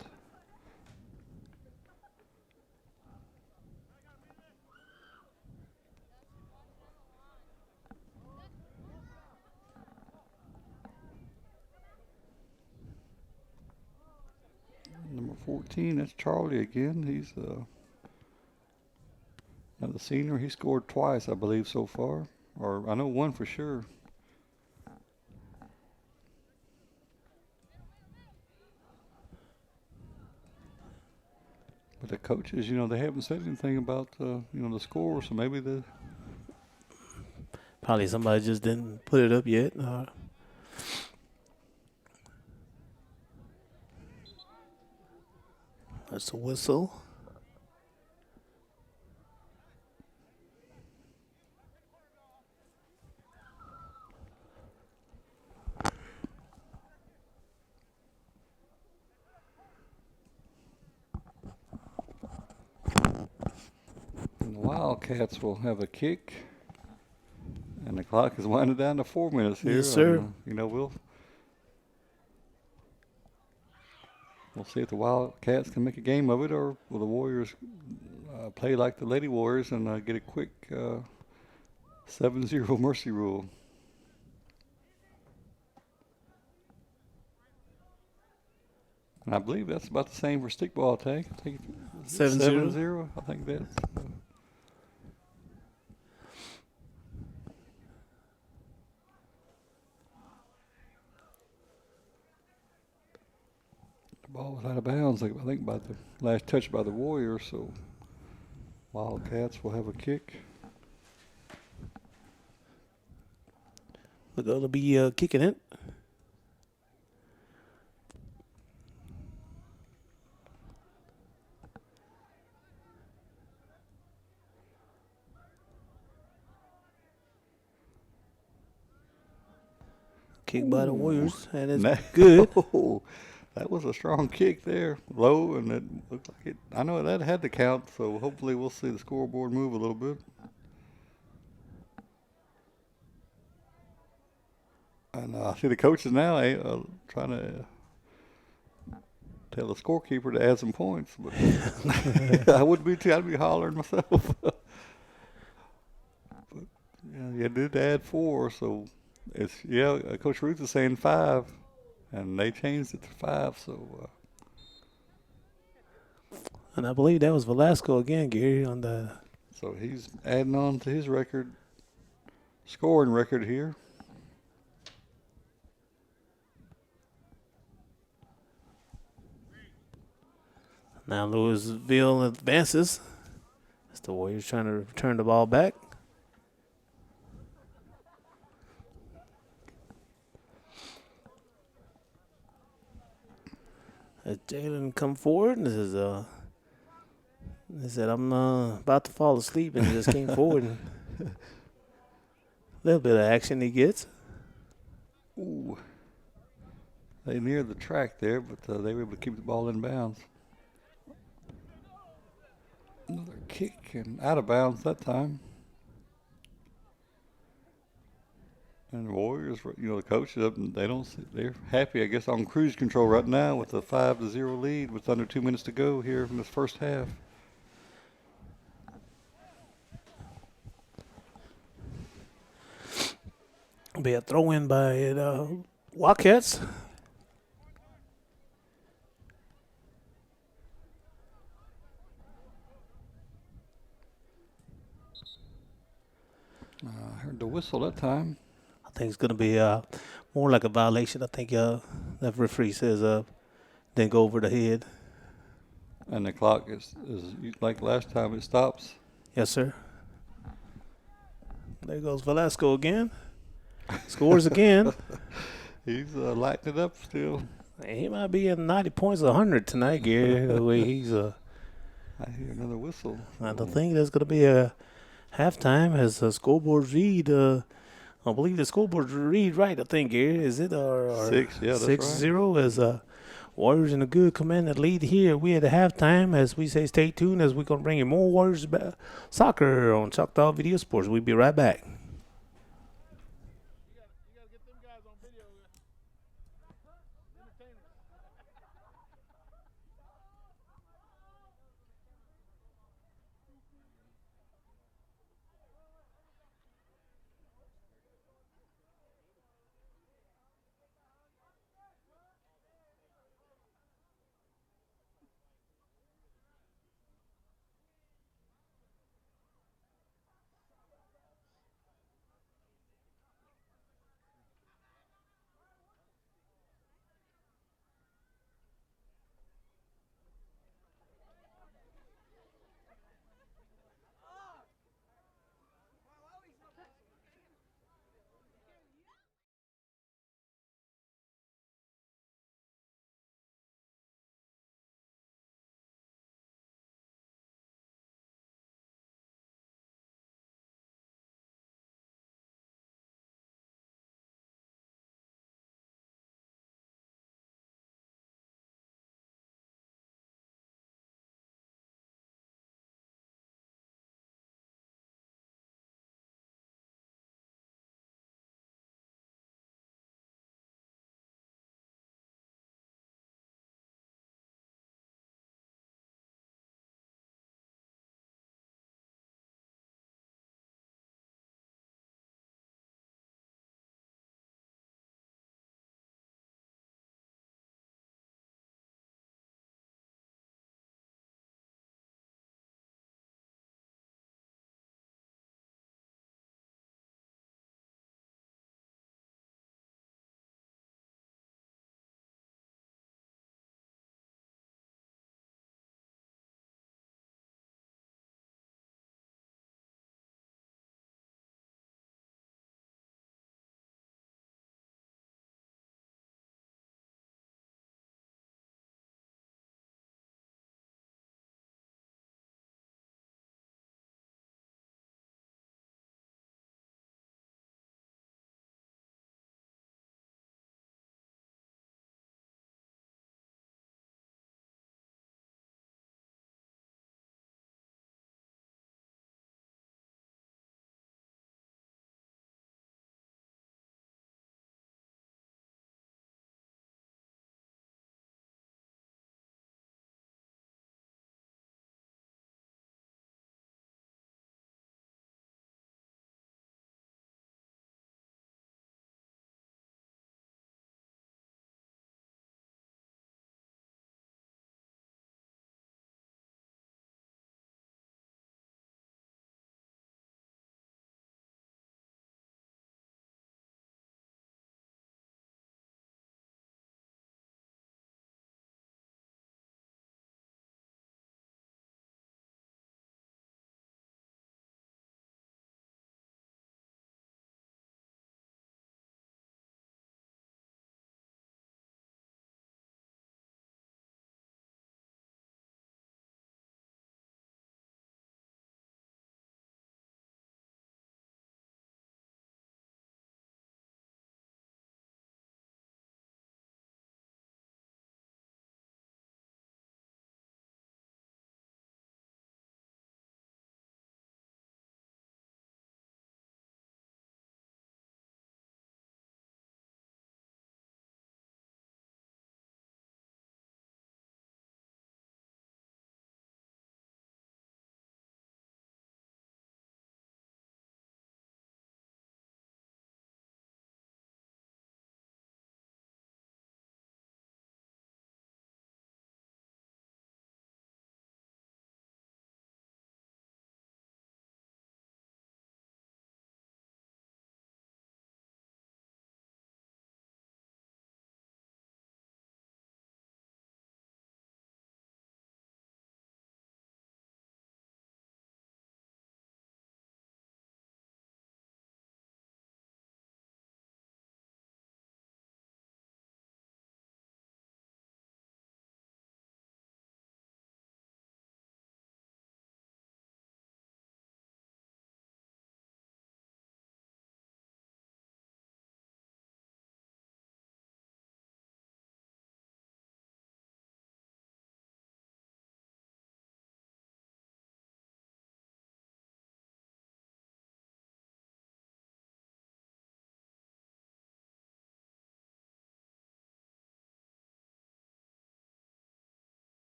14, that's Charlie again. He's another senior. He scored twice, I believe, so far. Or I know one for sure. But the coaches, they haven't said anything about, the score, so maybe
Probably somebody just didn't put it up yet. That's a whistle.
and the Wildcats will have a kick. And the clock is winding down to 4 minutes here.
Yes, sir.
We'll see if the Wildcats can make a game of it, or will the Warriors play like the Lady Warriors and get a quick 7-0 mercy rule. And I believe that's about the same for stickball, Tag. I think
7-0.
7-0. I think that's. The ball was out of bounds, I think, by the last touch by the Warriors, so Wildcats will have a kick.
They're going to be kicking it. Kick by the Warriors, and it's good.
Oh, that was a strong kick there, low, and it looked like it. I know that had to count, so hopefully we'll see the scoreboard move a little bit. And I see the coaches now trying to tell the scorekeeper to add some points, but I wouldn't be too. I'd be hollering myself. But yeah, you did add 4, so it's Coach Ruth is saying 5, and they changed it to 5. So,
And I believe that was Velasco again, Gary, on the.
so he's adding on to his scoring record here.
Now Louisville advances. It's the Warriors trying to return the ball back. As Jalen come forward, and he said, I'm about to fall asleep, and he just came forward. And a little bit of action he gets.
Ooh. They near the track there, but they were able to keep the ball in bounds. Another kick and out of bounds that time. And the Warriors, the coaches up, and they're happy, I guess, on cruise control right now with a 5-0 lead with under 2 minutes to go here in this first half.
Be a throw in by Wildcats.
I heard the whistle that time.
I think it's going to be more like a violation. I think that referee says didn't go over the head.
And the clock is like last time, it stops.
Yes, sir. There goes Velasco again. Scores again.
He's lighting it up still.
He might be in 90 points, 100 tonight, Gary. The way he's
I hear another whistle.
I don't think there's going to be a halftime as the scoreboards read. I believe the scoreboards read right. I think, Gary. Is it
6? Yeah, that's
6-0 as Warriors in a good commanding lead here. We at the halftime, as we say, stay tuned as we're going to bring you more Warriors soccer on Choctaw Video Sports. We'll be right back.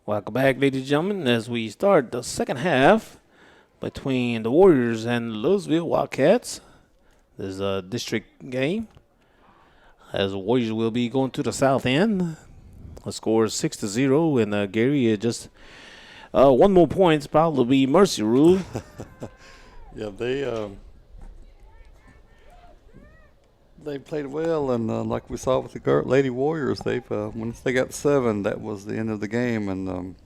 Welcome back, ladies and gentlemen, as we start the second half between the Warriors and Louisville Wildcats. This is a district game, as the Warriors will be going to the south end. The score is 6-0, and Gary just one more points probably be mercy rule.
Yeah, they played well, and like we saw with the Lady Warriors, they've once they got 7, that was the end of the game, and I'm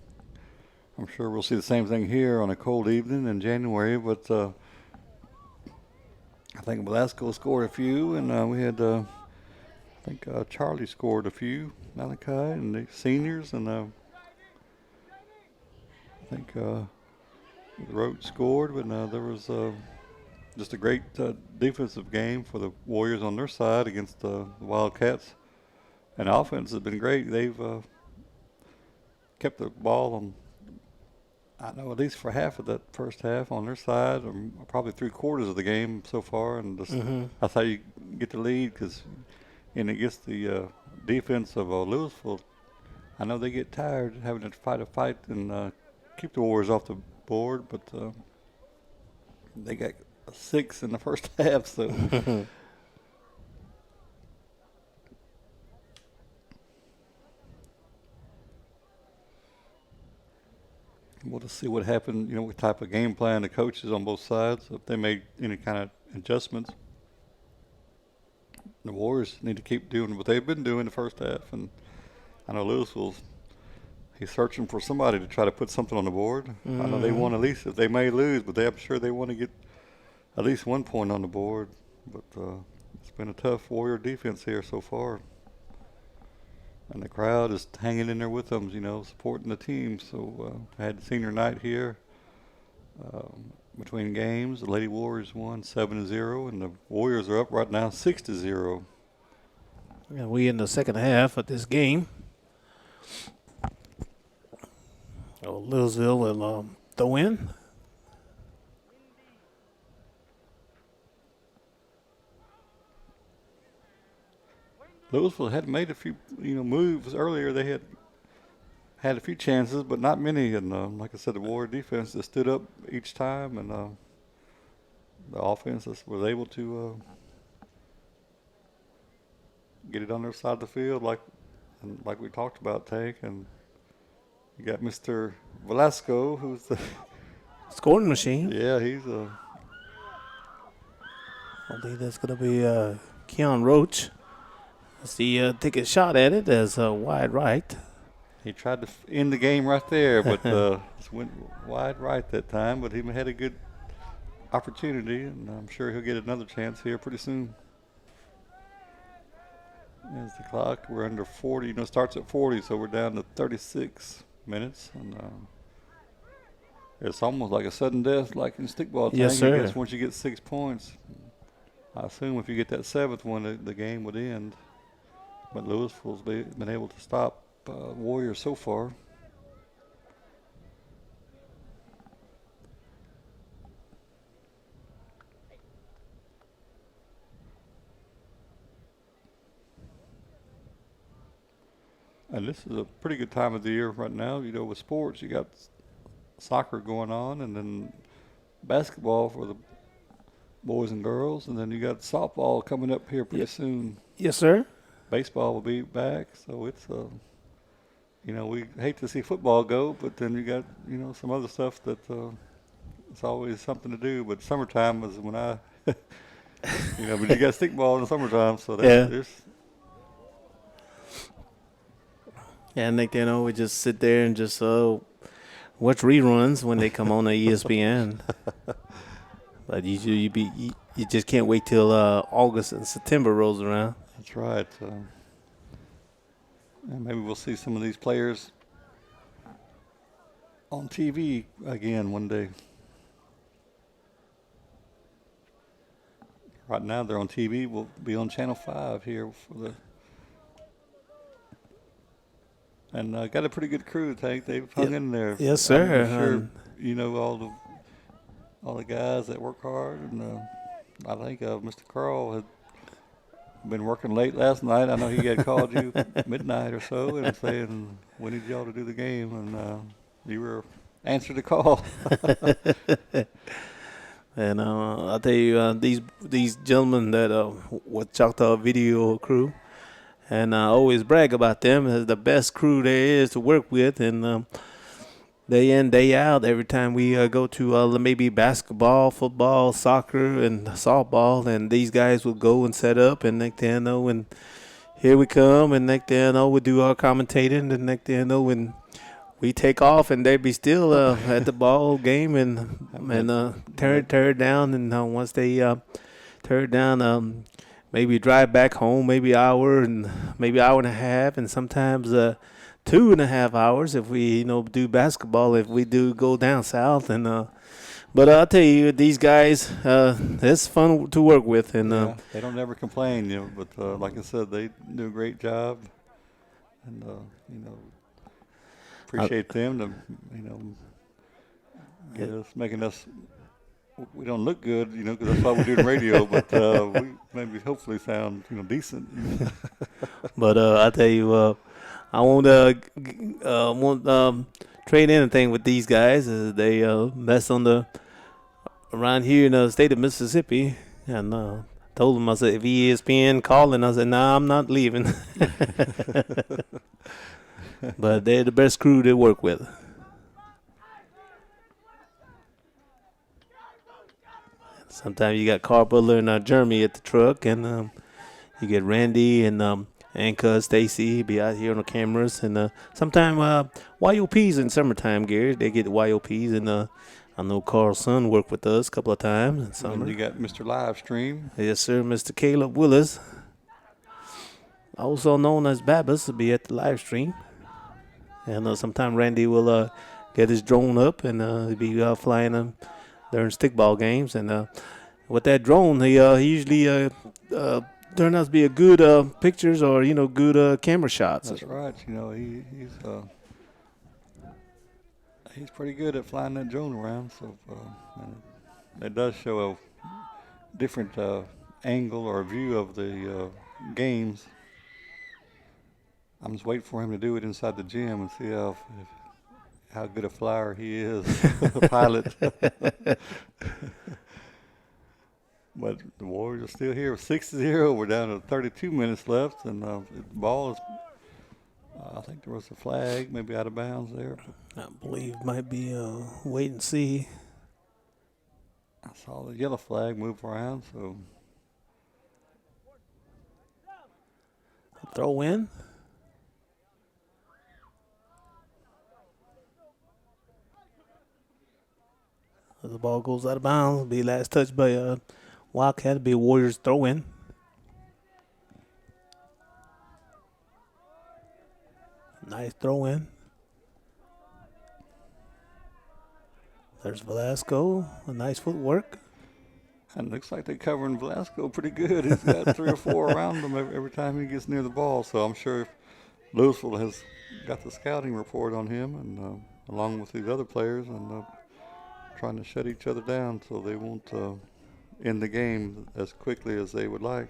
sure we'll see the same thing here on a cold evening in January. But I think Velasco scored a few, and we had I think Charlie scored a few, Malachi, and the seniors, and I think Roach scored, but there was just a great defensive game for the Warriors on their side against the Wildcats. And offense has been great. They've kept the ball on, I know, at least for half of that first half on their side, or probably 3/4 of the game so far. And just, that's how you get the lead, and it gets the defense of Louisville. I know they get tired having to fight a fight and keep the Warriors off the board, but they got 6 in the first half, so we'll just see what happened, what type of game plan the coaches on both sides, if they made any kind of adjustments. The Warriors need to keep doing what they've been doing the first half, and I know he's searching for somebody to try to put something on the board. I know they want, at least, if they may lose, but I'm sure they want to get at least 1 point on the board. But it's been a tough Warrior defense here so far. And the crowd is hanging in there with them, supporting the team. So I had senior night here between games. The Lady Warriors won 7-0, and the Warriors are up right now 6-0.
Yeah, we in the second half of this game. Louisville will throw in.
Louisville had made a few, moves earlier. They had a few chances, but not many. And like I said, the Warrior defense just stood up each time, and the offense was able to get it on their side of the field, like we talked about, Tank. And you got Mr. Velasco, who's the
scoring machine.
Yeah, he's
I believe that's going to be Keon Roach. Let's see, take a shot at it as wide right.
He tried to end the game right there, but just went wide right that time. But he had a good opportunity, and I'm sure he'll get another chance here pretty soon. There's the clock. We're under 40. It starts at 40, so we're down to 36 minutes. And it's almost like a sudden death, like in stickball.
Yes, sir.
I guess once you get 6 points, I assume if you get that 7th one, the game would end. But Louisville's been able to stop Warriors so far. And this is a pretty good time of the year right now. With sports, you got soccer going on, and then basketball for the boys and girls, and then you got softball coming up here pretty soon.
Yes, sir.
Baseball will be back, so it's we hate to see football go, but then you got some other stuff that it's always something to do. But summertime is when I but you got stickball in the summertime, so there's.
Yeah, I think we just sit there and just watch reruns when they come on the ESPN. But you just can't wait till August and September rolls around.
That's right. And maybe we'll see some of these players on TV again one day. Right now they're on TV. We'll be on Channel 5 here for the. And got a pretty good crew, Tank. They've hung in there.
Yes, sir.
I'm sure all the guys that work hard, and I think Mr. Carl had been working late last night. I know he had called you midnight or so and saying we need y'all to do the game, and you were answered the call.
And I'll tell you, these gentlemen that with Choctaw Video Crew, and I always brag about them as the best crew there is to work with, and day in, day out, every time we go to maybe basketball, football, soccer, and softball, and these guys will go and set up, and next thing you know, and here we come, and next thing you know, we do our commentating, and the next thing you know, and we take off, and they be still at the ball game, and tear it down, and once they tear it down, maybe drive back home, maybe hour and a half, and sometimes 2.5 hours if we do basketball, if we do go down south, and but I'll tell you, these guys, it's fun to work with, and
Yeah, they don't ever complain, but like I said, they do a great job, and appreciate them to get us, making us. We don't look good, because that's why we do the radio, but we maybe hopefully sound decent.
but I tell you, I won't trade anything with these guys. They mess on around here in the state of Mississippi, and told them, I said, if ESPN calling, I said, nah, I'm not leaving. But they're the best crew to work with. Sometimes you got Carl Butler and Jeremy at the truck, and you get Randy and Anka, Stacy be out here on the cameras, and sometimes YOPs in summertime, Gary. They get YOPs, and I know Carl's son worked with us a couple of times in summer.
And you got Mr. Livestream.
Yes, sir, Mr. Caleb Willis, also known as Babas, will be at the live stream. And sometimes Randy will get his drone up, and he'll be flying during stickball games. And with that drone, he usually turn out to be a good pictures or good camera shots.
That's right. He's pretty good at flying that drone around. So and it does show a different angle or view of the games. I'm just waiting for him to do it inside the gym and see how good a flyer he is, a pilot. But the Warriors are still here, 6-0. We're down to 32 minutes left, and the ball is. I think there was a flag, maybe out of bounds there.
I believe might be wait and see.
I saw the yellow flag move around, so
throw in. The ball goes out of bounds. Be last touch by Wildcat. Be a Warriors throw in. Nice throw in. There's Velasco. A nice footwork.
and it looks like they're covering Velasco pretty good. He's got 3 or 4 around him every time he gets near the ball. So I'm sure Louisville has got the scouting report on him, and along with these other players, and trying to shut each other down so they won't end the game as quickly as they would like.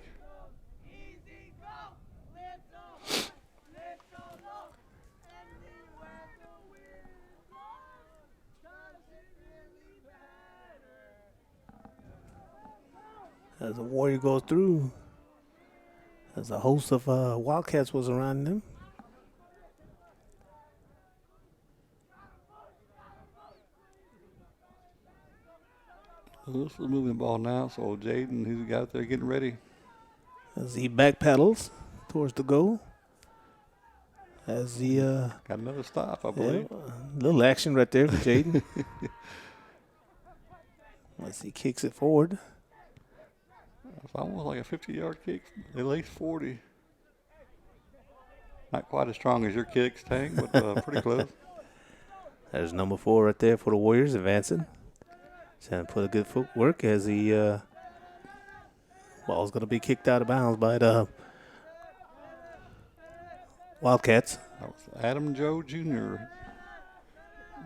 As the Warrior goes through, as a host of Wildcats was around them.
Louisville's moving the ball now, so Jaden, he's got there getting ready.
As he backpedals towards the goal. As he
got another stop, I believe.
Little action right there for Jaden. As he kicks it forward.
It's almost like a 50-yard kick, at least 40. Not quite as strong as your kicks, Tank, but pretty close.
There's number 4 right there for the Warriors advancing. Trying to put a good footwork as he ball's going to be kicked out of bounds by the Wildcats.
That was Adam Joe Jr.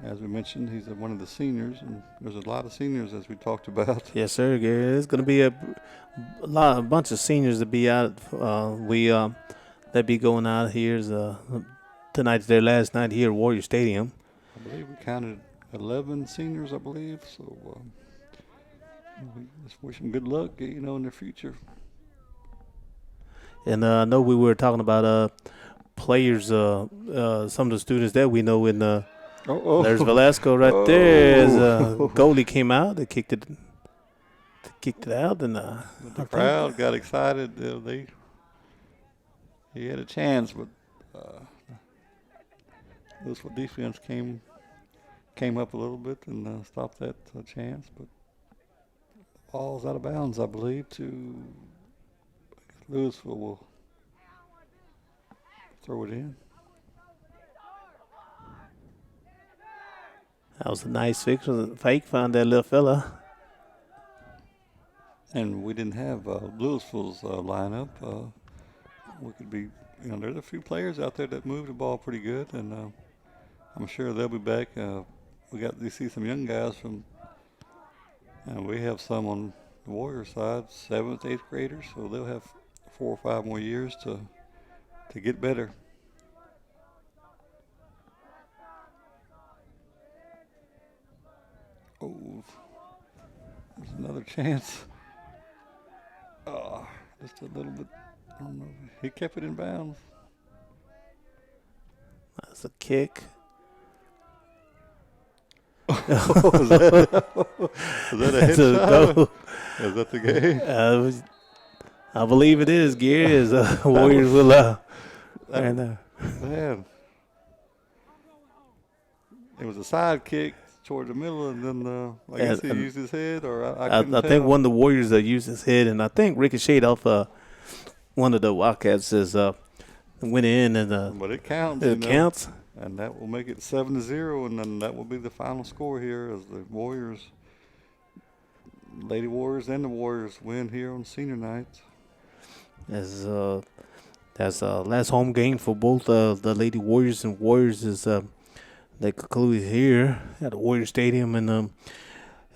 as we mentioned, he's one of the seniors, and there's a lot of seniors as we talked about.
Yes, sir, Gary. There's going to be a bunch of seniors to be out. They'll be going out here. Tonight's their last night here at Warrior Stadium.
I believe we counted 11 seniors, I believe. So we just wish them good luck, in their future.
And I know we were talking about players, some of the students that we know in there's Velasco right there. As goalie came out, they kicked it out, and
the crowd got excited. He had a chance, but Louisville defense came up a little bit and stopped that chance. But the ball's out of bounds, I believe. To Louisville will throw it in.
That was a nice fake. Found that little fella.
And we didn't have Louisville's lineup. We could be, there's a few players out there that move the ball pretty good, and I'm sure they'll be back. You see some young guys and we have some on the Warrior side, 7th, 8th graders, so they'll have 4 or 5 more years to get better. Oh, there's another chance. Just a little bit. I don't know. He kept it in bounds.
That's a kick.
Was that a hit shot? Is that the game?
I believe it is, Gary. As Warriors will.
Man. It was a side kick toward the middle, and then I guess he used his head, or I
think one of the Warriors used his head, and I think ricocheted off one of the Wildcats went in, and
but it counts.
It counts,
and that will make it 7-0, and then that will be the final score here as the Lady Warriors, and the Warriors win here on senior night.
That's last home game for both the Lady Warriors and Warriors is. They concluded here at the Warrior Stadium, and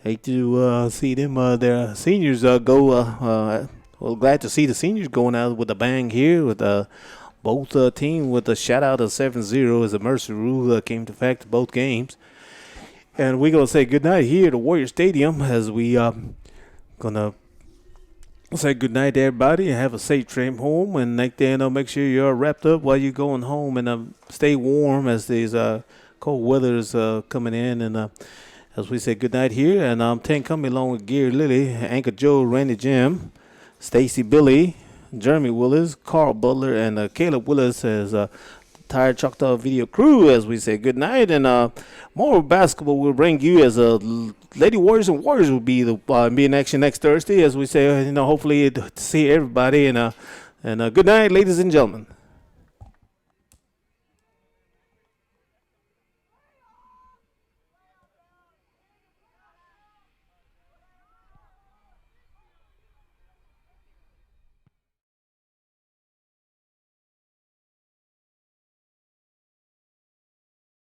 hate to see them, their seniors go. Well, glad to see the seniors going out with a bang here with both teams with a shutout of 7-0 as the Mercy rule came to effect both games. And we're going to say goodnight here at the Warrior Stadium as we going to say goodnight to everybody and have a safe trip home. And make sure you're wrapped up while you're going home and stay warm as these cold weather is coming in, and as we say goodnight here, and I'm coming along with Gary Lilly, Anchor Joe, Randy Jim, Stacy Billy, Jeremy Willis, Carl Butler, and Caleb Willis as Tired Choctaw Video Crew as we say goodnight, and more basketball will bring you as Lady Warriors and Warriors will be in action next Thursday as we say, hopefully to see everybody, and good night, ladies and gentlemen.